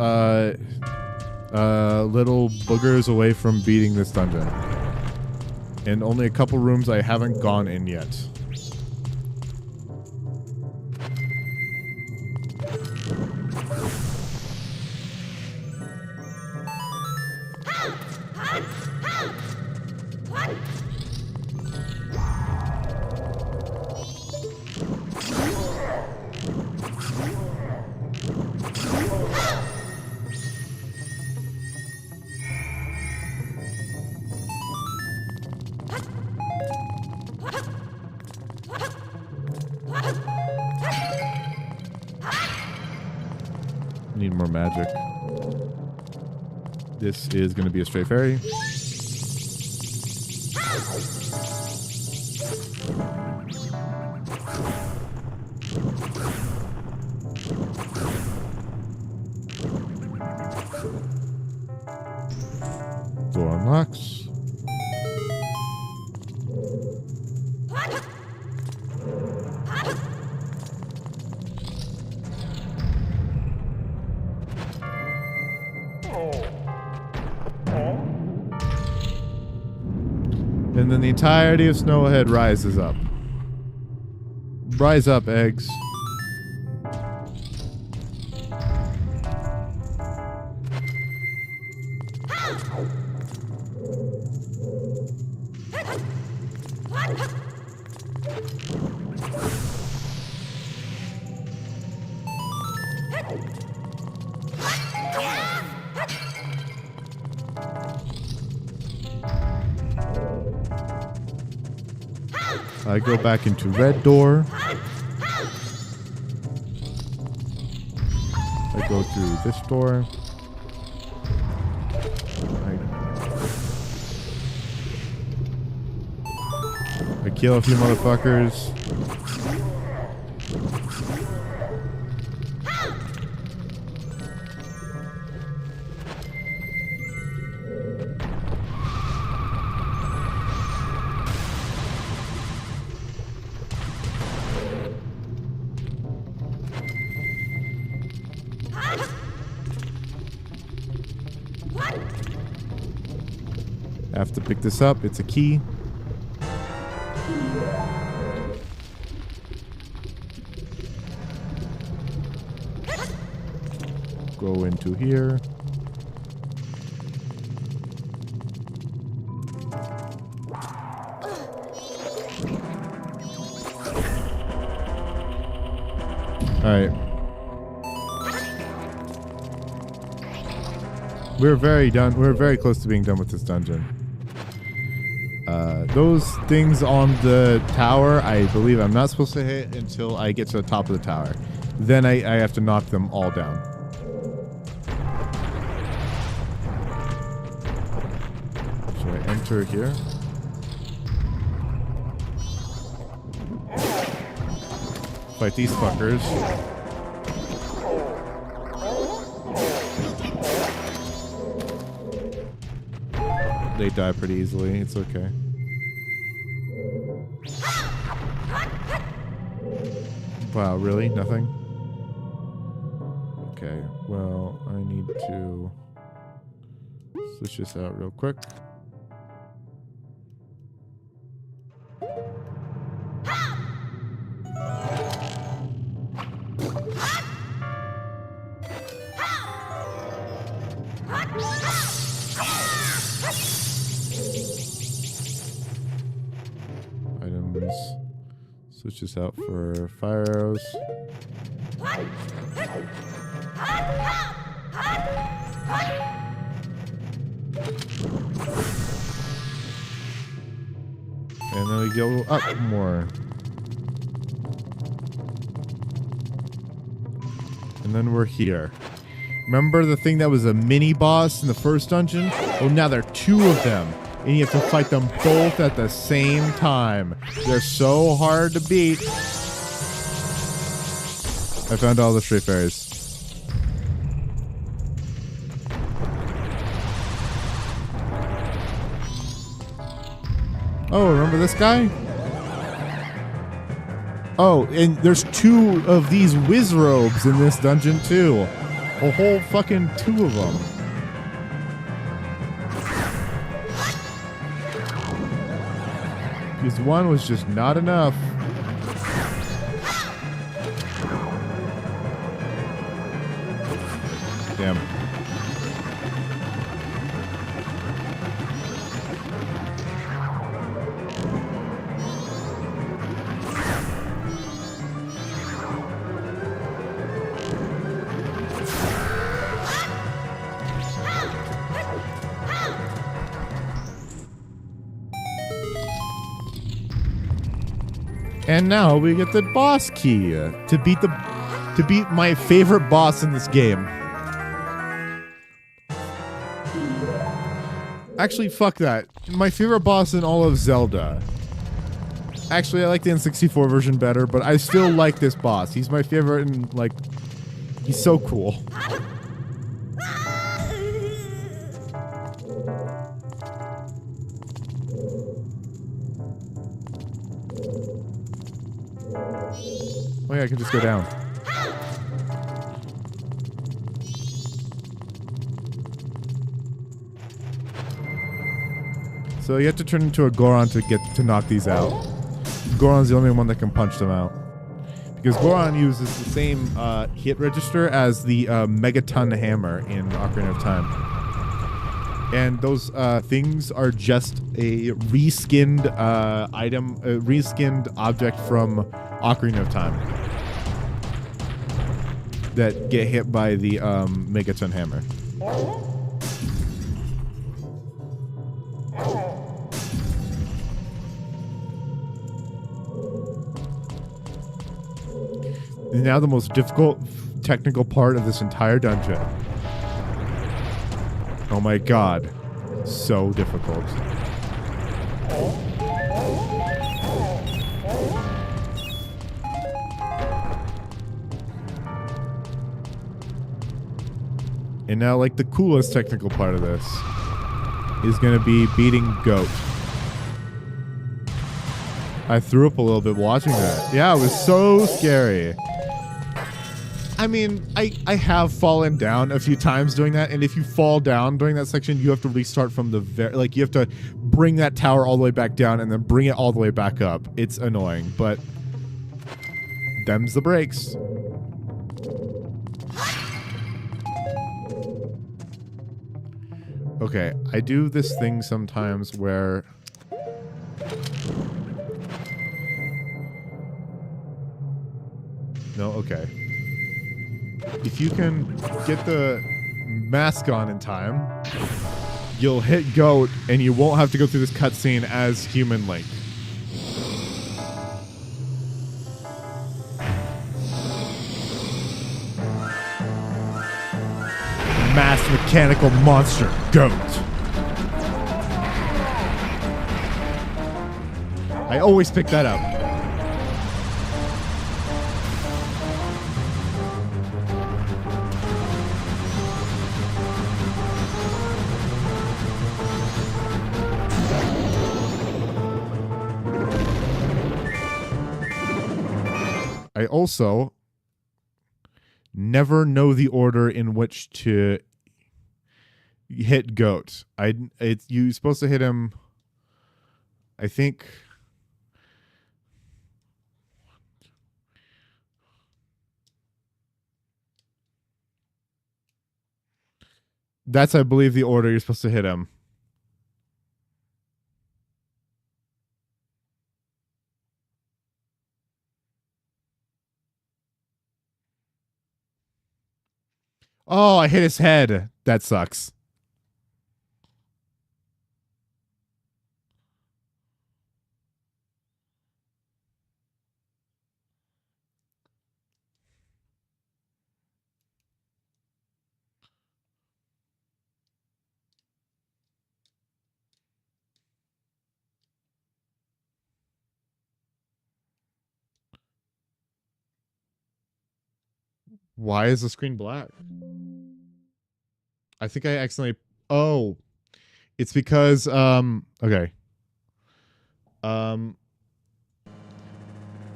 little boogers away from beating this dungeon. And only a couple rooms I haven't gone in yet. Need more magic. This is going to be a stray fairy. Door unlocks. And then the entirety of Snowhead rises up. Rise up, eggs. I go back into red door. I go through this door. I kill a few motherfuckers. I have to pick this up. It's a key. Go into here. Alright. We're very close to being done with this dungeon. Those things on the tower, I believe I'm not supposed to hit until I get to the top of the tower. Then I have to knock them all down. Should I enter here? Fight these fuckers. They die pretty easily. It's okay. Wow, really? Nothing? Okay, well, I need to switch this out real quick. Items. Switch this out for fire arrows. And then we go up more. And then we're here. Remember the thing that was a mini boss in the first dungeon? Well, now there are two of them. And you have to fight them both at the same time. They're so hard to beat. I found all the street fairies. Oh, remember this guy? Oh, and there's two of these whiz robes in this dungeon too. A whole fucking two of them. Because one was just not enough. Damn. And now we get the boss key to beat my favorite boss in this game. Actually, fuck that. My favorite boss in all of Zelda. Actually, I like the N64 version better, but I still like this boss. He's my favorite and, like, he's so cool. Oh yeah, I can just go down. So you have to turn into a Goron to knock these out. Goron's the only one that can punch them out. Because Goron uses the same hit register as the Megaton Hammer in Ocarina of Time. And those things are just a reskinned item, a reskinned object from Ocarina of Time that get hit by the Megaton Hammer. And now the most difficult technical part of this entire dungeon. Oh my god. So difficult. And now, like, the coolest technical part of this is gonna be beating Goat. I threw up a little bit watching that. Yeah, it was so scary. I mean, I have fallen down a few times doing that, and if you fall down during that section, you have to restart from the like, you have to bring that tower all the way back down and then bring it all the way back up. It's annoying, but them's the breaks. Okay, I do this thing sometimes where no, okay. If you can get the mask on in time, you'll hit Goat and you won't have to go through this cutscene as Human Link. Masked mechanical monster, Goat. I always pick that up. I also never know the order in which to hit Goat. You're supposed to hit him, I think. That's, I believe, the order you're supposed to hit him. Oh, I hit his head. That sucks. Why is the screen black? I think I accidentally. Oh, it's because okay. Um,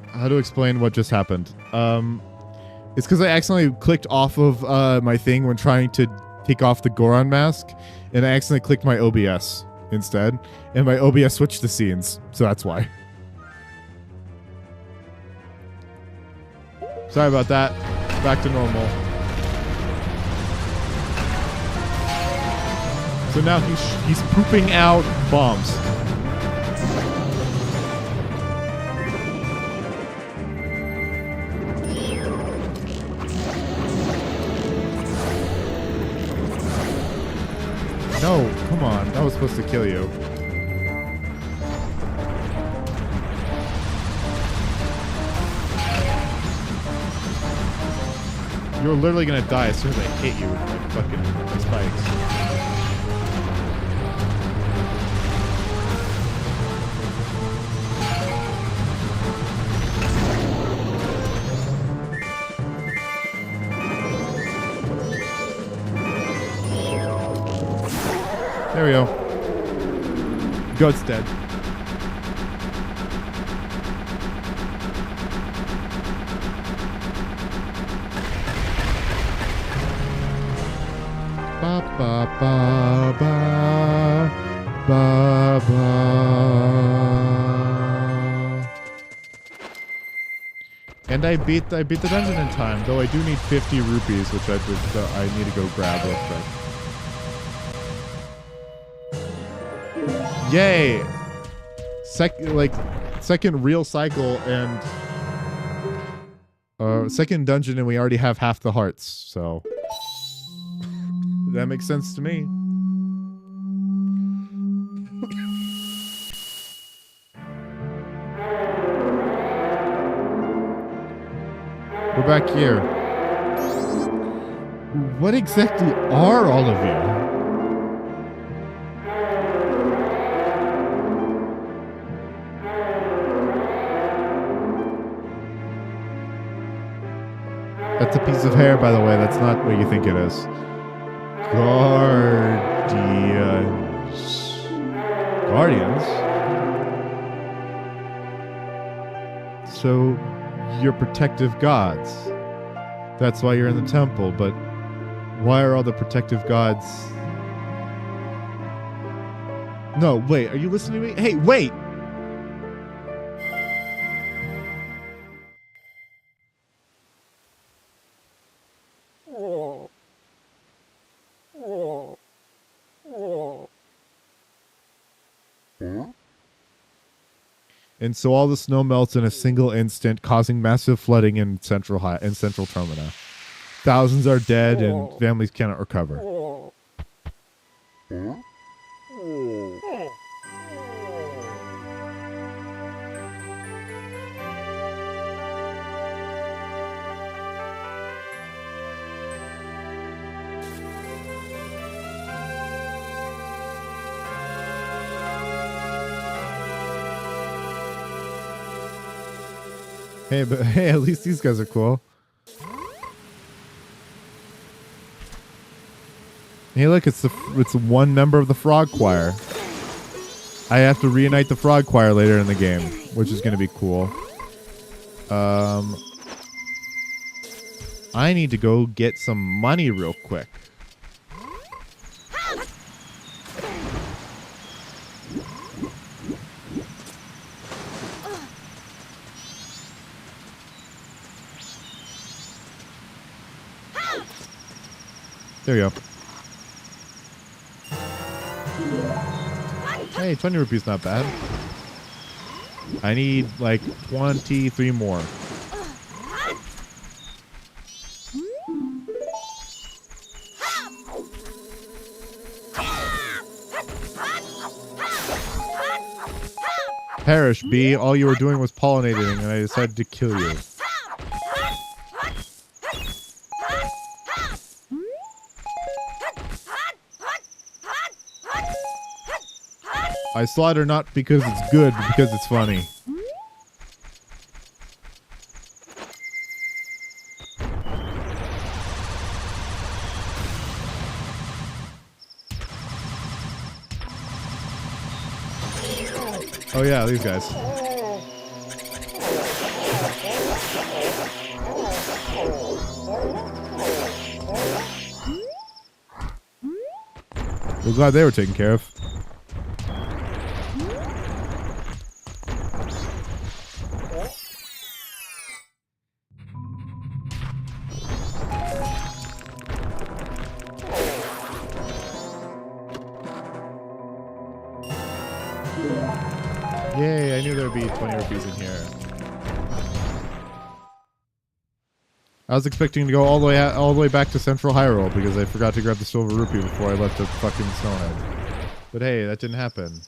how to explain what just happened? It's because I accidentally clicked off of my thing when trying to take off the Goron mask, and I accidentally clicked my OBS instead, and my OBS switched the scenes, so that's why. Sorry about that. Back to normal. So now he's pooping out bombs. No, come on. That was supposed to kill you. You're literally gonna die as soon as I hit you with my fucking spikes. There we go. Goat's dead. Ba ba ba ba ba ba. And I beat the dungeon in time, though I do need 50 rupees, which I need to go grab real quick. Yay! Second real cycle and second dungeon, and we already have half the hearts, so that makes sense to me. We're back here. What exactly are all of you? That's a piece of hair, by the way. That's not what you think it is. Guardians? So, you're protective gods. That's why you're in the temple, but why are all the protective gods... No, wait, are you listening to me? Hey, wait! And so all the snow melts in a single instant, causing massive flooding in central Termina. Thousands are dead, and families cannot recover. Hey, but hey, at least these guys are cool. Hey, look, it's one member of the Frog Choir. I have to reunite the Frog Choir later in the game, which is going to be cool. I need to go get some money real quick. There we go. Hey, 20 rupees not bad. I need like 23 more. Perish, bee. All you were doing was pollinating, and I decided to kill you. I slaughter not because it's good, but because it's funny. Oh yeah, these guys. We're glad they were taken care of. Yay, I knew there would be 20 rupees in here. I was expecting to go all the way back to Central Hyrule because I forgot to grab the silver rupee before I left the fucking Snowhead. But hey, that didn't happen.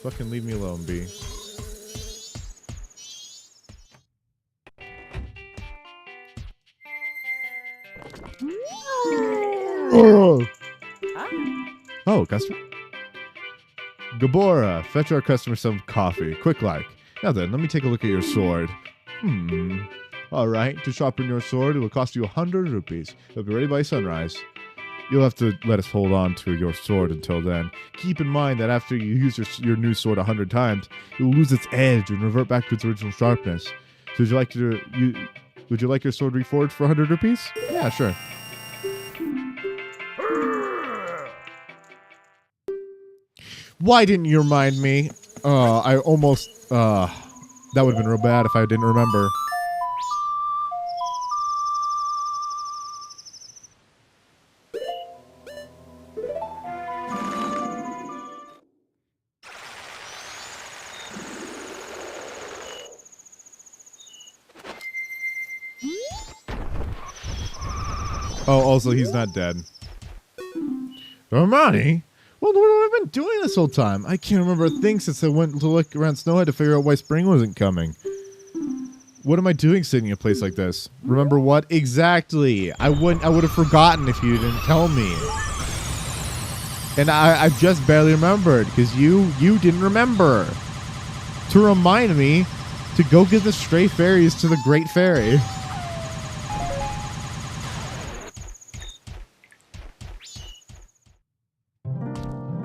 Fucking leave me alone, B. Oh, customer? Gabora, fetch our customer some coffee. Quick like. Now then, let me take a look at your sword. Alright, to sharpen your sword, it will cost you 100 rupees. It'll be ready by sunrise. You'll have to let us hold on to your sword until then. Keep in mind that after you use your new sword 100 times, it will lose its edge and revert back to its original sharpness. So would you like your sword reforged for 100 rupees? Yeah, sure. Why didn't you remind me? I almost, that would have been real bad if I didn't remember. Oh, also, he's not dead. Armani? Well, what have I been doing this whole time? I can't remember a thing since I went to look around Snowhead to figure out why spring wasn't coming. What am I doing sitting in a place like this? Remember what? Exactly. I would have forgotten if you didn't tell me. And I just barely remembered because you didn't remember to remind me to go give the stray fairies to the Great Fairy.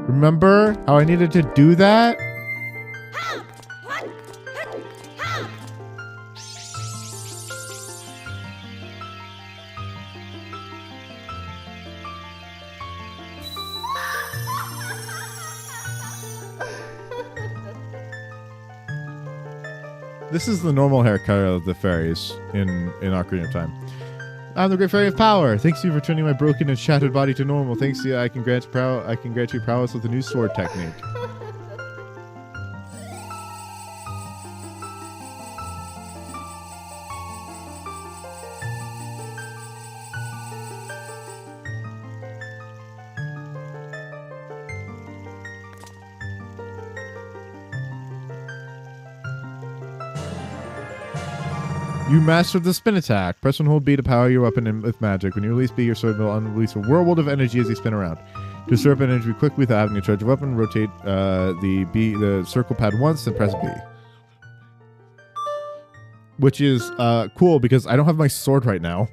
Remember how I needed to do that? This is the normal haircut of the fairies in Ocarina of Time. I'm the Great Fairy of Power. Thanks to you for turning my broken and shattered body to normal. Thanks to you, I can grant you prowess with a new sword technique. You mastered the spin attack. Press and hold B to power your weapon with magic. When you release B, your sword will unrelease a whirlwind of energy as you spin around. To stir up energy quickly without having to charge your weapon, rotate the circle pad once, then press B. Which is cool because I don't have my sword right now.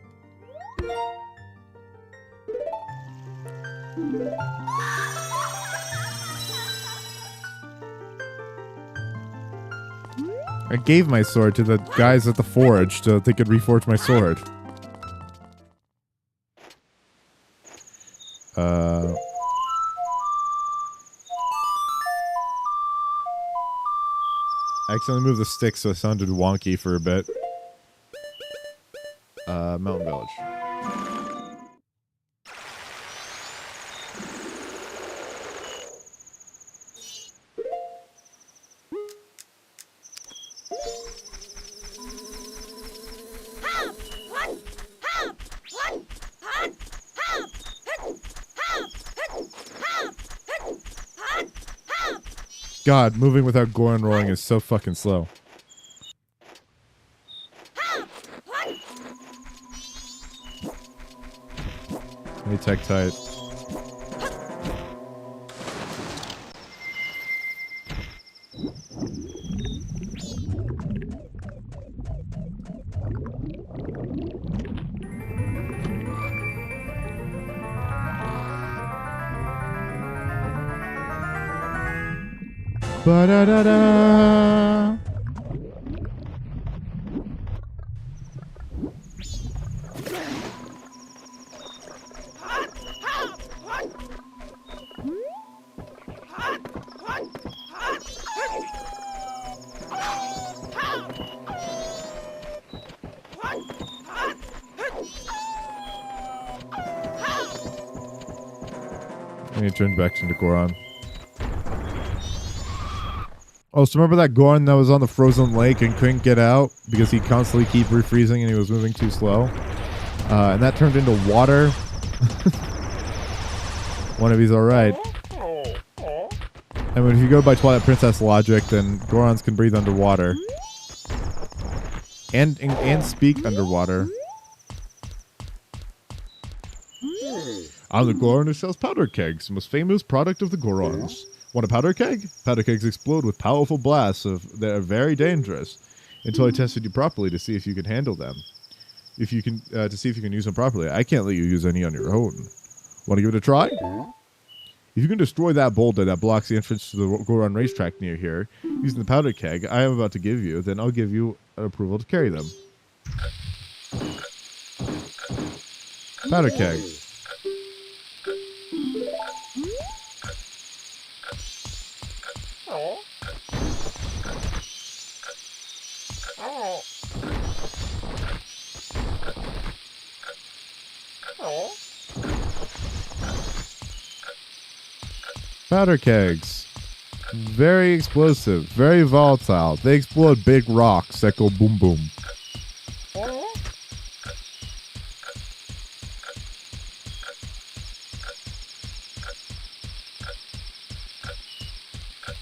I gave my sword to the guys at the forge so that they could reforge my sword. I accidentally moved the stick so it sounded wonky for a bit. Mountain Village. God, moving without Goron rolling is so fucking slow. Hey, tech tight. Ba-da-da-da. And he turned back into Goron. Oh, so remember that Goron that was on the frozen lake and couldn't get out because he constantly keep refreezing and he was moving too slow? And that turned into water. One of these alright. And if you go by Twilight Princess logic, then Gorons can breathe underwater. And speak underwater. I'm the Goron who sells powder kegs, most famous product of the Gorons. Want a powder keg? Powder kegs explode with powerful blasts that are very dangerous. Until I tested you properly to see if you can handle them. To see if you can use them properly. I can't let you use any on your own. Want to give it a try? If you can destroy that boulder that blocks the entrance to the Goron racetrack near here, using the powder keg I am about to give you, then I'll give you an approval to carry them. Powder keg. Powder kegs. Very explosive, very volatile. They explode big rocks that go boom boom.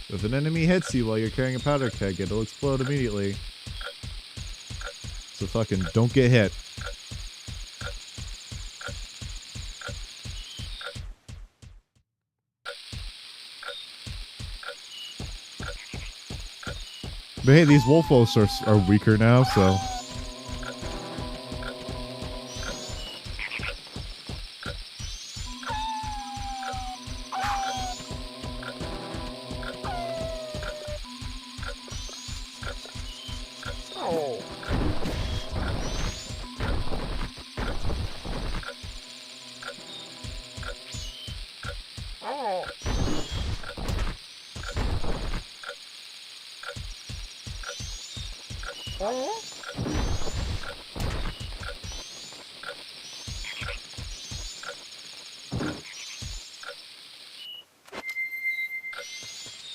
If an enemy hits you while you're carrying a powder keg, it'll explode immediately. So fucking don't get hit. But hey, these Wolfos are weaker now, so...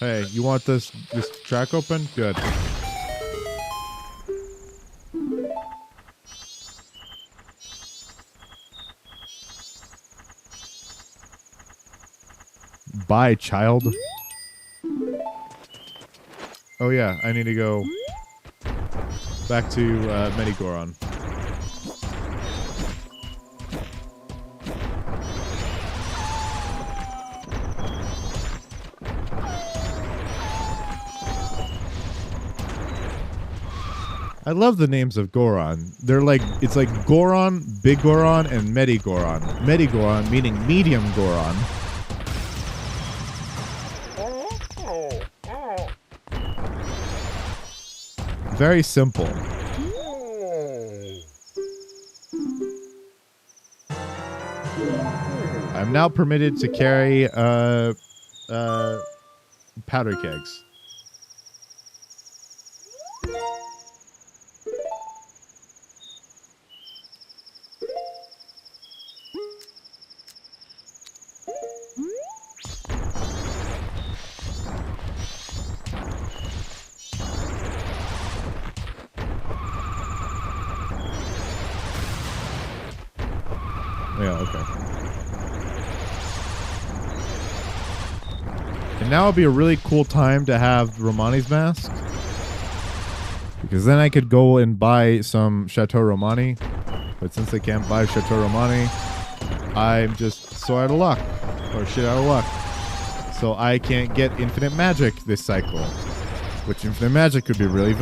Hey, you want this track open? Good. Bye, child. Oh yeah, I need to go back to Medigoron. I love the names of Goron. They're like, it's like Goron, Big Goron, and Medigoron. Medigoron meaning medium Goron. Very simple. I'm now permitted to carry powder kegs. Yeah, okay. And now would be a really cool time to have Romani's mask. Because then I could go and buy some Chateau Romani. But since I can't buy Chateau Romani, I'm just so out of luck. Or shit out of luck. So I can't get infinite magic this cycle. Which infinite magic could be really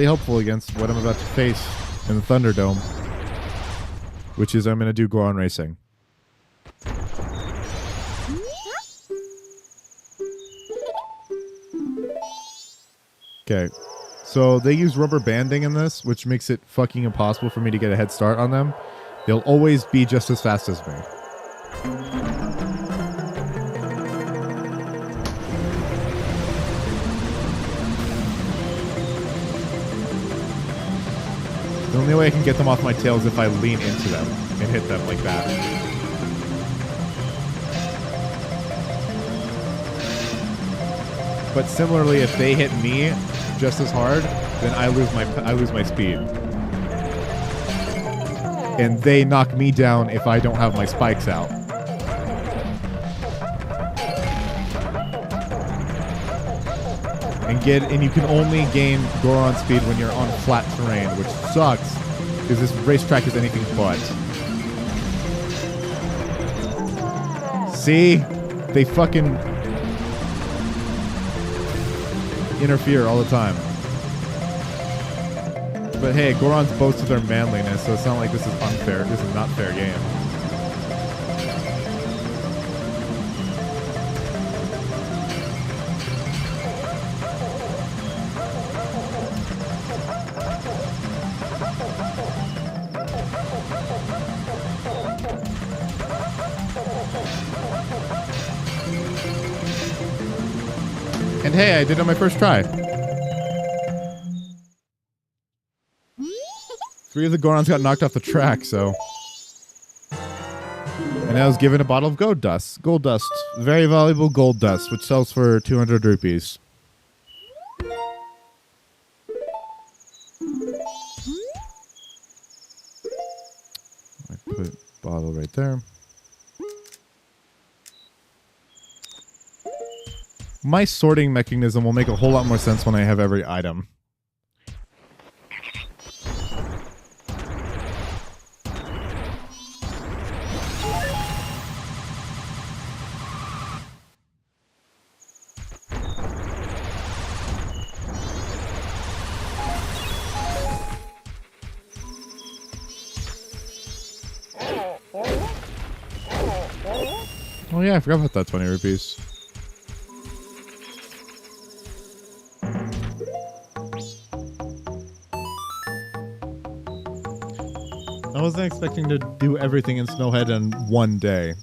helpful against what I'm about to face in the Thunderdome. Which is I'm going to do Goron Racing. Okay. So they use rubber banding in this, which makes it fucking impossible for me to get a head start on them. They'll always be just as fast as me. The only way I can get them off my tail is if I lean into them and hit them like that. But similarly, if they hit me just as hard, then I lose my speed. And they knock me down if I don't have my spikes out. And you can only gain Goron speed when you're on flat terrain, which sucks because this racetrack is anything but. See? They fucking interfere all the time. But hey, Gorons boast of their manliness, so it's not like this is unfair. This is not fair game. And hey, I did it on my first try. 3 of the Gorons got knocked off the track, so. And I was given a bottle of gold dust. Gold dust. Very valuable gold dust, which sells for 200 rupees. I put bottle right there. My sorting mechanism will make a whole lot more sense when I have every item. Oh yeah, I forgot about that 20 rupees. I wasn't expecting to do everything in Snowhead in one day.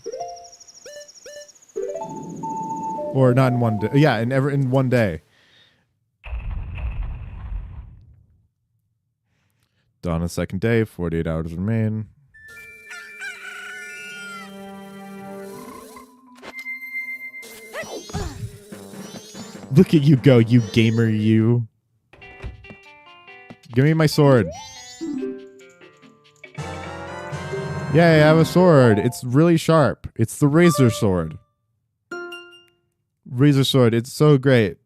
Or not in one day. Yeah, in one day. Dawn a second day, 48 hours remain. Look at you go, you gamer, you. Give me my sword. Yay, I have a sword. It's really sharp. It's the Razor Sword. Razor Sword, it's so great.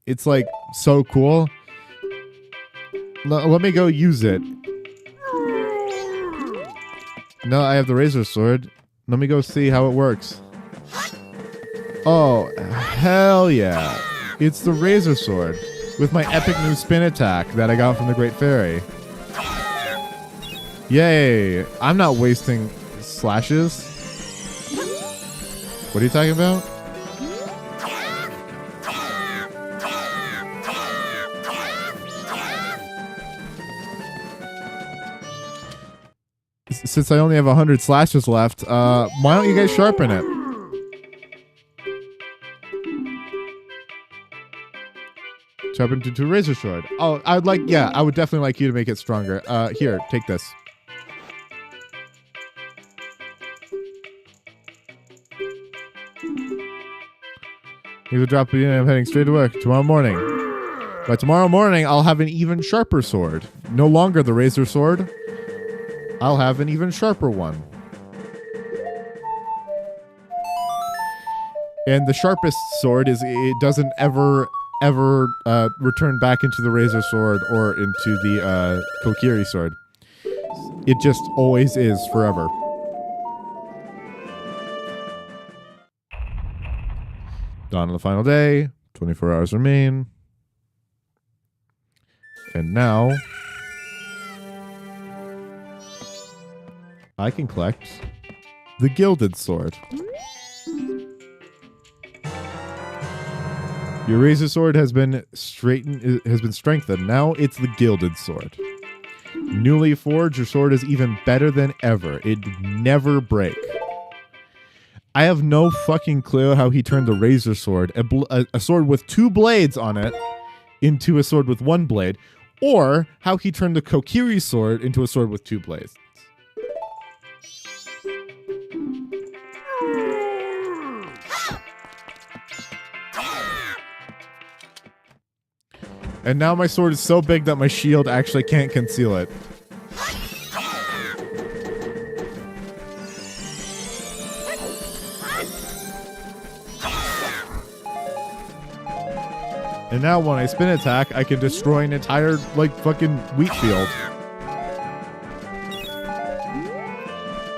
It's like so cool. Let me go use it. No, I have the Razor Sword. Let me go see how it works. Oh, hell yeah. It's the Razor Sword with my epic new spin attack that I got from the Great Fairy. Yay! I'm not wasting slashes. What are you talking about? Since I only have 100 slashes left, why don't you guys sharpen it? Sharpen to Razor Sword. Oh, I would definitely like you to make it stronger. Here, take this. Here's a drop in. I'm heading straight to work tomorrow morning. By tomorrow morning, I'll have an even sharper sword. No longer the Razor Sword. I'll have an even sharper one. And the sharpest sword is it doesn't ever return back into the razor sword or into the Kokiri sword. It just always is forever. Dawn of the final day. 24 hours remain. And now I can collect the gilded sword. Your razor sword has been strengthened. Now it's the gilded sword. Newly forged, your sword is even better than ever. It never break. I have no fucking clue how he turned the razor sword, a sword with 2 blades on it, into a sword with 1 blade, or how he turned the Kokiri sword into a sword with 2 blades. And now my sword is so big that my shield actually can't conceal it. And now when I spin attack, I can destroy an entire, like, fucking wheat field.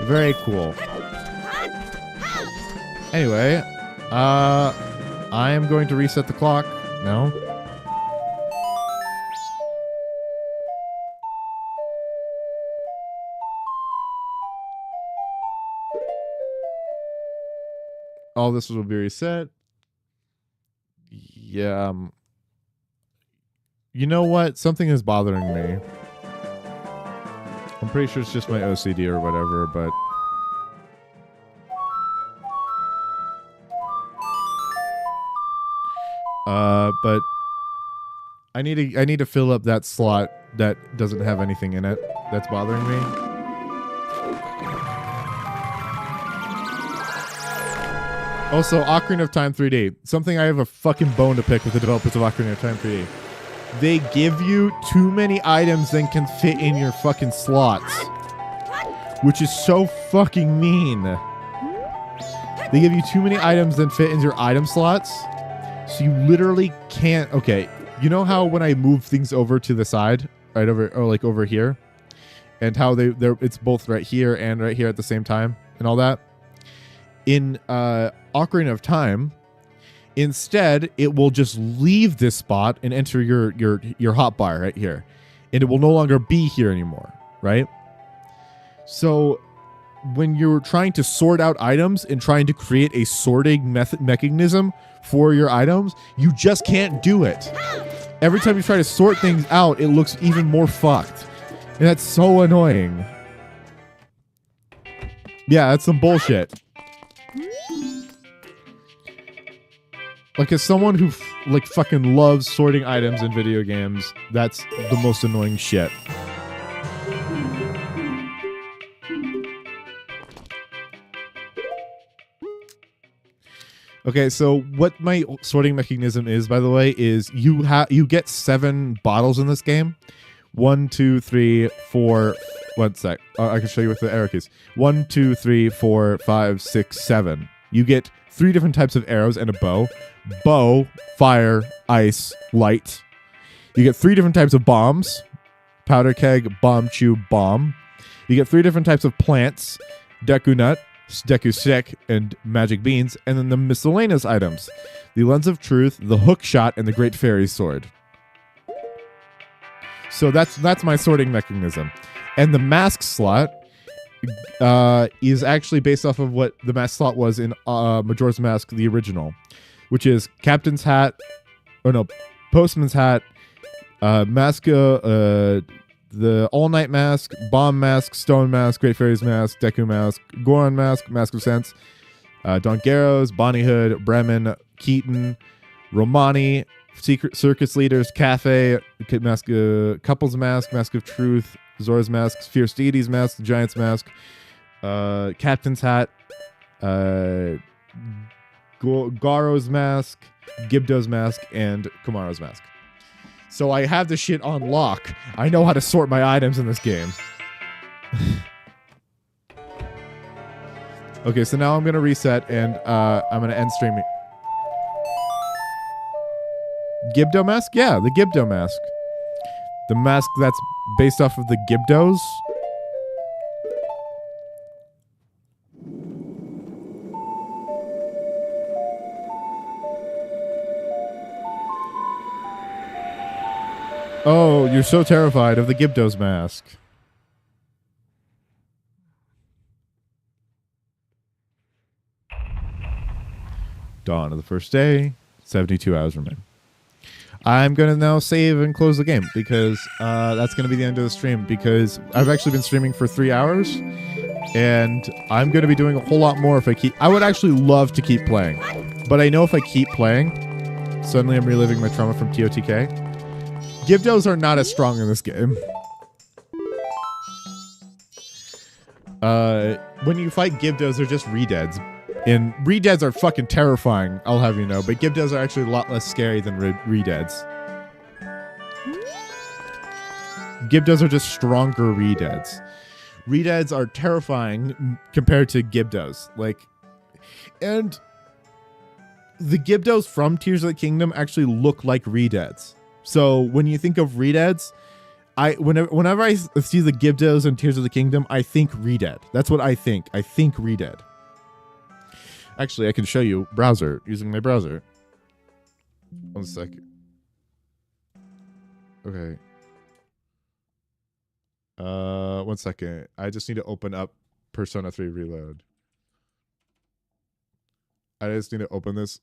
Very cool. Anyway, I am going to reset the clock now. All this will be reset. Yeah. You know what? Something is bothering me. I'm pretty sure it's just my OCD or whatever, but... but I need to fill up that slot that doesn't have anything in it that's bothering me. Also, Ocarina of Time 3D. Something I have a fucking bone to pick with the developers of Ocarina of Time 3D. They give you too many items than can fit in your fucking slots. Which is so fucking mean. They give you too many items than fit in your item slots. So you literally can't... Okay, you know how when I move things over to the side? Right over, or like over here? And how it's both right here and right here at the same time? And all that? In Ocarina of Time, instead, it will just leave this spot and enter your hotbar right here. And it will no longer be here anymore, right? So when you're trying to sort out items and trying to create a sorting mechanism for your items, you just can't do it. Every time you try to sort things out, it looks even more fucked. And that's so annoying. Yeah, that's some bullshit. Like, as someone who like fucking loves sorting items in video games, that's the most annoying shit. Okay, so what my sorting mechanism is, by the way, is you get 7 bottles in this game. 1, 2, 3, 4. 1 sec. I can show you with the arrow keys. 1, 2, 3, 4, 5, 6, 7. You get 3 different types of arrows and a bow. Bow, fire, ice, light. You get 3 different types of bombs. Powder keg, bomb chew, bomb. You get 3 different types of plants. Deku nut, Deku stick, and magic beans. And then the miscellaneous items. The lens of truth, the hook shot, and the great fairy sword. So that's my sorting mechanism. And the mask slot is actually based off of what the mask slot was in Majora's Mask, the original, which is Captain's Hat, Postman's Hat, the All Night Mask, Bomb Mask, Stone Mask, Great Fairy's Mask, Deku Mask, Goron Mask, Mask of Sense, Don Garros, Bonnie Hood, Bremen, Keaton, Romani, Secret Circus Leaders, Cafe, Mask, Couple's Mask, Mask of Truth, Zora's Mask, Fierce Deity's Mask, Giant's Mask, Captain's Hat, Garo's Mask, Gibdo's Mask, and Kumaro's Mask. So I have this shit on lock. I know how to sort my items in this game. Okay, so now I'm going to reset, and I'm going to end streaming. Gibdo mask? Yeah, the Gibdo mask. The mask that's based off of the Gibdos. Oh, you're so terrified of the Gibdos mask. Dawn of the first day. 72 hours remain. I'm going to now save and close the game because that's going to be the end of the stream because I've actually been streaming for 3 hours and I'm going to be doing a whole lot more if I keep... I would actually love to keep playing, but I know if I keep playing, suddenly I'm reliving my trauma from TOTK. Gibdos are not as strong in this game. When you fight Gibdos, they're just redeads. And redeads are fucking terrifying, I'll have you know, but Gibdos are actually a lot less scary than redeads. Gibdos are just stronger redeads. Redeads are terrifying compared to Gibdos. Like, and the Gibdos from Tears of the Kingdom actually look like redeads. So when you think of redeads, whenever I see the Gibdos in Tears of the Kingdom, I think redead. That's what I think. I think redead. Actually, I can show you browser using my browser. 1 second. Okay. 1 second. I just need to open up Persona 3 Reload. I just need to open this.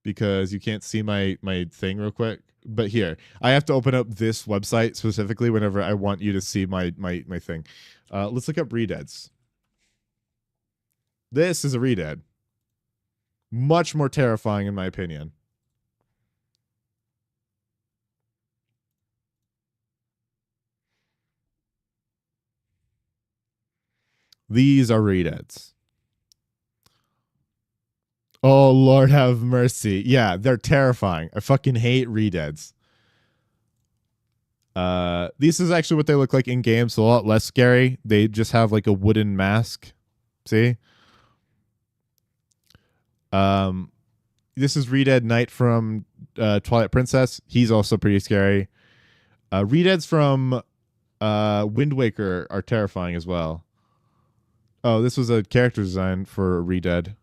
Because you can't see my thing real quick. But here, I have to open up this website specifically whenever I want you to see my thing. Let's look up redeads. This is a redead. Much more terrifying in my opinion. These are redeads. Oh, Lord have mercy. Yeah, they're terrifying. I fucking hate redeads. This is actually what they look like in game, so a lot less scary. They just have like a wooden mask. See? This is Redead Knight from Twilight Princess. He's also pretty scary. Redeads from Wind Waker are terrifying as well. Oh, this was a character design for Redead.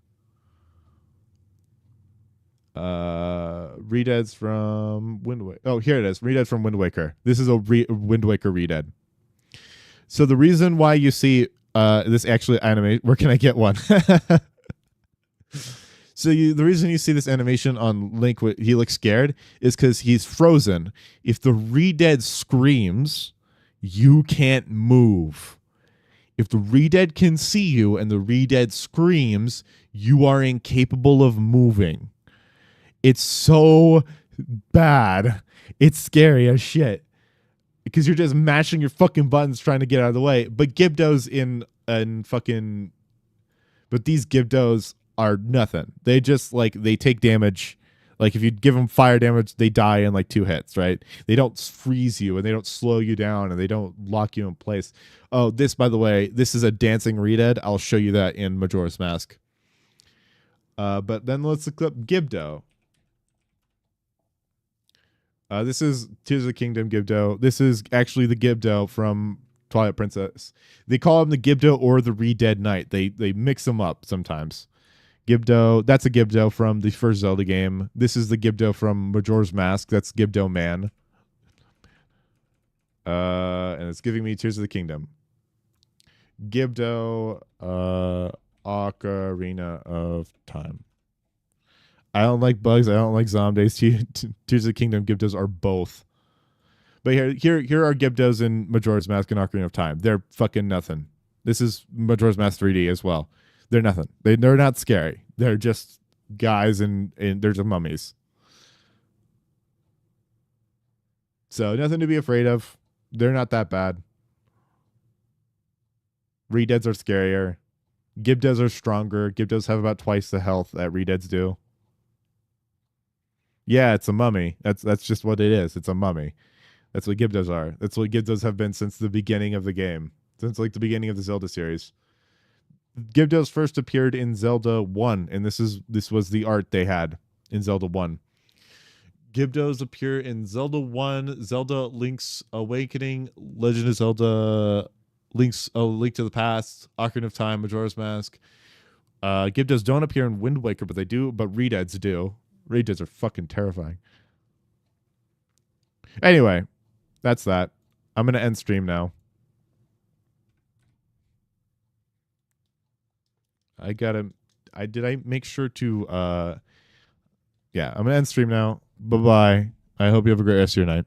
Redeads from Wind Waker. Oh, here it is. Redead from Wind Waker. This is a Wind Waker redead. So the reason why you see this actually animate, where can I get one? So the reason you see this animation on Link, he looks scared, is because he's frozen. If the redead screams, you can't move. If the redead can see you and the redead screams, you are incapable of moving. It's so bad. It's scary as shit. Because you're just mashing your fucking buttons trying to get out of the way. But Gibdos in fucking... But these Gibdos are nothing. They just, like, they take damage. Like, if you give them fire damage, they die in, like, 2 hits, right? They don't freeze you, and they don't slow you down, and they don't lock you in place. Oh, this, by the way, this is a dancing redead. I'll show you that in Majora's Mask. But then let's look up Gibdo. This is Tears of the Kingdom Gibdo. This is actually the Gibdo from Twilight Princess. They call him the Gibdo or the Redead Knight. They mix them up sometimes. Gibdo, that's a Gibdo from the first Zelda game. This is the Gibdo from Majora's Mask. That's Gibdo Man. And it's giving me Tears of the Kingdom. Gibdo, Ocarina of Time. I don't like bugs. I don't like zombies. Tears of the Kingdom Gibdos are both. But here are Gibdos in Majora's Mask and Ocarina of Time. They're fucking nothing. This is Majora's Mask 3D as well. They're nothing. They're not scary. They're just guys and they're just mummies. So nothing to be afraid of. They're not that bad. Redeads are scarier. Gibdos are stronger. Gibdos have about twice the health that Redeads do. Yeah, it's a mummy. That's just what it is. It's a mummy. That's what Gibdos are. That's what Gibdos have been since the beginning of the game. Since like the beginning of the Zelda series. Gyarados first appeared in Zelda 1, and this was the art they had in Zelda 1. Gyarados appear in Zelda 1, Zelda Link's Awakening, Legend of Zelda Link's Link to the Past, Ocarina of Time, Majora's Mask. Gyarados don't appear in Wind Waker, but Redeads do. Redeads are fucking terrifying. Anyway, that's that. I'm going to end stream now. Did I make sure to yeah, I'm gonna end stream now. Bye bye. I hope you have a great rest of your night.